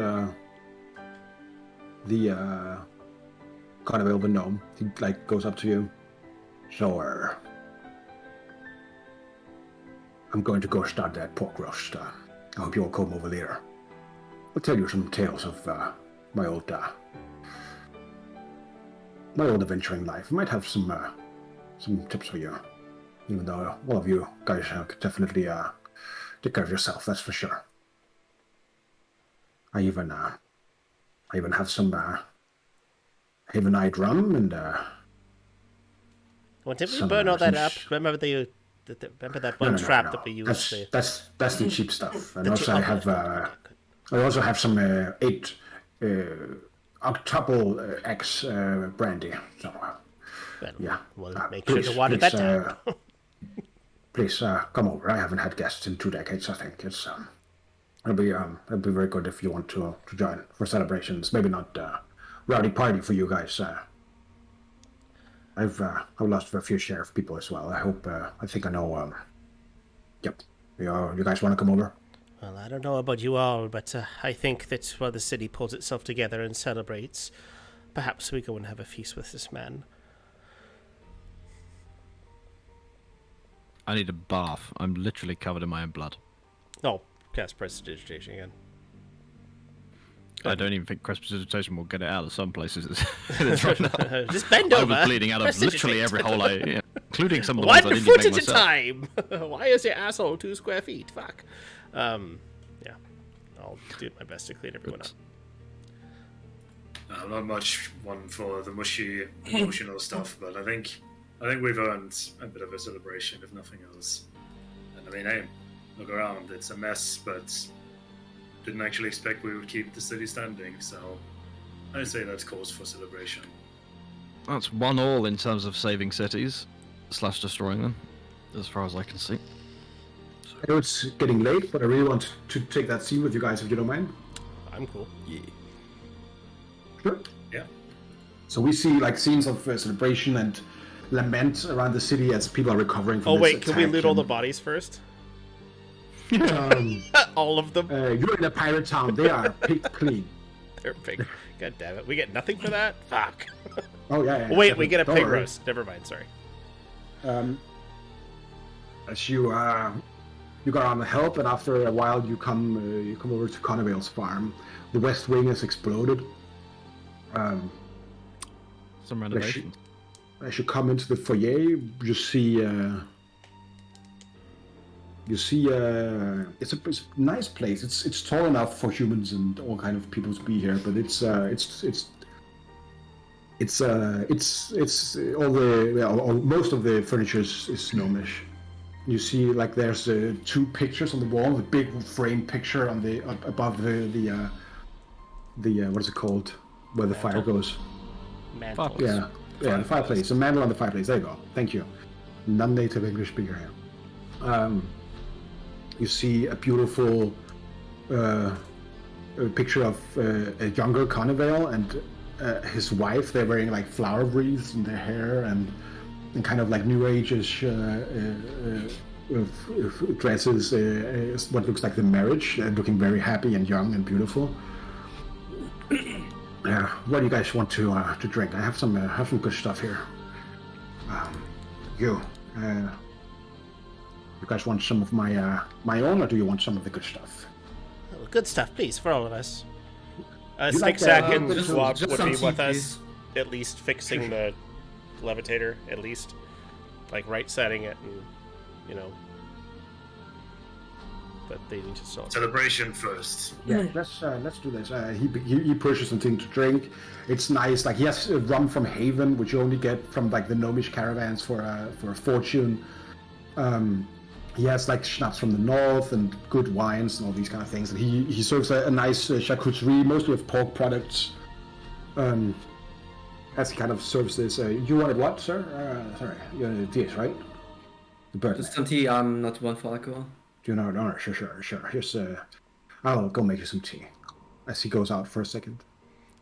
Speaker 1: the carnival of the gnome, he goes up to you. So, I'm going to go start that pork roast. I hope you'll come over later. I'll tell you some tales of my old adventuring life. I might have some tips for you. Even though all of you guys could definitely take care of yourself, that's for sure. I even have some Haven-eyed rum and
Speaker 5: Well, did we
Speaker 1: some,
Speaker 5: burn all
Speaker 1: some
Speaker 5: that up?
Speaker 1: sh-
Speaker 5: Remember remember that
Speaker 1: No,
Speaker 5: one
Speaker 1: no, no,
Speaker 5: trap
Speaker 1: no.
Speaker 5: that we used?
Speaker 1: That's the cheap stuff. And
Speaker 5: The
Speaker 1: also
Speaker 5: cheap- oh,
Speaker 1: I also have some 8 octuple X brandy. So,
Speaker 5: Well,
Speaker 1: yeah.
Speaker 5: we'll make
Speaker 1: Please,
Speaker 5: sure to water
Speaker 1: please,
Speaker 5: that down.
Speaker 1: please come over. I haven't had guests in 2 decades. I think it'll be very good if you want to join for celebrations. Maybe not rowdy party for you guys. I've lost a few share of people as well. I think I know. Yep. You guys want to come over?
Speaker 5: Well, I don't know about you all, but I think that while the city pulls itself together and celebrates, perhaps we go and have a feast with this man.
Speaker 6: I need a bath. I'm literally covered in my own blood.
Speaker 5: Oh, cast prestidigitation again.
Speaker 6: I don't even think prestidigitation will get it out of some places it is right now.
Speaker 5: Just bend
Speaker 6: I
Speaker 5: over.
Speaker 6: was bleeding out of literally
Speaker 5: Prestidigitate.
Speaker 6: every hole including some of the
Speaker 5: One
Speaker 6: ones I didn't
Speaker 5: foot
Speaker 6: even
Speaker 5: at
Speaker 6: make
Speaker 5: a
Speaker 6: myself.
Speaker 5: time. Why is your asshole 2 square feet? Fuck. Yeah. I'll do my best to clean everyone up.
Speaker 3: Not much one for the mushy emotional stuff, but I think we've earned a bit of a celebration, if nothing else. And I mean, hey, look around, it's a mess, but didn't actually expect we would keep the city standing, so I'd say that's cause for celebration.
Speaker 6: That's 1-1 in terms of saving cities / destroying them, as far as I can see.
Speaker 1: I know it's getting late, but I really want to take that scene with you guys, if you don't mind.
Speaker 5: I'm cool.
Speaker 6: Yeah.
Speaker 1: Sure.
Speaker 3: Yeah.
Speaker 1: So we see like scenes of celebration and lament around the city as people are recovering from
Speaker 5: Oh,
Speaker 1: this
Speaker 5: wait, can we
Speaker 1: attack
Speaker 5: loot all the
Speaker 1: and,
Speaker 5: bodies first?
Speaker 1: Um,
Speaker 5: All of them?
Speaker 1: you're in a pirate town. They are picked clean.
Speaker 5: They're big. God damn it. We get nothing for that? Fuck.
Speaker 1: Oh yeah.
Speaker 5: Wait, we get a
Speaker 1: Don't
Speaker 5: pig
Speaker 1: worry.
Speaker 5: roast. Never mind, sorry.
Speaker 1: As you got on the help, and after a while you come over to Connevale's farm. The west wing has exploded.
Speaker 6: Some renovations.
Speaker 1: As you come into the foyer, you see it's a nice place. It's tall enough for humans and all kind of people to be here, but it's all most of the furniture is gnomish. You see, like there's 2 pictures on the wall, the big frame picture on the above the what is it called, where the fire goes.
Speaker 5: Mantle.
Speaker 1: Yeah, the fireplace. A mantle on the fireplace. There you go. Thank you. Non-native English speaker here. You see a beautiful a picture of a younger Connevale and his wife. They're wearing like flower wreaths in their hair and kind of like New Age-ish dresses. What looks like the marriage. Looking very happy and young and beautiful. What do you guys want to drink? I have some good stuff here. You guys want some of my own, or do you want some of the good stuff?
Speaker 5: Oh, good stuff, please, for all of us.
Speaker 1: You like
Speaker 5: Sticksack
Speaker 1: that?
Speaker 5: and
Speaker 4: Just-
Speaker 5: Swab
Speaker 4: just
Speaker 5: would
Speaker 4: some
Speaker 5: be
Speaker 4: tea,
Speaker 5: with us,
Speaker 4: please.
Speaker 5: at least fixing the levitator, at least. Like right setting it and, you know. But they need to solve.
Speaker 3: Celebration first.
Speaker 1: Yeah, let's do this. He pushes something to drink. It's nice. Like he has rum from Haven, which you only get from like the gnomish caravans for a fortune. He has like schnapps from the north and good wines and all these kind of things. And he serves a nice charcuterie, mostly of pork products. As he kind of serves this. You wanted what, sir? Sorry, you wanted this, right? The bird.
Speaker 4: Just some tea. I'm not one for alcohol.
Speaker 1: Do you know? No, sure. Here's I'll go make you some tea. As he goes out for a second.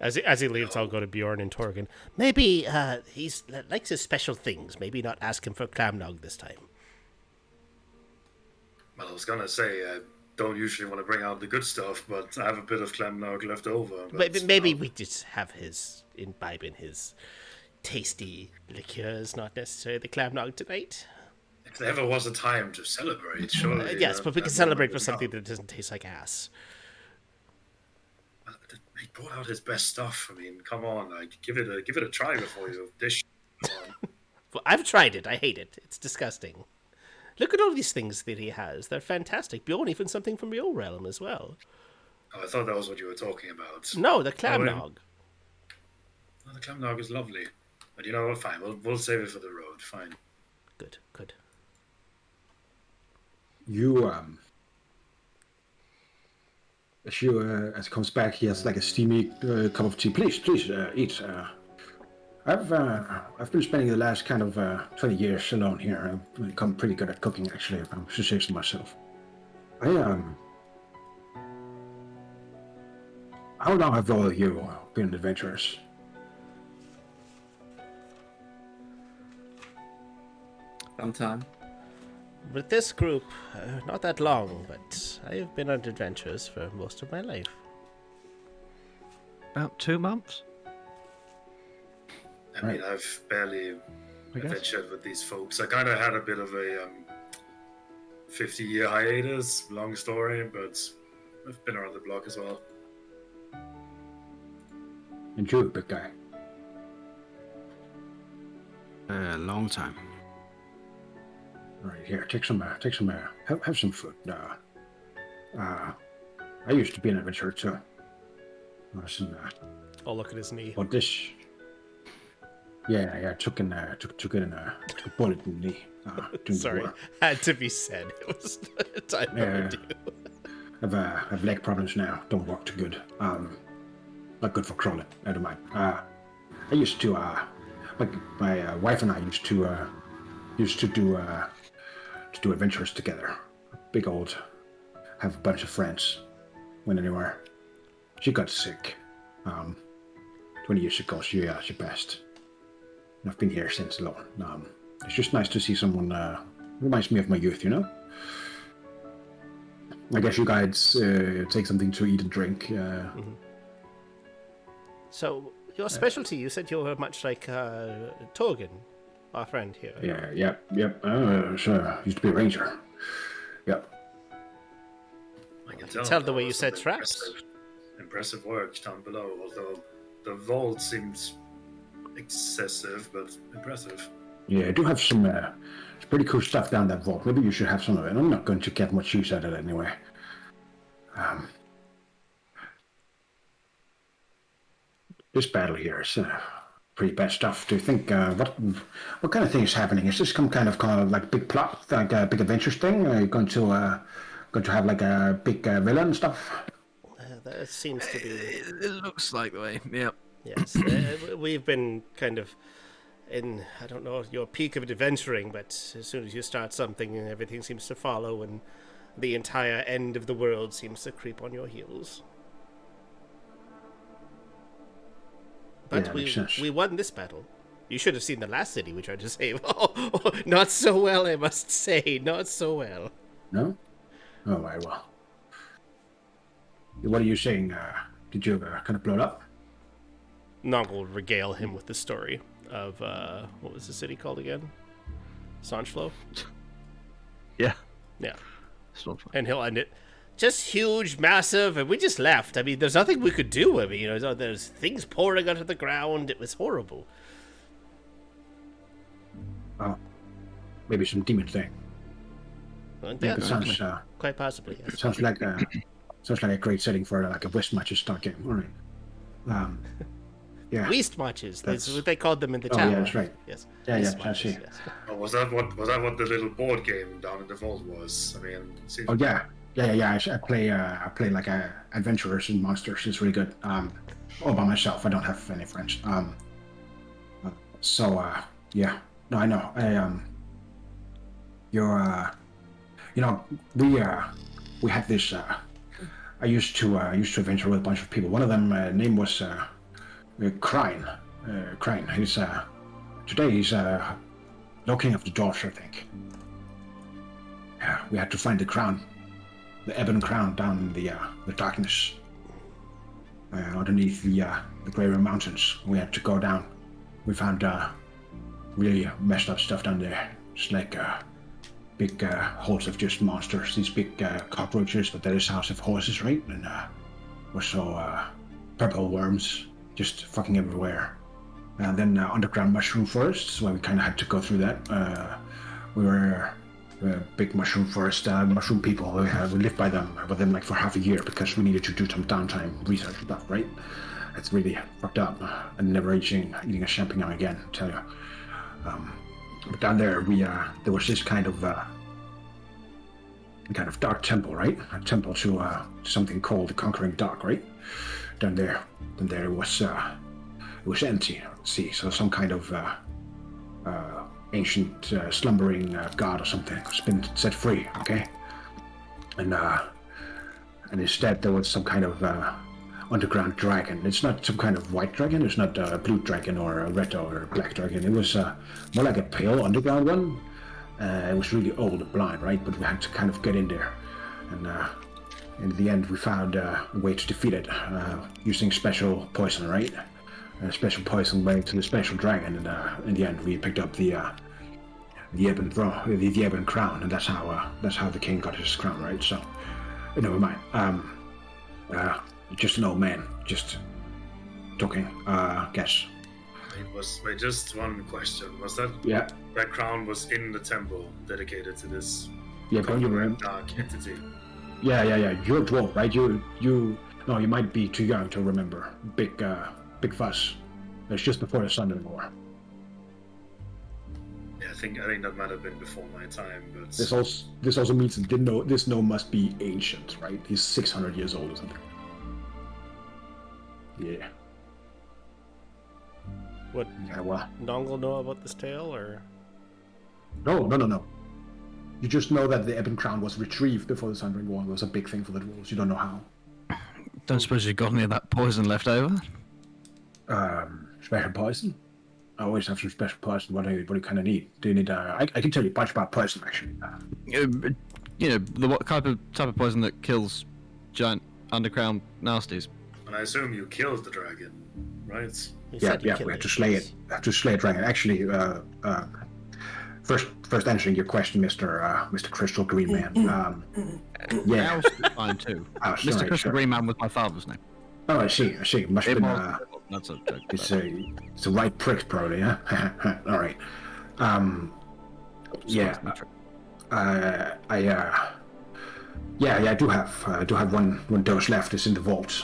Speaker 5: As he leaves, I'll go to Bjorn and Torgen. Maybe he's likes his special things. Maybe not ask him for clamnog this time.
Speaker 3: Well, I was gonna say I don't usually want to bring out the good stuff, but I have a bit of clamnog left over. But,
Speaker 5: Maybe we just have imbibe in his tasty liqueurs, not necessarily the clamnog tonight.
Speaker 3: if there ever was a time to celebrate, surely.
Speaker 5: Yes, but we can celebrate with something that doesn't taste like ass.
Speaker 3: He brought out his best stuff. I mean, come on, like give it a try before you dish.
Speaker 5: Well, I've tried it. I hate it. It's disgusting. Look at all these things that he has. They're fantastic. Bjorn, even something from your realm as well.
Speaker 3: Oh, I thought that was what you were talking about.
Speaker 5: No, the clamnog.
Speaker 3: Oh, the clamnog is lovely. But you know what? Fine. We'll save it for the road. Fine.
Speaker 5: Good, good.
Speaker 1: You as he comes back, he has like a steamy cup of tea. Please, eat. I've been spending the last kind of 20 years alone here. I've become pretty good at cooking, actually. If I'm say so myself. How long have all of you been adventurers?
Speaker 4: Sometime.
Speaker 5: With this group, not that long, but I have been on adventures for most of my life.
Speaker 6: About 2 months.
Speaker 3: I mean, I've barely adventured with these folks. I kind of had a bit of a 50-year hiatus. Long story, but I've been around the block as well.
Speaker 1: And you, big guy.
Speaker 2: A long time.
Speaker 1: All right, here, take some, have some food. I used to be an adventurer too.
Speaker 5: Oh, look at his knee.
Speaker 1: But this, yeah, took in a bullet in the knee. During the
Speaker 5: Sorry,
Speaker 1: war.
Speaker 5: had to be said. It was time overdue.
Speaker 1: I've leg problems now. Don't walk too good. Not good for crawling. I don't mind. I used to, my wife and I used to do adventures together. Big old, have a bunch of friends. Went anywhere. She got sick. 20 years ago, she passed. And I've been here since alone. It's just nice to see someone. Reminds me of my youth, you know. I guess you guys take something to eat and drink.
Speaker 5: So, your specialty, you said you were much like Torgen, our friend here.
Speaker 1: Yep. Sure. Used to be a ranger. Yep.
Speaker 3: I can
Speaker 5: Tell the way
Speaker 3: there
Speaker 5: you
Speaker 3: was
Speaker 5: said
Speaker 3: some
Speaker 5: traps.
Speaker 3: Impressive work down below, although the vault seems excessive, but impressive.
Speaker 1: Yeah, I do have some pretty cool stuff down that vault. Maybe you should have some of it. I'm not going to get much use out of it anyway. This battle here is pretty bad stuff. Do you think what kind of thing is happening? Is this some kind of like big plot, like a big adventures thing? Are you going to have like a big villain and stuff?
Speaker 5: That seems to be.
Speaker 2: It looks like the way. Yep.
Speaker 5: Yes, we've been kind of in, I don't know, your peak of adventuring, but as soon as you start something, everything seems to follow, and the entire end of the world seems to creep on your heels. But
Speaker 1: Yeah,
Speaker 5: we won this battle. You should have seen the last city we tried to save. Oh, not so well, I must say. Not so well.
Speaker 1: No? Oh, very well. What are you saying? Did you kind of blow it up?
Speaker 5: Nog will regale him with the story of, what was the city called again? Sanchlo?
Speaker 6: Yeah.
Speaker 5: Yeah.
Speaker 6: It's not fun.
Speaker 5: And he'll end it. Just huge, massive, and we just left. I mean, there's nothing we could do. I mean, there's things pouring onto the ground. It was horrible.
Speaker 1: Oh, maybe some demon thing.
Speaker 5: Yeah,
Speaker 1: It sounds
Speaker 5: quite possibly, yes.
Speaker 1: sounds like a great setting for like a West matches start game. All right. Yeah.
Speaker 5: Weast matches. That's
Speaker 1: That's-
Speaker 5: what they called them in the
Speaker 1: Oh,
Speaker 5: tower.
Speaker 1: yeah, that's right.
Speaker 5: Yes.
Speaker 1: Yeah,
Speaker 5: Weast
Speaker 1: yeah, I
Speaker 5: matches,
Speaker 1: see.
Speaker 5: yes.
Speaker 3: Oh, was that what the little board game down in the vault was? I mean, it seems
Speaker 1: Oh yeah. I play like adventurers and monsters. It's really good. All by myself. I don't have any friends. Yeah. No, I know. We had this. I used to adventure with a bunch of people. One of them name was Crane. Crane. He's today he's looking of the doors, I think. Yeah, we had to find the crown, the ebon crown, down in the darkness, underneath the Greater Mountains. We had to go down. We found really messed up stuff down there. It's like big holes of just monsters. These big cockroaches, but that is house of horses, right? And also purple worms, just fucking everywhere. And then underground mushroom forests, where we kind of had to go through that. We were big mushroom forest, mushroom people. We lived with them like for half a year because we needed to do some downtime research stuff, right? it's really fucked up. I'm never eating a champignon again, I tell you. But down there, there was this kind of dark temple, right? A temple to something called the Conquering Dark, right? Down there it was empty. See, so some kind of ancient slumbering god or something has been set free. Okay, and instead there was some kind of underground dragon. It's not some kind of white dragon. It's not a blue dragon or a red or a black dragon. It was more like a pale underground one. It was really old and blind, right? But we had to kind of get in there, and in the end we found a way to defeat it using special poison, right? Special poison made to the special dragon, and in the end we picked up the ebon crown, and that's how the king got his crown, right? So never mind. Just an old man, just talking. Guess.
Speaker 3: Wait, just one question. Was that that crown was in the temple dedicated to this?
Speaker 1: Yeah, don't you remember?
Speaker 3: Dark entity.
Speaker 1: Yeah. You're a dwarf, right? No, you might be too young to remember. Big fuss. It's just before the Sundering War.
Speaker 3: Yeah, I think that might have been before my time, but
Speaker 1: this also means that this gnome must be ancient, right? He's 600 years old or something. Yeah.
Speaker 5: What?
Speaker 1: Yeah, well.
Speaker 5: Nongle know about this tale, or?
Speaker 1: No. You just know that the Ebon Crown was retrieved before the Sundering War. It was a big thing for the dwarves. You don't know how.
Speaker 6: Don't suppose you got any of that poison left over?
Speaker 1: Special poison? I always have some special poison. What do you kind of need? Do you need? I can tell you a bunch about poison actually.
Speaker 6: What type of poison that kills giant underground nasties?
Speaker 3: And I assume you killed the dragon, right?
Speaker 1: Yeah. We had to slay it. Have to slay a dragon. Actually, first answering your question, Mr. Crystal Green Man. Yeah.
Speaker 6: That was fine too.
Speaker 1: Oh,
Speaker 6: Mr. Crystal Green Man was my father's name.
Speaker 1: Oh, I see. It must have been.
Speaker 6: That's a joke.
Speaker 1: It's a right prick, probably, huh? All right. Yeah. I do have one dose left. It's in the vault.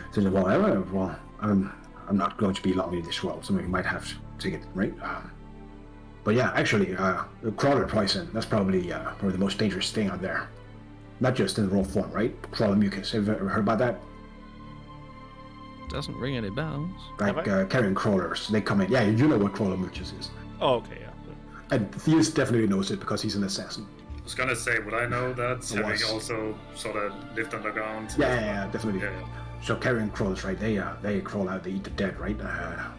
Speaker 1: It's in the vault. Well, I'm not going to be long in this world, so we might have to take it, right? But yeah, actually, crawler poison. That's probably the most dangerous thing out there. Not just in raw form, right? Crawler mucus. Have you ever heard about that?
Speaker 6: Doesn't ring any bells.
Speaker 1: Like carrion crawlers, they come in. Yeah, you know what crawler mucus is.
Speaker 5: Oh, okay, yeah.
Speaker 1: And Theus definitely knows it because he's an assassin.
Speaker 3: I was gonna say, would I know that? Having also sort of lived underground.
Speaker 1: Yeah, definitely.
Speaker 3: Yeah.
Speaker 1: So carrion crawlers, right? They crawl out, they eat the dead, right?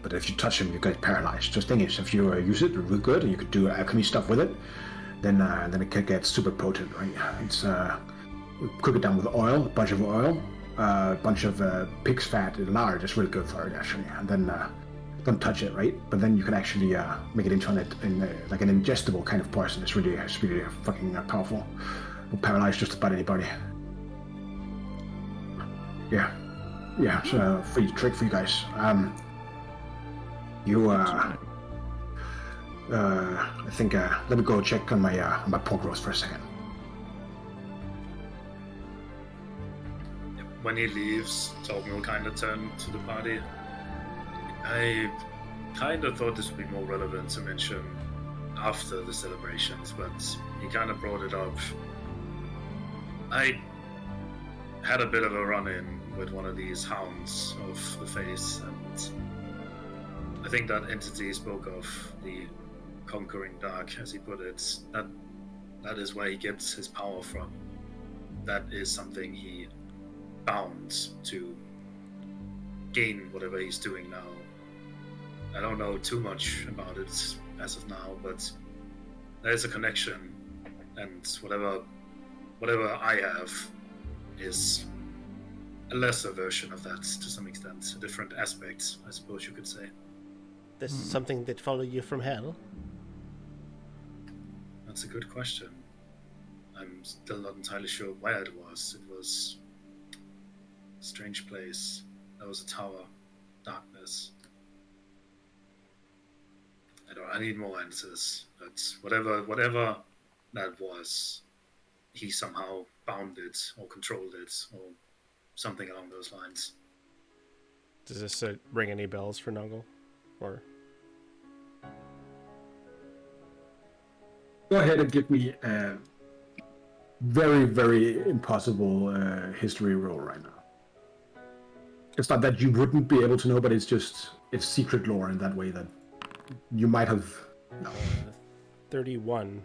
Speaker 1: But if you touch them, you get paralyzed. So the thing is, if you use it real good and you could do alchemy stuff with it, then it can get super potent, right? It's cook it down with oil, a bunch of oil. A bunch of pig's fat and lard is really good for it actually, and then don't touch it, right? But then you can actually make it into like an ingestible kind of poison. It's really fucking powerful. Will paralyze just about anybody. Yeah. So free trick for you guys. I think let me go check on my pork roast for a second.
Speaker 3: When he leaves, Torben will kind of turn to the party. I kind of thought this would be more relevant to mention after the celebrations, but he kind of brought it up. I had a bit of a run-in with one of these hounds of the face, and I think that entity spoke of the Conquering Dark, as he put it. That is where he gets his power from. That is something he bound to gain whatever he's doing now. I don't know too much about it as of now, but there's a connection, and whatever I have is a lesser version of that to some extent, a different aspect, I suppose you could say.
Speaker 5: This is something that followed you from hell?
Speaker 3: That's a good question. I'm still not entirely sure where it was. It was strange place. There was a tower, darkness. I need more answers. But whatever that was, he somehow bound it or controlled it or something along those lines.
Speaker 5: Does this ring any bells for Nungle? Or
Speaker 1: Go ahead and give me a very, very impossible history roll right now. It's not that you wouldn't be able to know, but it's secret lore in that way that you might have. No.
Speaker 5: 31.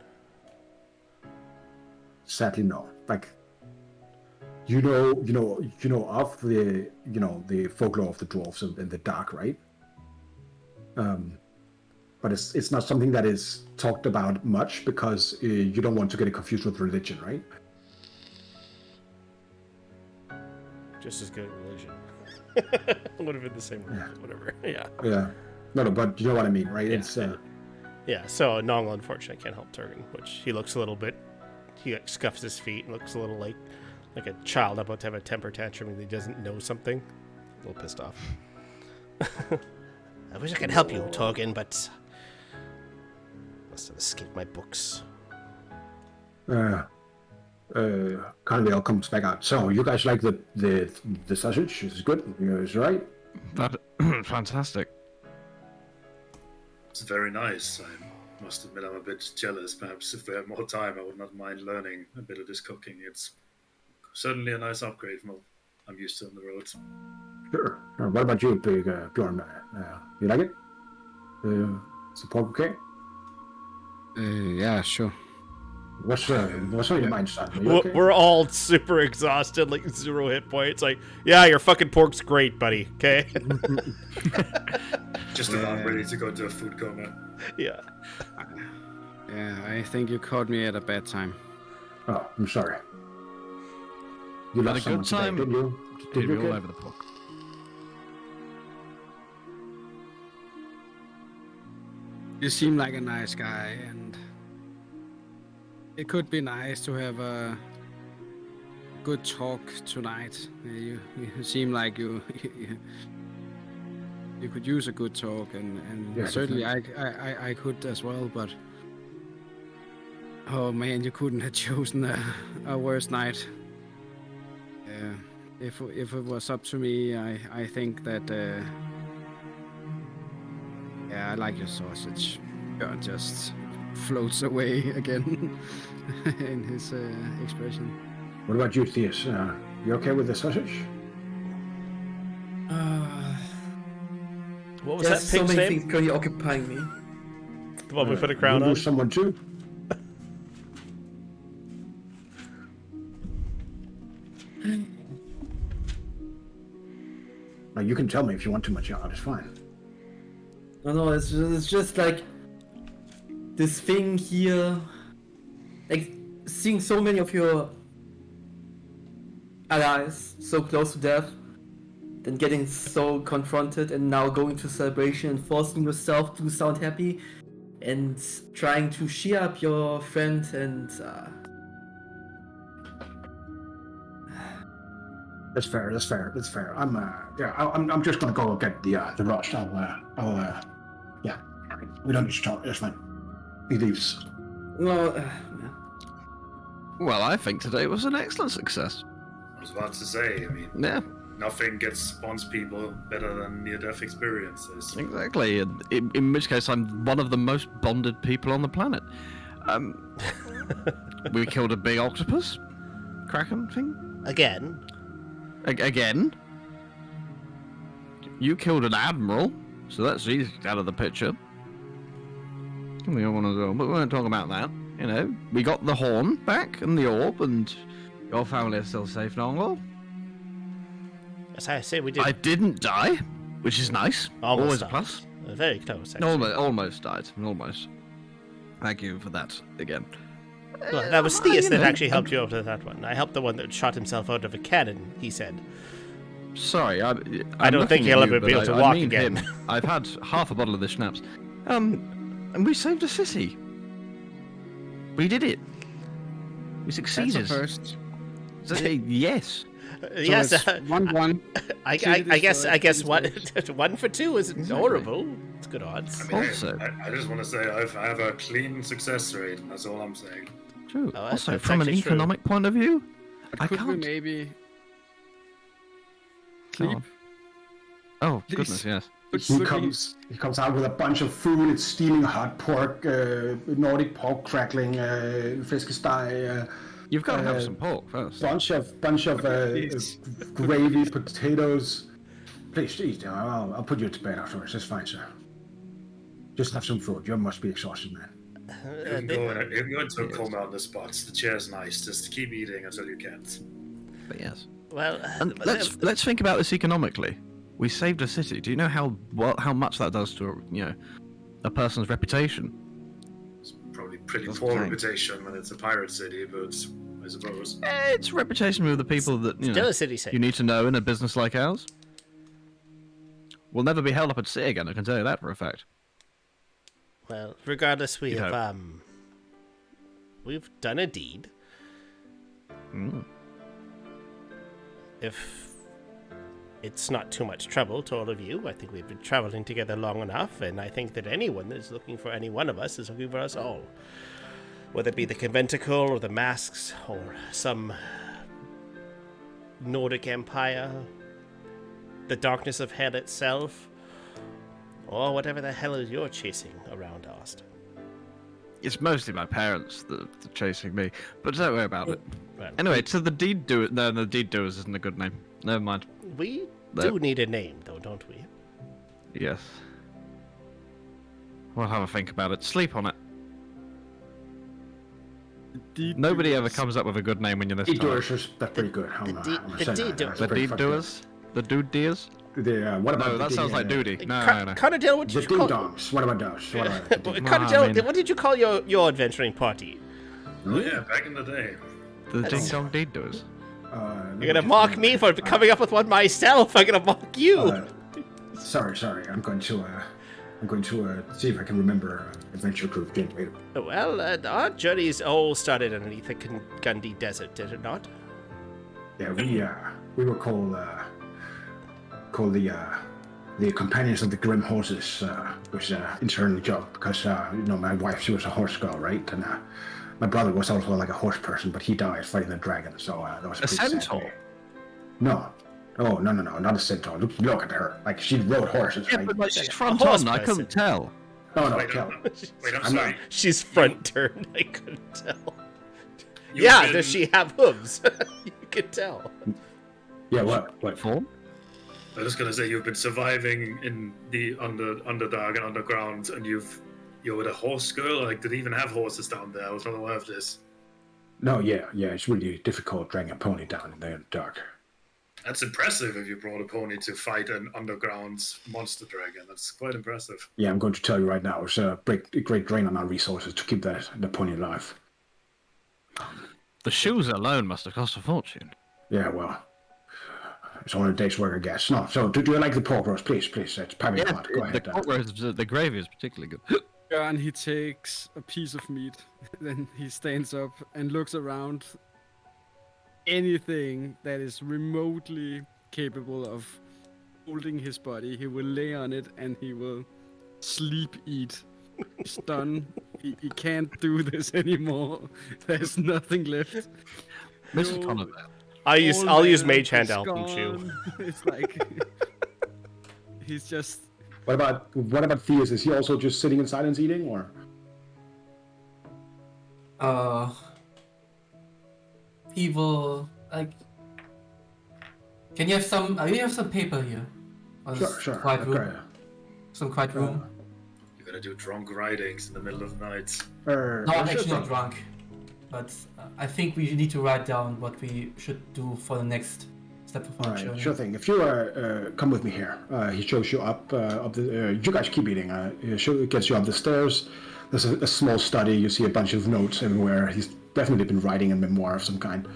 Speaker 1: Sadly, no. Like, you know of the folklore of the dwarves and the dark, right? But it's not something that is talked about much because you don't want to get it confused with religion, right?
Speaker 5: Just as good at religion. Would have been the same rule, whatever. Yeah.
Speaker 1: Yeah. No, but you know what I mean, right?
Speaker 5: Yeah.
Speaker 1: It's
Speaker 5: Yeah, so Nongle unfortunately can't help Turgan, which he looks a little bit. He like, scuffs his feet and looks a little like a child about to have a temper tantrum and he doesn't know something. A little pissed off. I wish I could help you, Torgin, but must have escaped my books.
Speaker 1: Carnival comes back out. So you guys like the sausage? It's good. You guys right?
Speaker 6: That fantastic.
Speaker 3: It's very nice. I must admit I'm a bit jealous. Perhaps if we had more time, I would not mind learning a bit of this cooking. It's certainly a nice upgrade from what I'm used to on the road.
Speaker 1: Sure. What about you, Big Bjorn? You like it? Is the pork okay?
Speaker 2: Yeah, sure.
Speaker 1: What's on your mind, son? Are you okay?
Speaker 5: We're all super exhausted, like 0 hit points. Like, yeah, your fucking pork's great, buddy. Okay.
Speaker 3: Just about ready to go to a food coma.
Speaker 5: Yeah.
Speaker 2: Yeah, I think you caught me at a bad time.
Speaker 1: Oh, I'm sorry. You
Speaker 6: Had
Speaker 1: lost
Speaker 6: a good
Speaker 1: someone
Speaker 6: time.
Speaker 1: today, didn't you?
Speaker 6: Did
Speaker 1: you
Speaker 6: all
Speaker 1: okay?
Speaker 6: over the pork.
Speaker 2: You seem like a nice guy, and it could be nice to have a good talk tonight. You seem like you could use a good talk, and
Speaker 1: Yeah,
Speaker 2: certainly I could as well. But oh man, you couldn't have chosen a worse night. If it was up to me, I think that I like your sausage. God just floats away again in his expression.
Speaker 1: What about you, Theus? You okay with the sausage?
Speaker 5: What was
Speaker 4: There's
Speaker 5: that
Speaker 4: so
Speaker 5: pig's
Speaker 4: many
Speaker 5: name?
Speaker 4: things currently occupying me.
Speaker 5: The one we put a crown
Speaker 1: you
Speaker 5: on?
Speaker 1: lose someone too? Like, you can tell me if you want too much yarn. It's fine.
Speaker 4: No, it's just like this thing here, like seeing so many of your allies so close to death, then getting so confronted, and now going to celebration and forcing yourself to sound happy, and trying to cheer up your friend and.
Speaker 1: That's fair. I'm just gonna go get the roast. Yeah. We don't need to talk. That's fine. He leaves.
Speaker 4: No,
Speaker 6: Well, I think today was an excellent success.
Speaker 3: I was about to say, I mean,
Speaker 6: Yeah,
Speaker 3: nothing gets bonds people better than near-death experiences.
Speaker 6: exactly. In which case, I'm one of the most bonded people on the planet. We killed a big octopus, kraken thing.
Speaker 5: Again.
Speaker 6: Again. You killed an admiral, so that's easy out of the picture. We don't want to go, but we won't talk about that. You know, we got the horn back and the orb, and your family is still safe, Nongle.
Speaker 5: As I say, we did.
Speaker 6: I didn't die, which is nice.
Speaker 5: Almost
Speaker 6: Always a
Speaker 5: died.
Speaker 6: plus.
Speaker 5: Very close, actually.
Speaker 6: Almost died. Almost. Thank you for that again.
Speaker 5: Well, that was Theus
Speaker 6: you
Speaker 5: that
Speaker 6: know,
Speaker 5: actually helped you out of that one. I helped the one that shot himself out of a cannon, he said.
Speaker 6: Sorry, I'm
Speaker 5: don't think
Speaker 6: looking
Speaker 5: he'll
Speaker 6: at you,
Speaker 5: ever be
Speaker 6: but
Speaker 5: able to
Speaker 6: I
Speaker 5: walk
Speaker 6: mean
Speaker 5: again.
Speaker 6: him. I've had half a bottle of this schnapps. And we saved a city. We did it. We
Speaker 2: That's
Speaker 6: succeeded.
Speaker 2: a first.
Speaker 6: Yes.
Speaker 5: Yes,
Speaker 2: So it's 1-1.
Speaker 5: I guess one for two isn't horrible. It's good odds.
Speaker 3: I mean,
Speaker 6: Also-
Speaker 3: I just want to say I have a clean success rate, and that's all I'm saying.
Speaker 6: True.
Speaker 5: Oh,
Speaker 6: Also,
Speaker 5: that's
Speaker 6: from an
Speaker 5: actually true.
Speaker 6: economic point of view, I
Speaker 2: Could we
Speaker 6: can't.
Speaker 2: maybe
Speaker 6: Go
Speaker 2: sleep?
Speaker 6: on. Oh,
Speaker 2: Please.
Speaker 6: goodness, yes.
Speaker 1: He comes out with a bunch of food. It's steaming hot pork, Nordic pork crackling, fiskesteg,
Speaker 6: You've got to have some pork first.
Speaker 1: bunch of
Speaker 2: Please.
Speaker 1: gravy, potatoes. Please, eat. I'll put you to bed afterwards. That's fine, sir. Just have some food. You must be exhausted, man.
Speaker 3: You can go into a coma on the spots. The chair's nice. Just keep eating until you can't.
Speaker 6: But yes.
Speaker 5: Well,
Speaker 6: And let's think about this economically. We saved a city. Do you know how much that does to a person's reputation?
Speaker 3: It's probably pretty
Speaker 6: That's
Speaker 3: poor
Speaker 6: fine.
Speaker 3: reputation when it's a pirate city, but I suppose.
Speaker 6: It's reputation with the people that
Speaker 5: still a city
Speaker 6: you need to know in a business like ours. We'll never be held up at sea again. I can tell you that for a fact.
Speaker 5: Well, regardless,
Speaker 6: You'd
Speaker 5: we've done a deed.
Speaker 6: Mm.
Speaker 5: If it's not too much trouble to all of you, I think we've been traveling together long enough, and I think that anyone that is looking for any one of us is looking for us all. Whether it be the conventicle, or the masks, or some Nordic empire, the darkness of hell itself, or whatever the hell is you're chasing around Ast.
Speaker 6: It's mostly my parents that are chasing me, but don't worry about it.
Speaker 5: Well,
Speaker 6: Anyway, to the deed do No, the deed doers isn't a good name. Never mind.
Speaker 5: we
Speaker 6: There.
Speaker 5: do need a name, though, don't we?
Speaker 6: Yes. We'll have a think about it. Sleep on it. Nobody ever comes up with a good name when you're this
Speaker 1: Deed
Speaker 6: tired.
Speaker 1: doers, that's pretty good. I'm
Speaker 5: the
Speaker 1: saying
Speaker 5: deed
Speaker 1: that.
Speaker 5: doers.
Speaker 1: That's
Speaker 6: The
Speaker 1: pretty
Speaker 6: deed
Speaker 1: fucking
Speaker 6: doers? The dude deers?
Speaker 1: good. What about
Speaker 6: No, that
Speaker 1: the,
Speaker 6: sounds like
Speaker 1: uh,
Speaker 6: duty. No, no.
Speaker 5: Connerdale, what
Speaker 1: The
Speaker 5: did you
Speaker 1: ding
Speaker 5: call...
Speaker 1: dongs. What about those? What about the ding-
Speaker 5: Connerdale,
Speaker 6: I mean-
Speaker 5: what did you call your adventuring party?
Speaker 3: Oh yeah, back in the day.
Speaker 6: The ding dong deed doers.
Speaker 5: You're gonna mock me for coming up with one myself. I'm gonna mock you.
Speaker 1: Sorry. I'm going to see if I can remember Adventure Group again. Wait.
Speaker 5: Well, our journeys all started underneath the Gundy Desert, did it not?
Speaker 1: Yeah, we were called the companions of the Grim Horses, which is an internal job because my wife, she was a horse girl, right? And my brother was also like a horse person, but he died fighting the dragon. So that was
Speaker 6: A
Speaker 1: pretty sad
Speaker 6: centaur?
Speaker 1: day. No. Oh no, not a centaur. Look at her. Like she rode horses,
Speaker 6: Yeah,
Speaker 1: right?
Speaker 6: but like she's
Speaker 5: A
Speaker 6: front
Speaker 5: horse
Speaker 6: on. I
Speaker 5: person.
Speaker 6: couldn't tell.
Speaker 1: No,
Speaker 3: Wait,
Speaker 1: Kel.
Speaker 3: wait, I'm
Speaker 1: I'm
Speaker 3: sorry.
Speaker 5: She's front turned. I couldn't tell.
Speaker 3: You've
Speaker 5: Yeah,
Speaker 3: been-
Speaker 5: does she have hooves? You could tell.
Speaker 1: Yeah, what?
Speaker 6: Form?
Speaker 3: I was gonna say you've been surviving in the underdark and underground, and you're with a horse girl. Like, did they even have horses down there? I was not aware of this.
Speaker 1: No, yeah. It's really difficult dragging a pony down in the dark.
Speaker 3: That's impressive if you brought a pony to fight an underground monster dragon. That's quite impressive.
Speaker 1: Yeah, I'm going to tell you right now, it's a great drain on our resources to keep the pony alive.
Speaker 6: The shoes alone must have cost a fortune.
Speaker 1: Yeah, well, it's only a day's work, I guess. No, so do you like the pork roast? Please, it's piping hot. Go ahead.
Speaker 6: The gravy is particularly good.
Speaker 2: And he takes a piece of meat. Then he stands up and looks around. Anything that is remotely capable of holding his body, he will lay on it and he will sleep eat. He's done. He can't do this anymore. There's nothing left.
Speaker 6: Mrs.
Speaker 2: No.
Speaker 6: Connor,
Speaker 5: I'll use
Speaker 2: All
Speaker 5: Mage
Speaker 2: that
Speaker 5: Hand to
Speaker 2: is
Speaker 5: help him chew.
Speaker 2: gone. It's like he's just
Speaker 1: What about Theus? Is he also just sitting in silence eating, or?
Speaker 4: He will like. Can you have some? You have some paper here. Or
Speaker 1: Sure.
Speaker 4: Quiet room.
Speaker 1: Okay.
Speaker 4: Some quiet room.
Speaker 3: You're gonna do drunk ridings in the middle of the night.
Speaker 4: No, I'm
Speaker 1: sure
Speaker 4: actually not
Speaker 1: thing.
Speaker 4: drunk, but I think we need to write down what we should do for the next step of our
Speaker 1: All right,
Speaker 4: journey.
Speaker 1: sure thing. If you come with me here, he shows you up the. You guys keep eating. He gets you up the stairs. There's a small study. You see a bunch of notes everywhere. He's definitely been writing a memoir of some kind.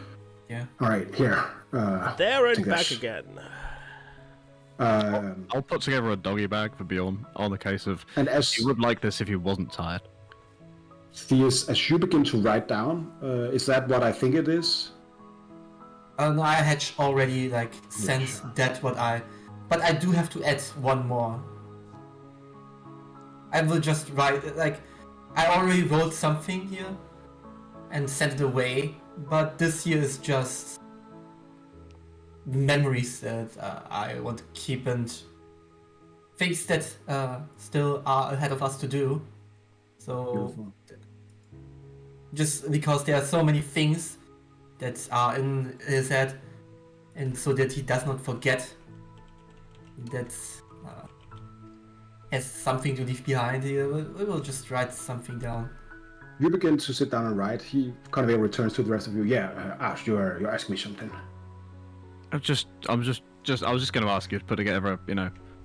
Speaker 4: Yeah.
Speaker 1: All right, here.
Speaker 5: There and
Speaker 1: take
Speaker 5: back
Speaker 1: this.
Speaker 5: again.
Speaker 6: I'll put together a doggy bag for Bjorn on the case of
Speaker 1: And as
Speaker 6: he would like this if he wasn't tired.
Speaker 1: Theus, as you begin to write down, is that what I think it is?
Speaker 4: No, I had already like sent
Speaker 1: sure.
Speaker 4: that what I, but I do have to add one more. I will just write like, I already wrote something here, and sent it away. But this here is just memories that I want to keep and things that still are ahead of us to do. So
Speaker 1: Beautiful.
Speaker 4: just because there are so many things that are in his head, and so that he does not forget that has something to leave behind, he will just write something down.
Speaker 1: You begin to sit down and write. He kind of returns to the rest of you. Yeah, Ash, you're asking me something.
Speaker 6: I was just going to ask you to put together,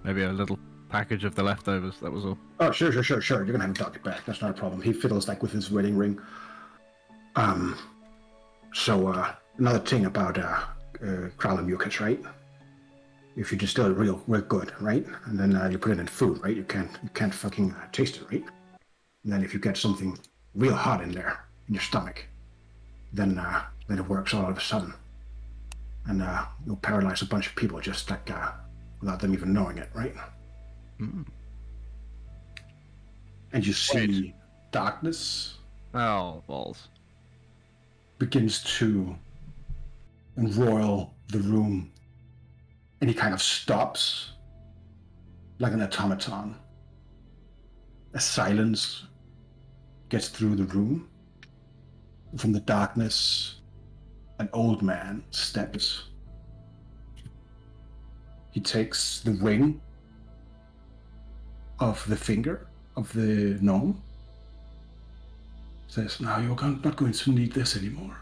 Speaker 6: maybe a little package of the leftovers. That was all.
Speaker 1: Oh, sure. You're gonna have to talk it back. That's not a problem. He fiddles like with his wedding ring. So another thing about Crown and mucus, right? If you distill it real good, right, and then you put it in food, right? You can't fucking taste it, right? And then if you get something real hot in there in your stomach, then it works all of a sudden, and you'll paralyze a bunch of people just like without them even knowing it, right?
Speaker 6: Mm.
Speaker 1: And you see darkness
Speaker 6: Oh, balls.
Speaker 1: begins to embroil the room, and he kind of stops like an automaton. A silence gets through the room. From the darkness, an old man steps. He takes the ring of the finger of the gnome. Says, "Now you're not going to need this anymore."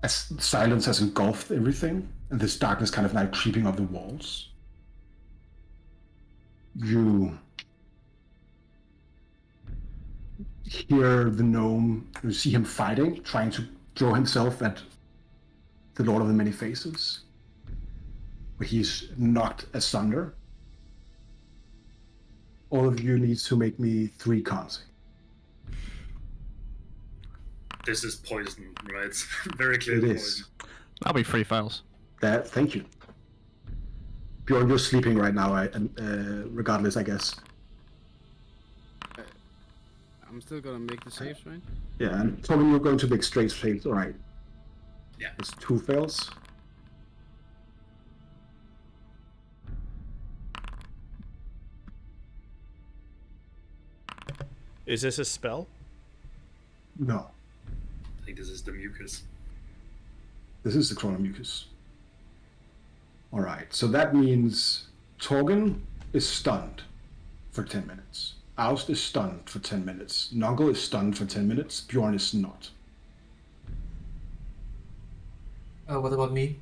Speaker 1: As silence has engulfed everything, and this darkness kind of now creeping up the walls, you hear the gnome, you see him fighting, trying to throw himself at the Lord of the Many Faces, but he's knocked asunder. All of you need to make me 3 cons.
Speaker 3: This is poison, right? Very clearly
Speaker 1: It
Speaker 3: poison.
Speaker 1: is.
Speaker 6: That'll be 3 fails.
Speaker 1: Thank you. Bjorn, you're sleeping right now, regardless, I guess.
Speaker 2: I'm still gonna make the saves, right?
Speaker 1: Yeah, and Tommy, you're going to make straight fails. All right.
Speaker 3: Yeah.
Speaker 1: It's 2 fails.
Speaker 5: Is this a spell?
Speaker 1: No,
Speaker 3: I think this is the mucus.
Speaker 1: this is the Chronomucus. All right, so that means Torgen is stunned for 10 minutes. Aust is stunned for 10 minutes. Noggle is stunned for 10 minutes. Bjorn is not.
Speaker 4: What about me?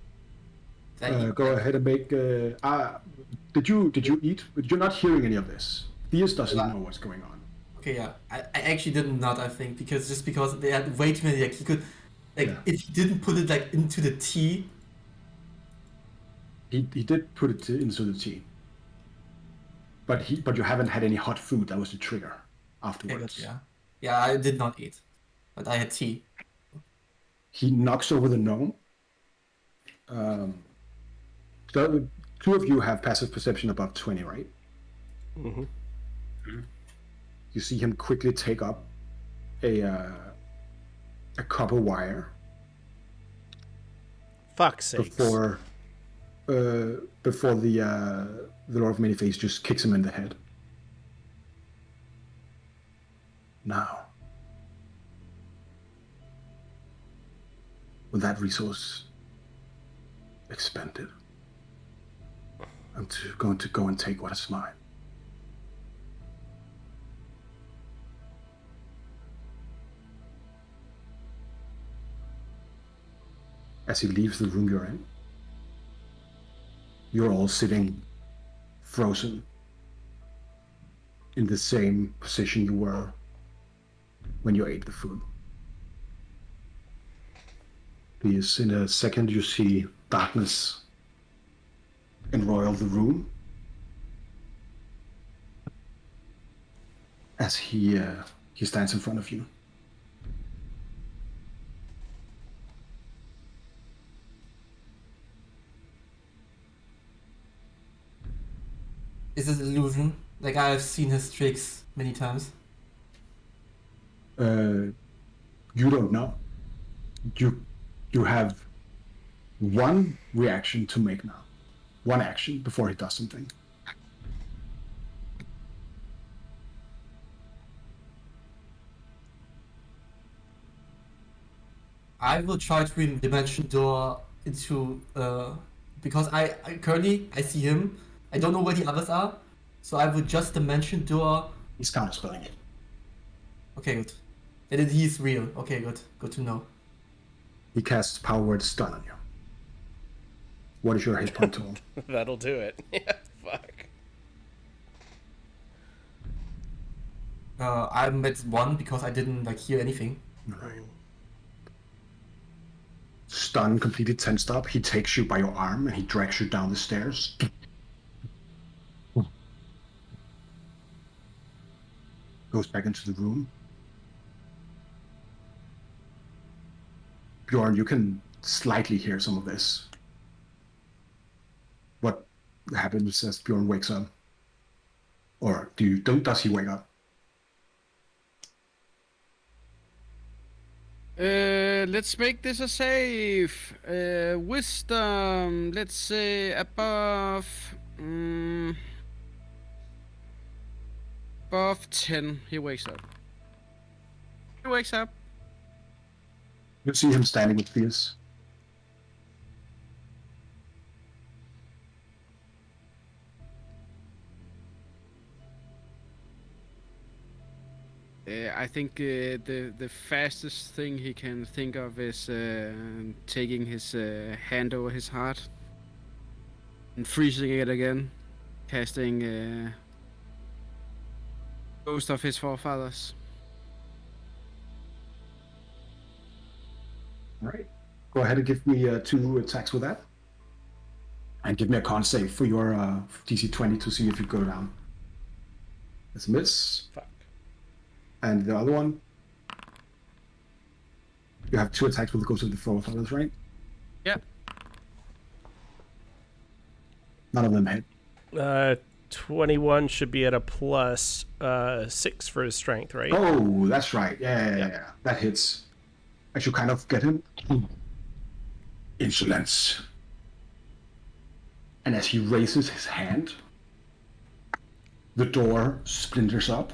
Speaker 1: Go ahead and make. Did you eat? You're not hearing any of this. Theus doesn't know what's going on.
Speaker 4: Okay, yeah. I actually did not, I think, because they had way too many, like, he could, like,
Speaker 1: Yeah.
Speaker 4: if he didn't put it, like, into the tea.
Speaker 1: He did put it into the tea. But you haven't had any hot food. That was the trigger afterwards.
Speaker 4: Yeah. Yeah, I did not eat, but I had tea.
Speaker 1: He knocks over the gnome. So 2 of you have passive perception above 20, right?
Speaker 5: Mm-hmm.
Speaker 1: You see him quickly take up a copper wire
Speaker 5: Fuck's sakes.
Speaker 1: before the Lord of Many Faces just kicks him in the head. Now, with that resource expended, I'm going to go and take what is mine. As he leaves the room you're in, you're all sitting frozen in the same position you were when you ate the food. Because in a second you see darkness embroil the room as he stands in front of you.
Speaker 4: Is this illusion? Like, I've seen his tricks many times.
Speaker 1: You don't know. You have one reaction to make now. One action before he does something.
Speaker 4: I will try to bring dimension door into because I currently I see him. I don't know where the others are, so I will just dimension door.
Speaker 1: He's counterspelling it.
Speaker 4: Okay, good. Then he's real. Okay, good. Good to know.
Speaker 1: He casts power word stun on you. What is your hit point total?
Speaker 5: That'll do it. Yeah, fuck.
Speaker 4: I'm at 1 because I didn't like hear anything.
Speaker 1: Right. Stun, completed 10 stop. He takes you by your arm and he drags you down the stairs. Goes back into the room. Bjorn, you can slightly hear some of this. What happens as Bjorn wakes up? Or does he wake up?
Speaker 2: Let's make this a save. Wisdom, let's say above above 10. He wakes up. He wakes up.
Speaker 1: You see him standing with Theus.
Speaker 2: I think the fastest thing he can think of is taking his hand over his heart and freezing it again, casting Ghost of his forefathers.
Speaker 1: All right. Go ahead and give me 2 attacks with that. And give me a con save for your DC 20 to see if you go down. That's a miss.
Speaker 5: Fuck.
Speaker 1: And the other one, you have 2 attacks with the Ghost of the Forefathers, right?
Speaker 2: Yep.
Speaker 1: None of them hit.
Speaker 5: 21 should be at a plus 6 for his strength, right?
Speaker 1: Oh, that's right. Yeah. That hits. I should kind of get him. Insolence. And as he raises his hand, the door splinters up.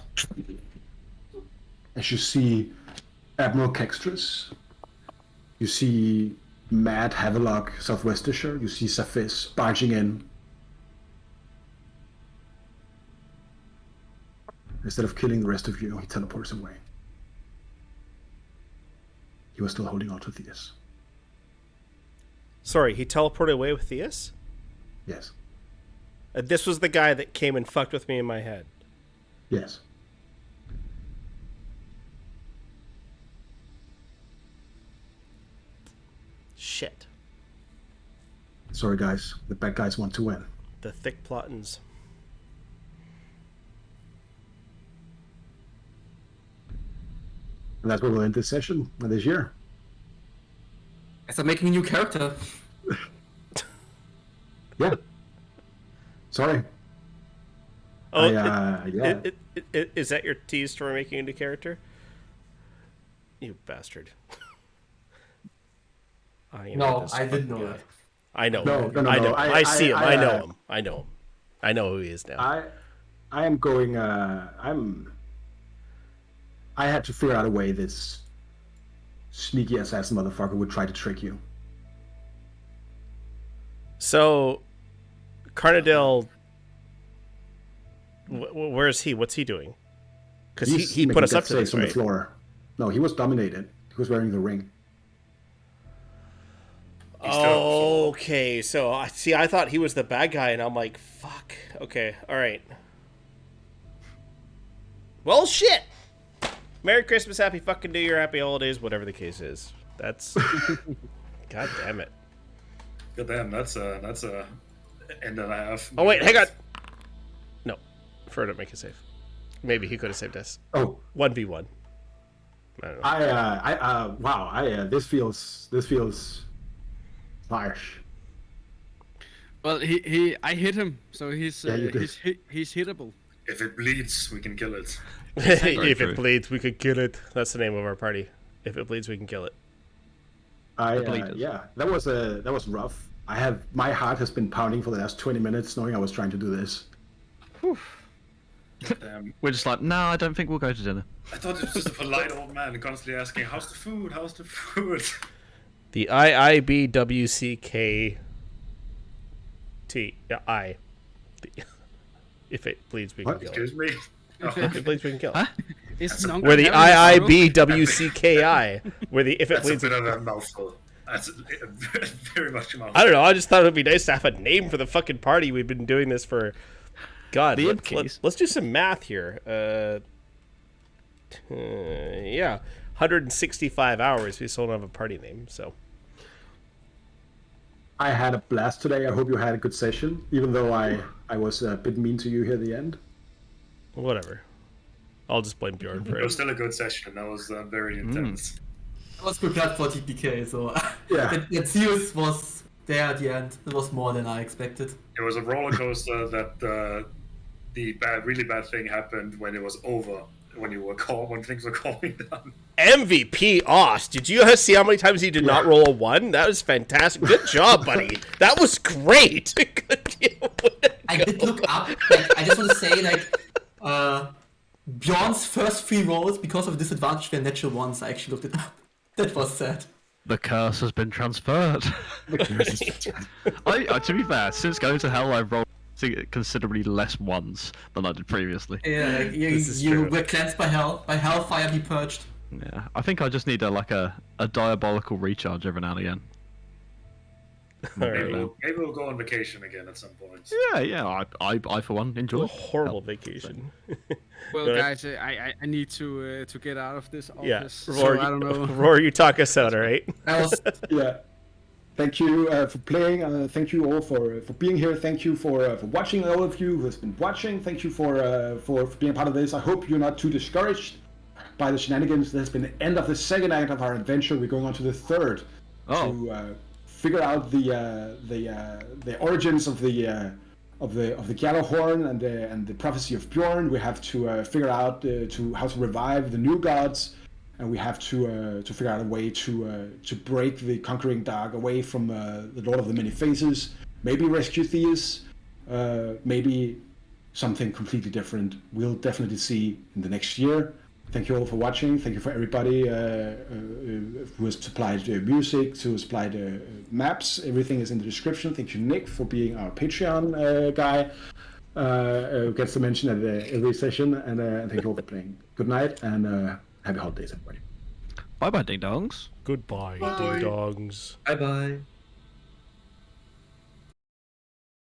Speaker 1: As you see Admiral Kextras, you see Mad Havelock, Southwestershire, you see Saphis barging in. Instead of killing the rest of you, he teleports away. He was still holding on to Theus.
Speaker 5: Sorry, he teleported away with Theus?
Speaker 1: Yes.
Speaker 5: This was the guy that came and fucked with me in my head.
Speaker 1: Yes.
Speaker 5: Shit.
Speaker 1: Sorry, guys. The bad guys want to win.
Speaker 5: The thick plottins.
Speaker 1: And that's where we'll end this session and this year.
Speaker 4: As I'm making a new character.
Speaker 1: Yeah. Sorry.
Speaker 5: Oh,
Speaker 1: yeah.
Speaker 5: Is that your tease for making a new character? You bastard.
Speaker 4: No, I didn't know that.
Speaker 5: I know.
Speaker 1: No,
Speaker 5: I know. I see him. I know
Speaker 1: I
Speaker 5: him. I know him. I know who he is now.
Speaker 1: I am going. I had to figure out a way this sneaky assassin motherfucker would try to trick you.
Speaker 5: So, Carnadale, where is he? What's he doing? Because he put us up to this,
Speaker 1: on
Speaker 5: right?
Speaker 1: the floor. No, he was dominated. He was wearing the ring.
Speaker 5: Oh, okay. So, I thought he was the bad guy, and I'm like, fuck. Okay, all right. Well, shit. Merry Christmas, Happy fucking New Year, Happy Holidays, whatever the case is. That's... God damn it.
Speaker 3: God damn, that's a end and a half.
Speaker 5: Oh, wait, hang on. No. Prefer to make a save. Maybe he could have saved us.
Speaker 1: Oh.
Speaker 5: 1v1. I don't know.
Speaker 1: Wow. This feels harsh.
Speaker 2: Well, I hit him, so he's he's hittable.
Speaker 3: If it bleeds, we can kill it.
Speaker 5: If it bleeds, we could kill it. That's the name of our party. If it bleeds, we can kill it.
Speaker 6: bleeders.
Speaker 1: Yeah, that was rough. My heart has been pounding for the last 20 minutes, knowing I was trying to do this.
Speaker 6: We're just like, no, I don't think we'll go to dinner.
Speaker 3: I thought it was just a polite old man constantly asking, "How's the food? How's the food?"
Speaker 5: The IIBWCKT. Yeah, I. If it bleeds, we can kill it.
Speaker 3: Excuse me.
Speaker 5: If it bleeds, we can kill it.
Speaker 6: Huh?
Speaker 2: Is Nunga
Speaker 5: We're the
Speaker 2: having a stroke?
Speaker 5: IIBWCKI. Where the if it
Speaker 3: That's a
Speaker 5: bleeds.
Speaker 3: bit of a mouthful. That's very much a mouthful.
Speaker 5: I don't know. I just thought it would be nice to have a name for the fucking party. We've been doing this for. God,
Speaker 6: The
Speaker 5: let's do some math here. Yeah, 165 hours. We still don't have a party name, so.
Speaker 1: I had a blast today. I hope you had a good session, even though I was a bit mean to you here at the end.
Speaker 5: Whatever. I'll just blame Bjorn for
Speaker 3: It was
Speaker 5: it.
Speaker 3: still a good session. That was very intense.
Speaker 4: I was prepared for TPK, so
Speaker 1: Yeah.
Speaker 4: that Zeus was there at the end. It was more than I expected.
Speaker 3: It was a roller coaster that the really bad thing happened when it was over. When things were calming down.
Speaker 5: MVP Oz. Did you see how many times he did not roll a 1? That was fantastic. Good job, buddy. That was great.
Speaker 4: I did look up. Like, I just want to say, like, Bjorn's first 3 rolls, because of disadvantage, were natural ones. I actually looked it up. That was sad.
Speaker 6: The curse has been transferred. To be fair, since going to hell, I've rolled considerably less ones than I did previously.
Speaker 4: Yeah, like,
Speaker 5: This is
Speaker 4: you
Speaker 5: true.
Speaker 4: were cleansed by hell. By hellfire be purged.
Speaker 6: Yeah, I think I just need a diabolical recharge every now and again.
Speaker 5: Alright.
Speaker 3: Maybe we'll go on vacation again at some point.
Speaker 6: Yeah. I for one enjoy.
Speaker 5: A horrible vacation.
Speaker 2: Well,
Speaker 5: Good.
Speaker 2: guys, I need to get out of this office.
Speaker 5: Yeah,
Speaker 2: So
Speaker 5: Roar,
Speaker 2: I don't know.
Speaker 5: Roar, you talk us out, all right?
Speaker 4: That was
Speaker 1: Yeah. Thank you for playing. Thank you all for being here. Thank you for watching. All of you who has been watching. Thank you for being a part of this. I hope you're not too discouraged by the shenanigans. This has been the end of the second act of our adventure. We're going on to the third to figure out the origins of the Gjallarhorn and the prophecy of Bjorn. We have to figure out how to revive the new gods. And we have to figure out a way to break the conquering dark away from the Lord of the Many Faces. Maybe rescue Theus. Maybe something completely different. We'll definitely see in the next year. Thank you all for watching. Thank you for everybody who has supplied music, who has supplied maps. Everything is in the description. Thank you, Nick, for being our Patreon guy. Gets to mention at every session. And thank you all for playing. Good night and happy holidays, everybody.
Speaker 6: Bye bye, ding dongs.
Speaker 5: Goodbye, ding dongs.
Speaker 4: bye bye.